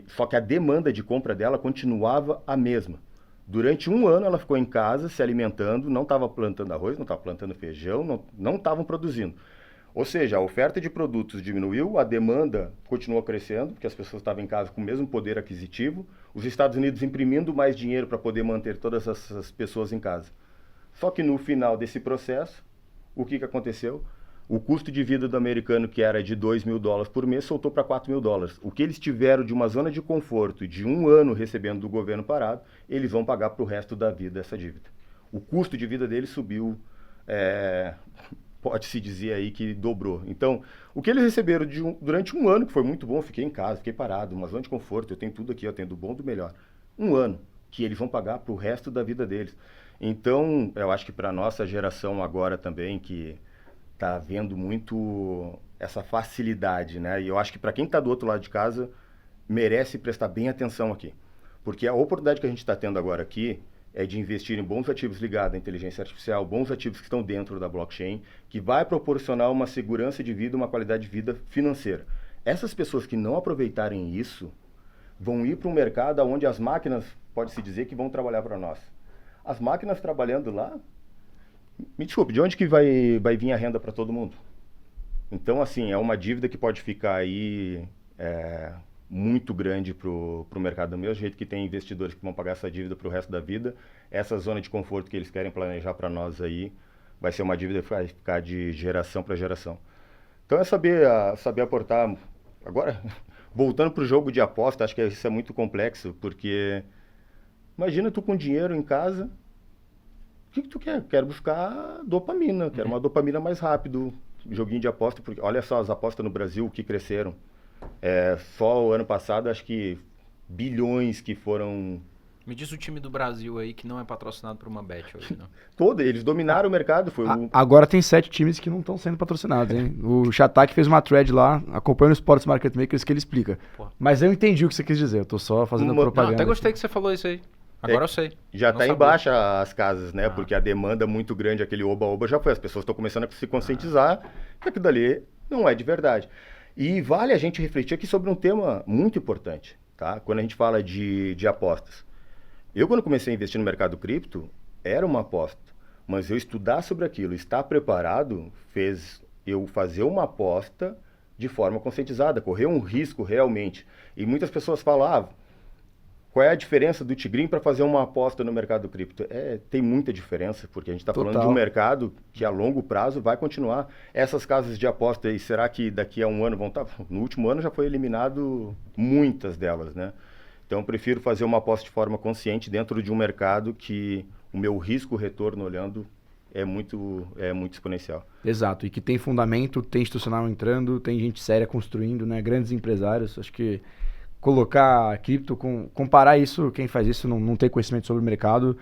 Só que a demanda de compra dela continuava a mesma. Durante um ano ela ficou em casa se alimentando, não estava plantando arroz, não estava plantando feijão, não estavam produzindo. Ou seja, a oferta de produtos diminuiu, a demanda continuou crescendo, porque as pessoas estavam em casa com o mesmo poder aquisitivo, os Estados Unidos imprimindo mais dinheiro para poder manter todas essas pessoas em casa. Só que no final desse processo, o que aconteceu? O custo de vida do americano, que era de $2.000 por mês, soltou para $4.000. O que eles tiveram de uma zona de conforto de um ano recebendo do governo parado, eles vão pagar para o resto da vida essa dívida. O custo de vida deles subiu, pode-se dizer aí que dobrou. Então, o que eles receberam durante um ano, que foi muito bom, fiquei em casa, fiquei parado, uma zona de conforto, eu tenho tudo aqui, eu tenho do bom do melhor. Um ano que eles vão pagar para o resto da vida deles. Então, eu acho que para a nossa geração agora também, que está vendo muito essa facilidade, né? E eu acho que para quem está do outro lado de casa, merece prestar bem atenção aqui. Porque a oportunidade que a gente está tendo agora aqui é de investir em bons ativos ligados à inteligência artificial, bons ativos que estão dentro da blockchain, que vai proporcionar uma segurança de vida, uma qualidade de vida financeira. Essas pessoas que não aproveitarem isso, vão ir para um mercado onde as máquinas, pode-se dizer, que vão trabalhar para nós. As máquinas trabalhando lá, me desculpe, de onde que vai vir a renda para todo mundo? Então, assim, é uma dívida que pode ficar aí muito grande para o mercado. Do mesmo jeito que tem investidores que vão pagar essa dívida para o resto da vida, essa zona de conforto que eles querem planejar para nós aí, vai ser uma dívida que vai ficar de geração para geração. Então é saber aportar. Agora, voltando para o jogo de aposta, acho que isso é muito complexo, porque imagina tu com dinheiro em casa, o que tu quer? Quero buscar dopamina, quero uma dopamina mais rápido, joguinho de aposta, porque olha só as apostas no Brasil, o que cresceram. Só o ano passado, acho que bilhões que foram... Me diz o time do Brasil aí que não é patrocinado por uma bet hoje, não. Eles dominaram o mercado. Agora tem 7 times que não estão sendo patrocinados, hein? O Chatak fez uma thread lá, acompanhando o Sports Market Makers, que ele explica. Pô. Mas eu entendi o que você quis dizer, eu tô só fazendo propaganda. Até gostei que você falou isso aí. Agora eu sei. Já está em baixa as casas, né? Porque a demanda é muito grande, aquele oba-oba já foi. As pessoas estão começando a se conscientizar que aquilo dali não é de verdade. E vale a gente refletir aqui sobre um tema muito importante, tá? Quando a gente fala de apostas. Eu, quando comecei a investir no mercado cripto, era uma aposta. Mas eu estudar sobre aquilo, estar preparado, fez eu fazer uma aposta de forma conscientizada, correr um risco realmente. E muitas pessoas falam, qual é a diferença do Tigrinho para fazer uma aposta no mercado cripto? Tem muita diferença, porque a gente está falando de um mercado que a longo prazo vai continuar. Essas casas de aposta aí, será que daqui a um ano vão estar? No último ano já foi eliminado muitas delas, né? Então eu prefiro fazer uma aposta de forma consciente dentro de um mercado que o meu risco-retorno olhando é muito exponencial. Exato, e que tem fundamento, tem institucional entrando, tem gente séria construindo, né? Grandes empresários, acho que colocar cripto, comparar isso, quem faz isso não tem conhecimento sobre o mercado,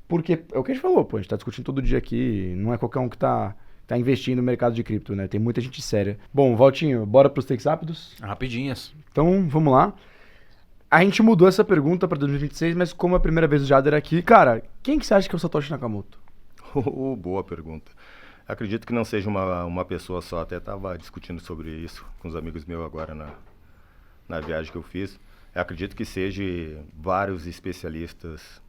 porque é o que a gente falou, a gente está discutindo todo dia aqui, não é qualquer um que tá investindo no mercado de cripto, né? Tem muita gente séria. Bom, Valtinho, bora para os takes rápidos? Rapidinhas. Então, vamos lá. A gente mudou essa pergunta para 2026, mas como é a primeira vez o Jader aqui, cara, quem que você acha que é o Satoshi Nakamoto? Boa pergunta. Acredito que não seja uma pessoa só, até estava discutindo sobre isso com os amigos meus agora na viagem que eu fiz. Eu acredito que seja vários especialistas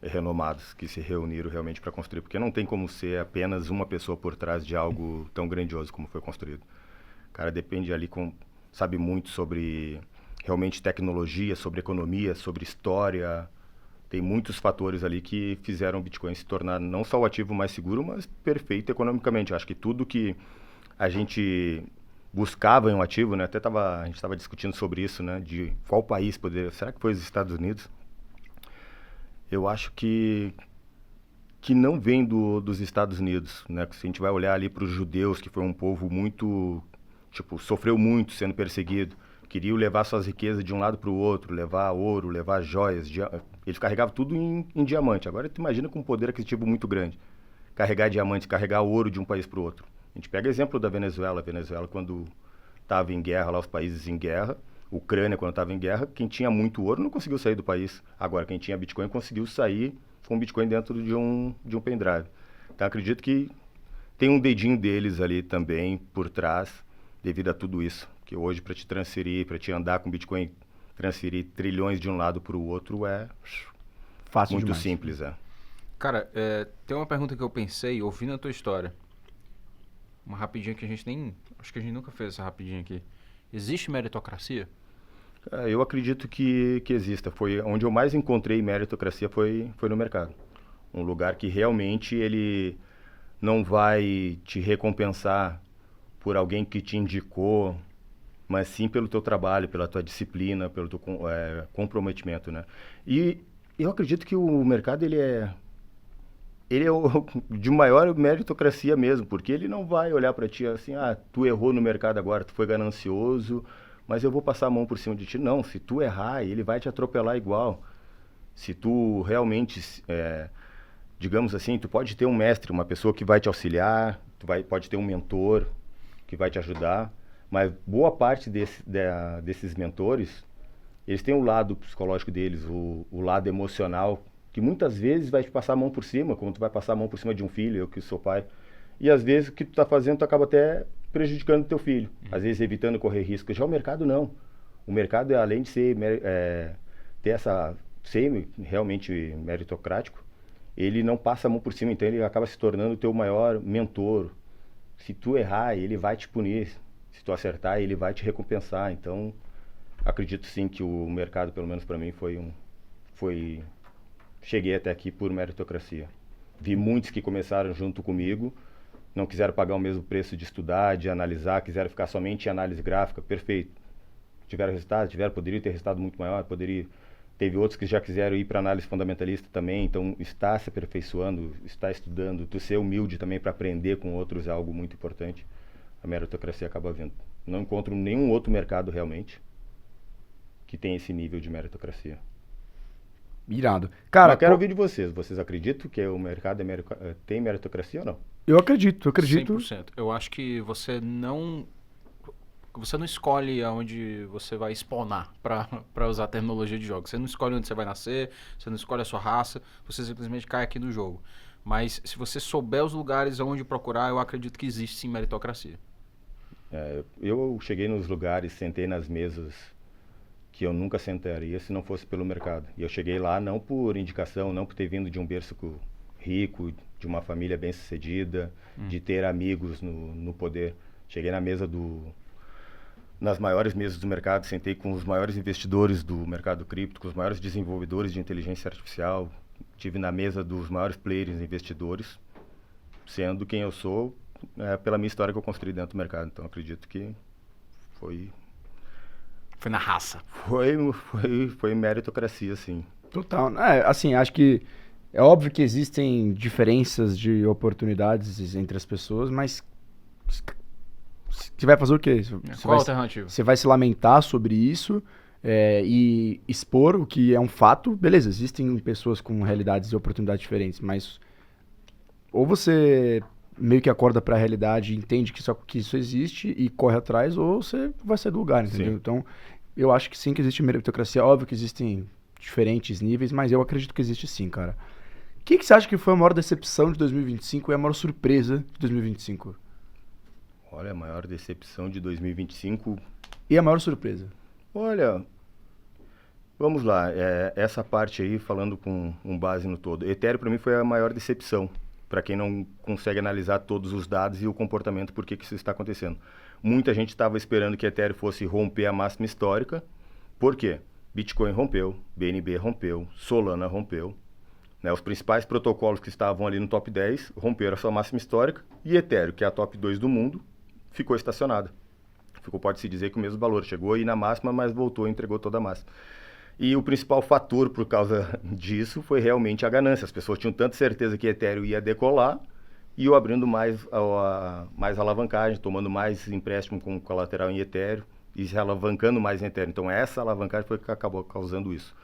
renomados que se reuniram realmente para construir, porque não tem como ser apenas uma pessoa por trás de algo tão grandioso como foi construído. O cara depende ali, sabe muito sobre realmente tecnologia, sobre economia, sobre história. Tem muitos fatores ali que fizeram o Bitcoin se tornar não só o ativo mais seguro, mas perfeito economicamente. Eu acho que tudo que a gente buscava em um ativo, né? A gente estava discutindo sobre isso, né? De qual país poderia... Será que foi os Estados Unidos? Eu acho que que não vem dos Estados Unidos, né? Se a gente vai olhar ali para os judeus, que foi um povo muito, tipo, sofreu muito sendo perseguido, queriam levar suas riquezas de um lado para o outro, levar ouro, levar joias, eles carregavam tudo em diamante. Agora tu imagina com um poder aquisitivo muito grande, carregar diamante, carregar ouro de um país para o outro. A gente pega exemplo da Venezuela. A Venezuela, quando estava em guerra, lá os países em guerra, Ucrânia, quando estava em guerra, quem tinha muito ouro não conseguiu sair do país. Agora, quem tinha Bitcoin conseguiu sair com Bitcoin dentro de um pendrive. Então, acredito que tem um dedinho deles ali também por trás, devido a tudo isso. Que hoje, para te transferir, para te andar com Bitcoin, transferir trilhões de um lado para o outro é Fácil muito demais. simples. Cara, tem uma pergunta que eu pensei, ouvindo a tua história. Uma rapidinha que a gente nem... Acho que a gente nunca fez essa rapidinha aqui. Existe meritocracia? Eu acredito que exista. Foi onde eu mais encontrei meritocracia foi no mercado. Um lugar que realmente ele não vai te recompensar por alguém que te indicou, mas sim pelo teu trabalho, pela tua disciplina, pelo teu comprometimento, né? E eu acredito que o mercado ele é o de maior meritocracia mesmo, porque ele não vai olhar para ti assim, tu errou no mercado agora, tu foi ganancioso, mas eu vou passar a mão por cima de ti. Não, se tu errar, ele vai te atropelar igual. Se tu realmente, digamos assim, tu pode ter um mestre, uma pessoa que vai te auxiliar, pode ter um mentor que vai te ajudar, mas boa parte desses mentores, eles têm o lado psicológico deles, o lado emocional, que muitas vezes vai te passar a mão por cima, como tu vai passar a mão por cima de um filho, eu que sou pai. E às vezes o que tu tá fazendo, tu acaba até prejudicando o teu filho, às vezes evitando correr risco. Já o mercado não. O mercado, além de ser ser realmente meritocrático, ele não passa a mão por cima, então ele acaba se tornando o teu maior mentor. Se tu errar, ele vai te punir. Se tu acertar, ele vai te recompensar. Então, acredito sim que o mercado, pelo menos para mim, cheguei até aqui por meritocracia. Vi muitos que começaram junto comigo, não quiseram pagar o mesmo preço de estudar, de analisar, quiseram ficar somente em análise gráfica, perfeito. Tiveram resultado, poderiam ter resultado muito maior, teve outros que já quiseram ir para análise fundamentalista também, então está se aperfeiçoando, está estudando, tu ser humilde também para aprender com outros é algo muito importante. A meritocracia acaba vindo. Não encontro nenhum outro mercado realmente que tenha esse nível de meritocracia. Irado. Cara, eu quero ouvir de vocês. Vocês acreditam que o mercado tem meritocracia ou não? Eu acredito. 100%. Eu acho que você não escolhe aonde você vai spawnar, para usar a terminologia de jogo. Você não escolhe onde você vai nascer, você não escolhe a sua raça, você simplesmente cai aqui no jogo. Mas se você souber os lugares onde procurar, eu acredito que existe sim meritocracia. Eu cheguei nos lugares, sentei nas mesas que eu nunca sentaria se não fosse pelo mercado. E eu cheguei lá não por indicação, não por ter vindo de um berço rico, de uma família bem-sucedida, de ter amigos no poder. Cheguei nas maiores mesas do mercado, sentei com os maiores investidores do mercado cripto, com os maiores desenvolvedores de inteligência artificial, tive na mesa dos maiores players investidores, sendo quem eu sou, pela minha história que eu construí dentro do mercado. Então acredito que foi na raça. Foi meritocracia, sim. Total. Assim, acho que é óbvio que existem diferenças de oportunidades entre as pessoas, mas você vai fazer o quê? Qual a alternativa? Você vai se lamentar sobre isso e expor o que é um fato. Beleza, existem pessoas com realidades e oportunidades diferentes, mas ou você meio que acorda para a realidade, entende que isso existe e corre atrás, ou você vai sair do lugar, entendeu? Sim. Então, eu acho que sim, que existe meritocracia. Óbvio que existem diferentes níveis, mas eu acredito que existe sim, cara. O que você acha que foi a maior decepção de 2025 e a maior surpresa de 2025? Olha, a maior decepção de 2025... E a maior surpresa? Olha, vamos lá. Essa parte aí, falando com base no todo. Ethereum, para mim, foi a maior decepção. Para quem não consegue analisar todos os dados e o comportamento, por que isso está acontecendo. Muita gente estava esperando que Ethereum fosse romper a máxima histórica. Por quê? Bitcoin rompeu, BNB rompeu, Solana rompeu. Né? Os principais protocolos que estavam ali no top 10 romperam a sua máxima histórica. E Ethereum, que é a top 2 do mundo, ficou estacionada. Pode-se dizer que o mesmo valor. Chegou aí na máxima, mas voltou e entregou toda a máxima. E o principal fator por causa disso foi realmente a ganância. As pessoas tinham tanta certeza que Ethereum ia decolar e eu abrindo mais alavancagem, tomando mais empréstimo com colateral em Ethereum e se alavancando mais em Ethereum. Então essa alavancagem foi que acabou causando isso.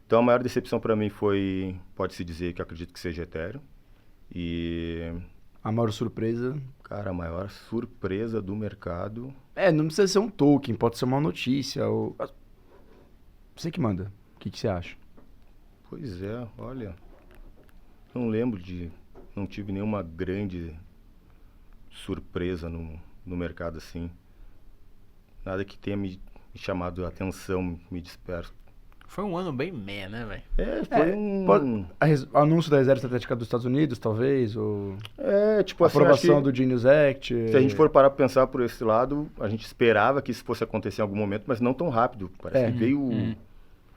Então a maior decepção para mim foi, pode-se dizer que eu acredito que seja Ethereum. E, A maior surpresa... cara, a maior surpresa do mercado... não precisa ser um token, pode ser uma notícia. Ou... Você que manda. O que você acha? Pois é, olha, não lembro não tive nenhuma grande surpresa no mercado assim. Nada que tenha me chamado a atenção, me disperso. Foi um ano bem meh, né, velho? Foi Anúncio da Reserva Estratégica dos Estados Unidos, talvez, ou tipo assim, aprovação do Genius Act. Se a gente for parar para pensar por esse lado, a gente esperava que isso fosse acontecer em algum momento, mas não tão rápido. Parece que veio...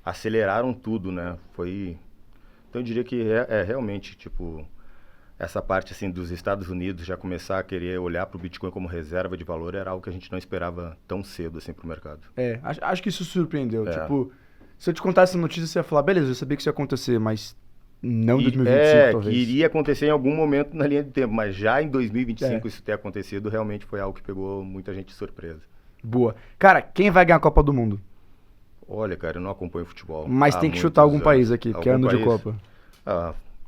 Aceleraram tudo, né? Então eu diria que realmente, tipo, essa parte assim dos Estados Unidos já começar a querer olhar para o Bitcoin como reserva de valor era algo que a gente não esperava tão cedo assim para o mercado. Acho que isso surpreendeu. Tipo, se eu te contasse essa notícia, você ia falar, beleza, eu sabia que isso ia acontecer, mas não em 2025, talvez. Que iria acontecer em algum momento na linha de tempo, mas já em 2025 isso ter acontecido realmente foi algo que pegou muita gente de surpresa. Boa. Cara, quem vai ganhar a Copa do Mundo? Olha, cara, eu não acompanho futebol. Mas tem que chutar algum país aqui, porque é ano de Copa.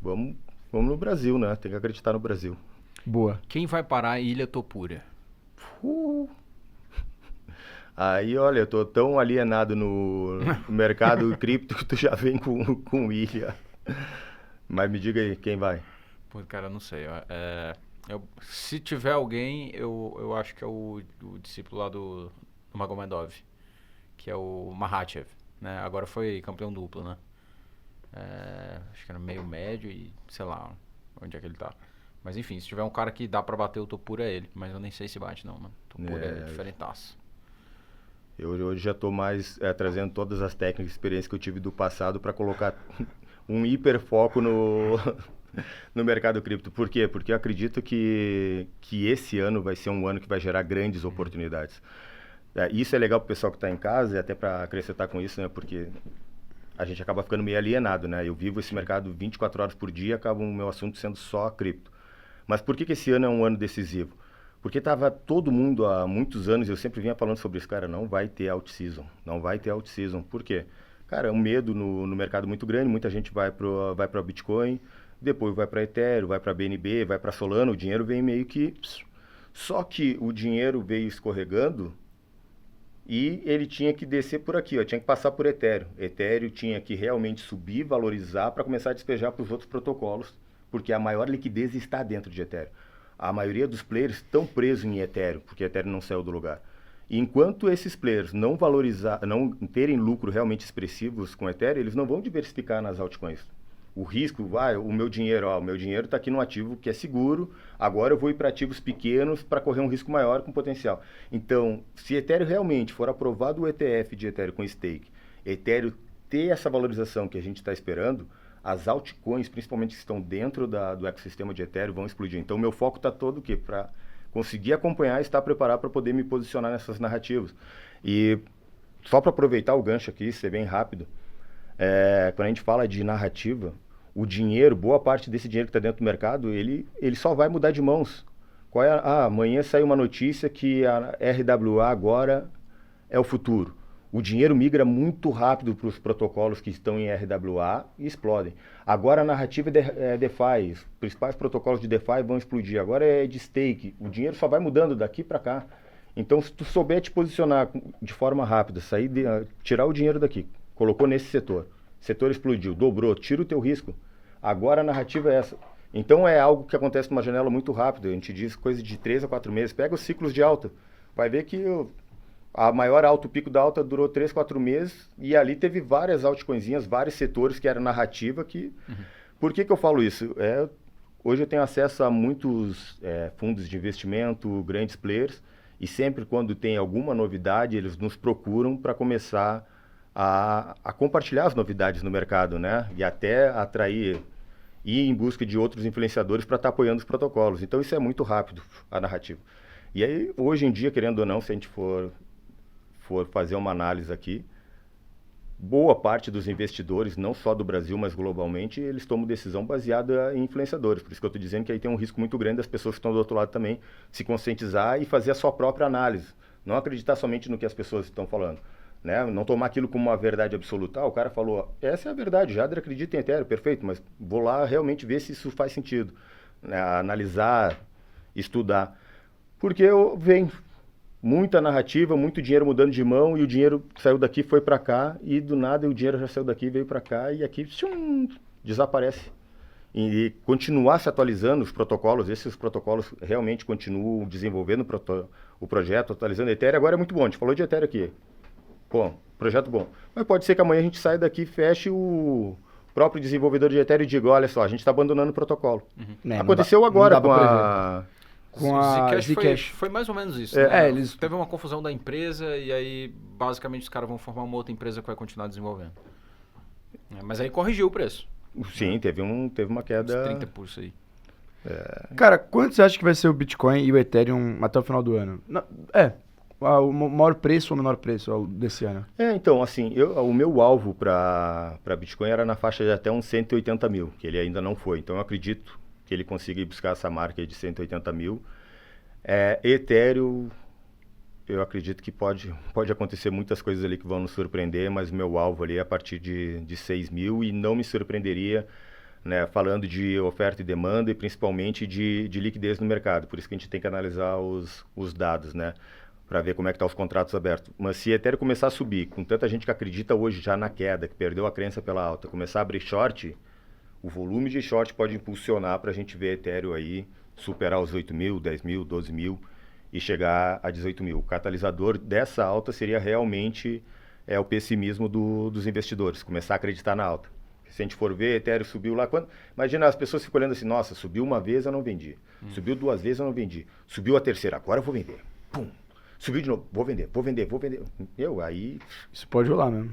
Vamos no Brasil, né? Tem que acreditar no Brasil. Boa. Quem vai parar a Ilha Topura? Aí, olha, eu tô tão alienado no mercado cripto que tu já vem com ilha. Mas me diga aí, quem vai? Pô, cara, não sei. Se tiver alguém, eu acho que é o discípulo lá do Magomedov, que é o Makhachev, né? Agora foi campeão duplo, né? Acho que era meio médio e sei lá onde é que ele tá. Mas enfim, se tiver um cara que dá pra bater o Topura é ele. Mas eu nem sei se bate não, mano. Topura é diferentaço. Eu hoje já tô mais trazendo todas as técnicas e experiências que eu tive do passado para colocar um hiperfoco no mercado cripto. Por quê? Porque eu acredito que esse ano vai ser um ano que vai gerar grandes oportunidades. Isso é legal pro pessoal que está em casa e até para acrescentar com isso, né? Porque a gente acaba ficando meio alienado, né? Eu vivo esse mercado 24 horas por dia, acaba o meu assunto sendo só cripto. Mas por que esse ano é um ano decisivo? Porque estava todo mundo há muitos anos, eu sempre vinha falando sobre isso, cara, não vai ter out-season, não vai ter out-season. Por quê? Cara, é um medo no mercado muito grande, muita gente vai para Bitcoin, depois vai para Ethereum, vai para BNB, vai para Solana, o dinheiro vem meio que... Só que o dinheiro veio escorregando e ele tinha que descer por aqui, tinha que passar por Ethereum. Ethereum tinha que realmente subir, valorizar para começar a despejar para os outros protocolos, porque a maior liquidez está dentro de Ethereum. A maioria dos players estão presos em Ethereum, porque Ethereum não saiu do lugar. E enquanto esses players não terem lucro realmente expressivos com Ethereum, eles não vão diversificar nas altcoins. O risco, o meu dinheiro está aqui no ativo que é seguro, agora eu vou ir para ativos pequenos para correr um risco maior com potencial. Então, se Ethereum realmente for aprovado o ETF de Ethereum com stake, Ethereum ter essa valorização que a gente está esperando, as altcoins, principalmente que estão dentro do ecossistema de Ethereum, vão explodir. Então, o meu foco está todo o quê? Para conseguir acompanhar e estar preparado para poder me posicionar nessas narrativas. E só para aproveitar o gancho aqui, ser bem rápido, quando a gente fala de narrativa, o dinheiro, boa parte desse dinheiro que está dentro do mercado, ele só vai mudar de mãos. Amanhã saiu uma notícia que a RWA agora é o futuro. O dinheiro migra muito rápido para os protocolos que estão em RWA e explodem. Agora a narrativa é DeFi, os principais protocolos de DeFi vão explodir. Agora é de stake, o dinheiro só vai mudando daqui para cá. Então, se tu souber te posicionar de forma rápida, tirar o dinheiro daqui, colocou nesse setor explodiu, dobrou, tira o teu risco. Agora a narrativa é essa. Então é algo que acontece numa janela muito rápida. A gente diz coisa de 3 a 4 meses. Pega os ciclos de alta. Vai ver que a maior alta, o pico da alta durou 3, 4 meses. E ali teve várias altcoinzinhas, vários setores que era narrativa que... Por que eu falo isso? Hoje eu tenho acesso a muitos fundos de investimento, grandes players. E sempre quando tem alguma novidade, eles nos procuram para começar a compartilhar as novidades no mercado, né? E até atrair, ir em busca de outros influenciadores para estar apoiando os protocolos. Então isso é muito rápido, a narrativa. E aí, hoje em dia, querendo ou não, se a gente for fazer uma análise aqui, boa parte dos investidores, não só do Brasil, mas globalmente, eles tomam decisão baseada em influenciadores. Por isso que eu estou dizendo que aí tem um risco muito grande das pessoas que estão do outro lado também se conscientizar e fazer a sua própria análise. Não acreditar somente no que as pessoas estão falando. Né? Não tomar aquilo como uma verdade absoluta. O cara falou, essa é a verdade, Jader acredita em Ethereum, perfeito, mas vou lá realmente ver se isso faz sentido. Né? Analisar, estudar. Porque vem muita narrativa, muito dinheiro mudando de mão, e o dinheiro saiu daqui, foi para cá, e do nada o dinheiro já saiu daqui, veio para cá, e aqui desaparece. E continuar se atualizando os protocolos, esses protocolos realmente continuam desenvolvendo o projeto, atualizando. Ethereum agora é muito bom, a gente falou de Ethereum aqui. Bom, projeto bom. Mas pode ser que amanhã a gente saia daqui, feche o próprio desenvolvedor de Ethereum e diga, olha só, a gente está abandonando o protocolo. Aconteceu agora com a Zcash. Foi mais ou menos isso. Eles... Teve uma confusão da empresa e aí, basicamente, os caras vão formar uma outra empresa que vai continuar desenvolvendo. Mas aí corrigiu o preço. Sim, teve uma queda... Uns 30% aí. Cara, quanto você acha que vai ser o Bitcoin e o Ethereum até o final do ano? O maior preço ou o menor preço desse ano? Então, assim, o meu alvo para Bitcoin era na faixa de até uns 180 mil, que ele ainda não foi. Então, eu acredito que ele consiga ir buscar essa marca de 180 mil. Ethereum, eu acredito que pode acontecer muitas coisas ali que vão nos surpreender, mas o meu alvo ali é a partir de 6 mil e não me surpreenderia, né, falando de oferta e demanda e principalmente de liquidez no mercado. Por isso que a gente tem que analisar os dados, né, para ver como é que estão os contratos abertos. Mas se Ethereum começar a subir, com tanta gente que acredita hoje já na queda, que perdeu a crença pela alta, começar a abrir short, o volume de short pode impulsionar para a gente ver Ethereum aí superar os 8 mil, 10 mil, 12 mil e chegar a 18 mil. O catalisador dessa alta seria realmente o pessimismo dos investidores, começar a acreditar na alta. Se a gente for ver, Ethereum subiu lá... Imagina, as pessoas ficam olhando assim, nossa, subiu uma vez, eu não vendi. Subiu 2 vezes, eu não vendi. Subiu a terceira, agora eu vou vender. Pum! Subiu de novo, vou vender. Aí... Isso pode rolar mesmo.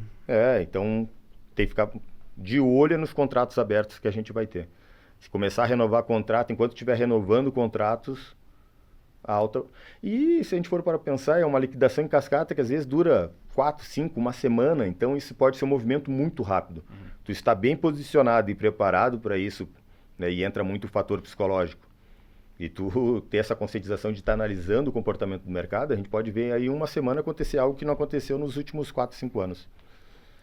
Então tem que ficar de olho nos contratos abertos que a gente vai ter. Se começar a renovar contrato, enquanto estiver renovando contratos, a alta... E se a gente for para pensar, é uma liquidação em cascata que às vezes dura 4, 5, uma semana. Então isso pode ser um movimento muito rápido. Tu está bem posicionado e preparado para isso, né? E entra muito o fator psicológico. E tu ter essa conscientização de estar analisando o comportamento do mercado, a gente pode ver aí uma semana acontecer algo que não aconteceu nos últimos 4, 5 anos.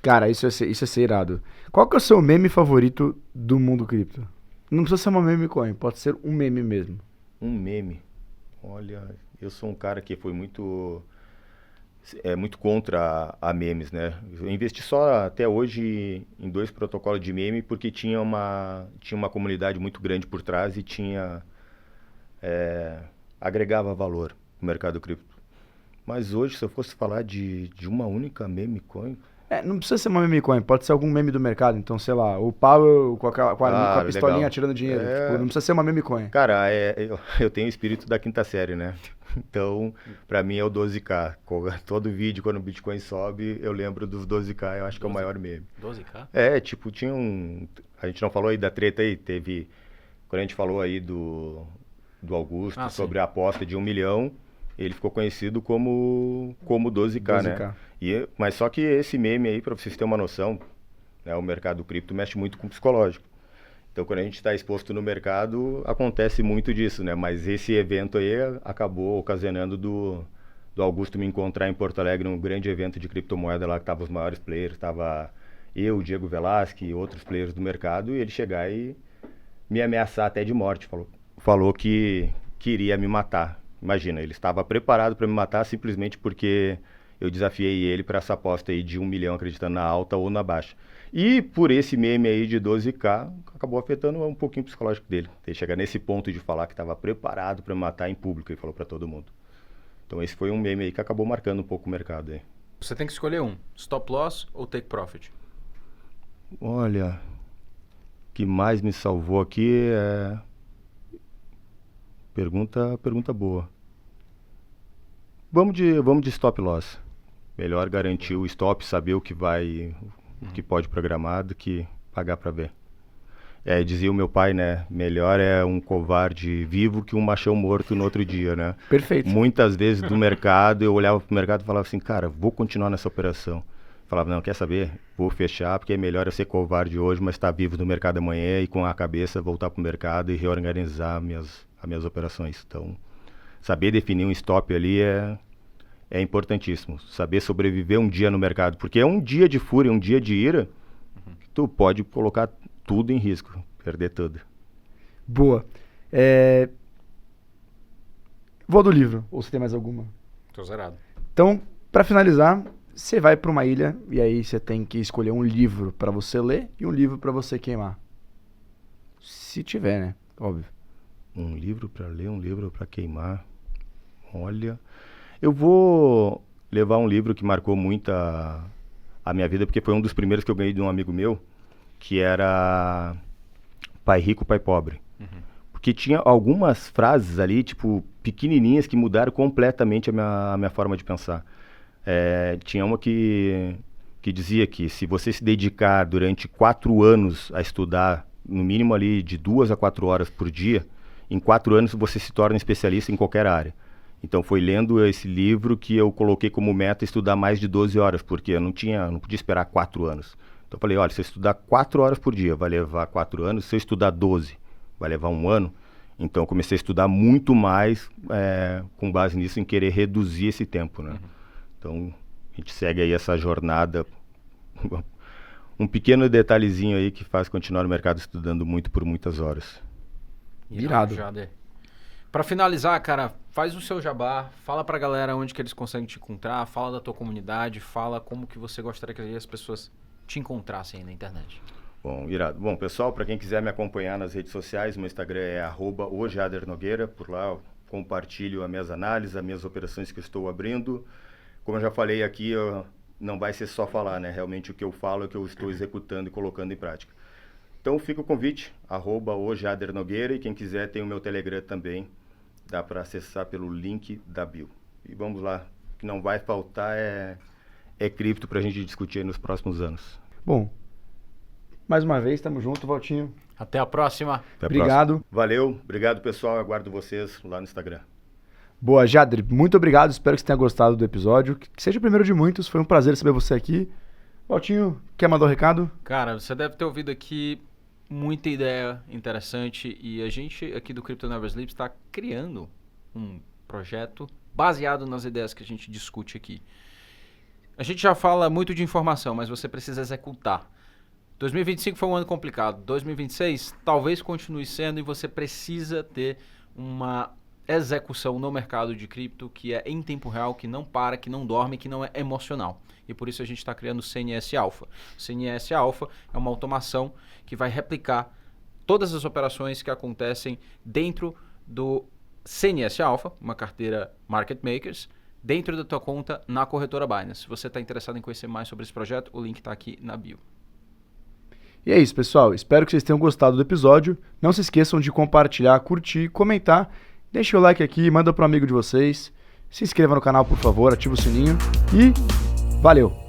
Cara, isso é ser irado. Qual que é o seu meme favorito do mundo cripto? Não precisa ser uma meme coin, pode ser um meme mesmo. Um meme? Olha, eu sou um cara que foi muito contra a memes, né? Eu investi só até hoje em 2 protocolos de meme porque tinha uma comunidade muito grande por trás e agregava valor no mercado cripto. Mas hoje, se eu fosse falar de uma única meme coin... não precisa ser uma meme coin, pode ser algum meme do mercado. Então, sei lá, o Powell com a pistolinha legal. Atirando dinheiro. Tipo, não precisa ser uma meme coin. Cara, eu tenho o espírito da quinta série, né? Então, pra mim é o 12K. Todo vídeo, quando o Bitcoin sobe, eu lembro dos 12K. Eu acho que é o maior meme. 12K? Tipo, tinha a gente não falou aí da treta aí, teve... Quando a gente falou aí do Augusto sobre a aposta de 1 milhão, ele ficou conhecido como 12K, né? Mas só que esse meme aí, para vocês terem uma noção, né, o mercado cripto mexe muito com o psicológico. Então, quando a gente está exposto no mercado, acontece muito disso, né? Mas esse evento aí acabou ocasionando do Augusto me encontrar em Porto Alegre, num grande evento de criptomoeda lá, que estavam os maiores players, estava eu, Diego Velasque e outros players do mercado, e ele chegar e me ameaçar até de morte. Falou que queria me matar. Imagina, ele estava preparado para me matar simplesmente porque eu desafiei ele para essa aposta aí de 1 milhão, acreditando na alta ou na baixa. E por esse meme aí de 12K, acabou afetando um pouquinho o psicológico dele. Ele chegar nesse ponto de falar que estava preparado para me matar em público, ele falou para todo mundo. Então esse foi um meme aí que acabou marcando um pouco o mercado aí. Você tem que escolher um, stop loss ou take profit? Olha, o que mais me salvou aqui é... Pergunta boa. Vamos de stop loss. Melhor garantir o stop, saber o que que pode programar do que pagar para ver. Dizia o meu pai, né? Melhor é um covarde vivo que um machão morto no outro dia, né? Perfeito. Muitas vezes do mercado, eu olhava pro mercado e falava assim, cara, vou continuar nessa operação. falava, não, quer saber? Vou fechar, porque é melhor eu ser covarde hoje, mas estar vivo no mercado amanhã e com a cabeça voltar para o mercado e reorganizar as minhas operações. Então, saber definir um stop ali é importantíssimo. Saber sobreviver um dia no mercado, porque é um dia de fúria, um dia de ira, tu pode colocar tudo em risco, perder tudo. Boa. Vou do livro, ou você tem mais alguma? Tô zerado. Então, para finalizar, você vai para uma ilha e aí você tem que escolher um livro para você ler e um livro para você queimar. Se tiver, né? Óbvio. Um livro para ler, um livro para queimar. Olha, eu vou levar um livro que marcou muito a minha vida, porque foi um dos primeiros que eu ganhei de um amigo meu, que era Pai Rico, Pai Pobre. Porque tinha algumas frases ali, tipo, pequenininhas, que mudaram completamente a minha forma de pensar. Tinha uma que dizia que se você se dedicar durante 4 anos a estudar, no mínimo ali de 2 a 4 horas por dia, em 4 anos você se torna especialista em qualquer área. Então foi lendo esse livro que eu coloquei como meta estudar mais de 12 horas, porque eu não podia esperar 4 anos. Então eu falei, olha, se eu estudar 4 horas por dia vai levar 4 anos, se eu estudar 12 vai levar 1 ano. Então eu comecei a estudar muito mais com base nisso, em querer reduzir esse tempo, né? Então a gente segue aí essa jornada. Um pequeno detalhezinho aí que faz continuar no mercado estudando muito por muitas horas. Irado. Para finalizar, cara, faz o seu jabá, fala pra galera onde que eles conseguem te encontrar, fala da tua comunidade, fala como que você gostaria que as pessoas te encontrassem aí na internet. Bom, irado. Bom, pessoal, para quem quiser me acompanhar nas redes sociais, meu Instagram é @ojadernogueira. Por lá eu compartilho as minhas análises, as minhas operações que eu estou abrindo. Como eu já falei aqui, não vai ser só falar, né? Realmente o que eu falo é o que eu estou executando e colocando em prática. Então fica o convite, @ojadernogueira, e quem quiser tem o meu Telegram também, dá para acessar pelo link da bio. E vamos lá, o que não vai faltar é cripto para a gente discutir aí nos próximos anos. Bom, mais uma vez, tamo junto, Valtinho. Até a próxima. Até a Obrigado. próxima. Valeu, obrigado pessoal, aguardo vocês lá no Instagram. Boa, Jader, muito obrigado, espero que você tenha gostado do episódio, que seja o primeiro de muitos, foi um prazer receber você aqui. Valtinho, quer mandar um recado? Cara, você deve ter ouvido aqui muita ideia interessante e a gente aqui do Crypto Never Sleeps está criando um projeto baseado nas ideias que a gente discute aqui. A gente já fala muito de informação, mas você precisa executar. 2025 foi um ano complicado. 2026 talvez continue sendo e você precisa ter uma execução no mercado de cripto que é em tempo real, que não para, que não dorme, que não é emocional. E por isso a gente está criando o CNS Alpha. O CNS Alpha é uma automação que vai replicar todas as operações que acontecem dentro do CNS Alpha, uma carteira Market Makers, dentro da tua conta na corretora Binance. Se você está interessado em conhecer mais sobre esse projeto, o link está aqui na bio. E é isso, pessoal. Espero que vocês tenham gostado do episódio. Não se esqueçam de compartilhar, curtir, comentar. Deixa o like aqui, manda para um amigo de vocês. Se inscreva no canal, por favor, ativa o sininho. E valeu!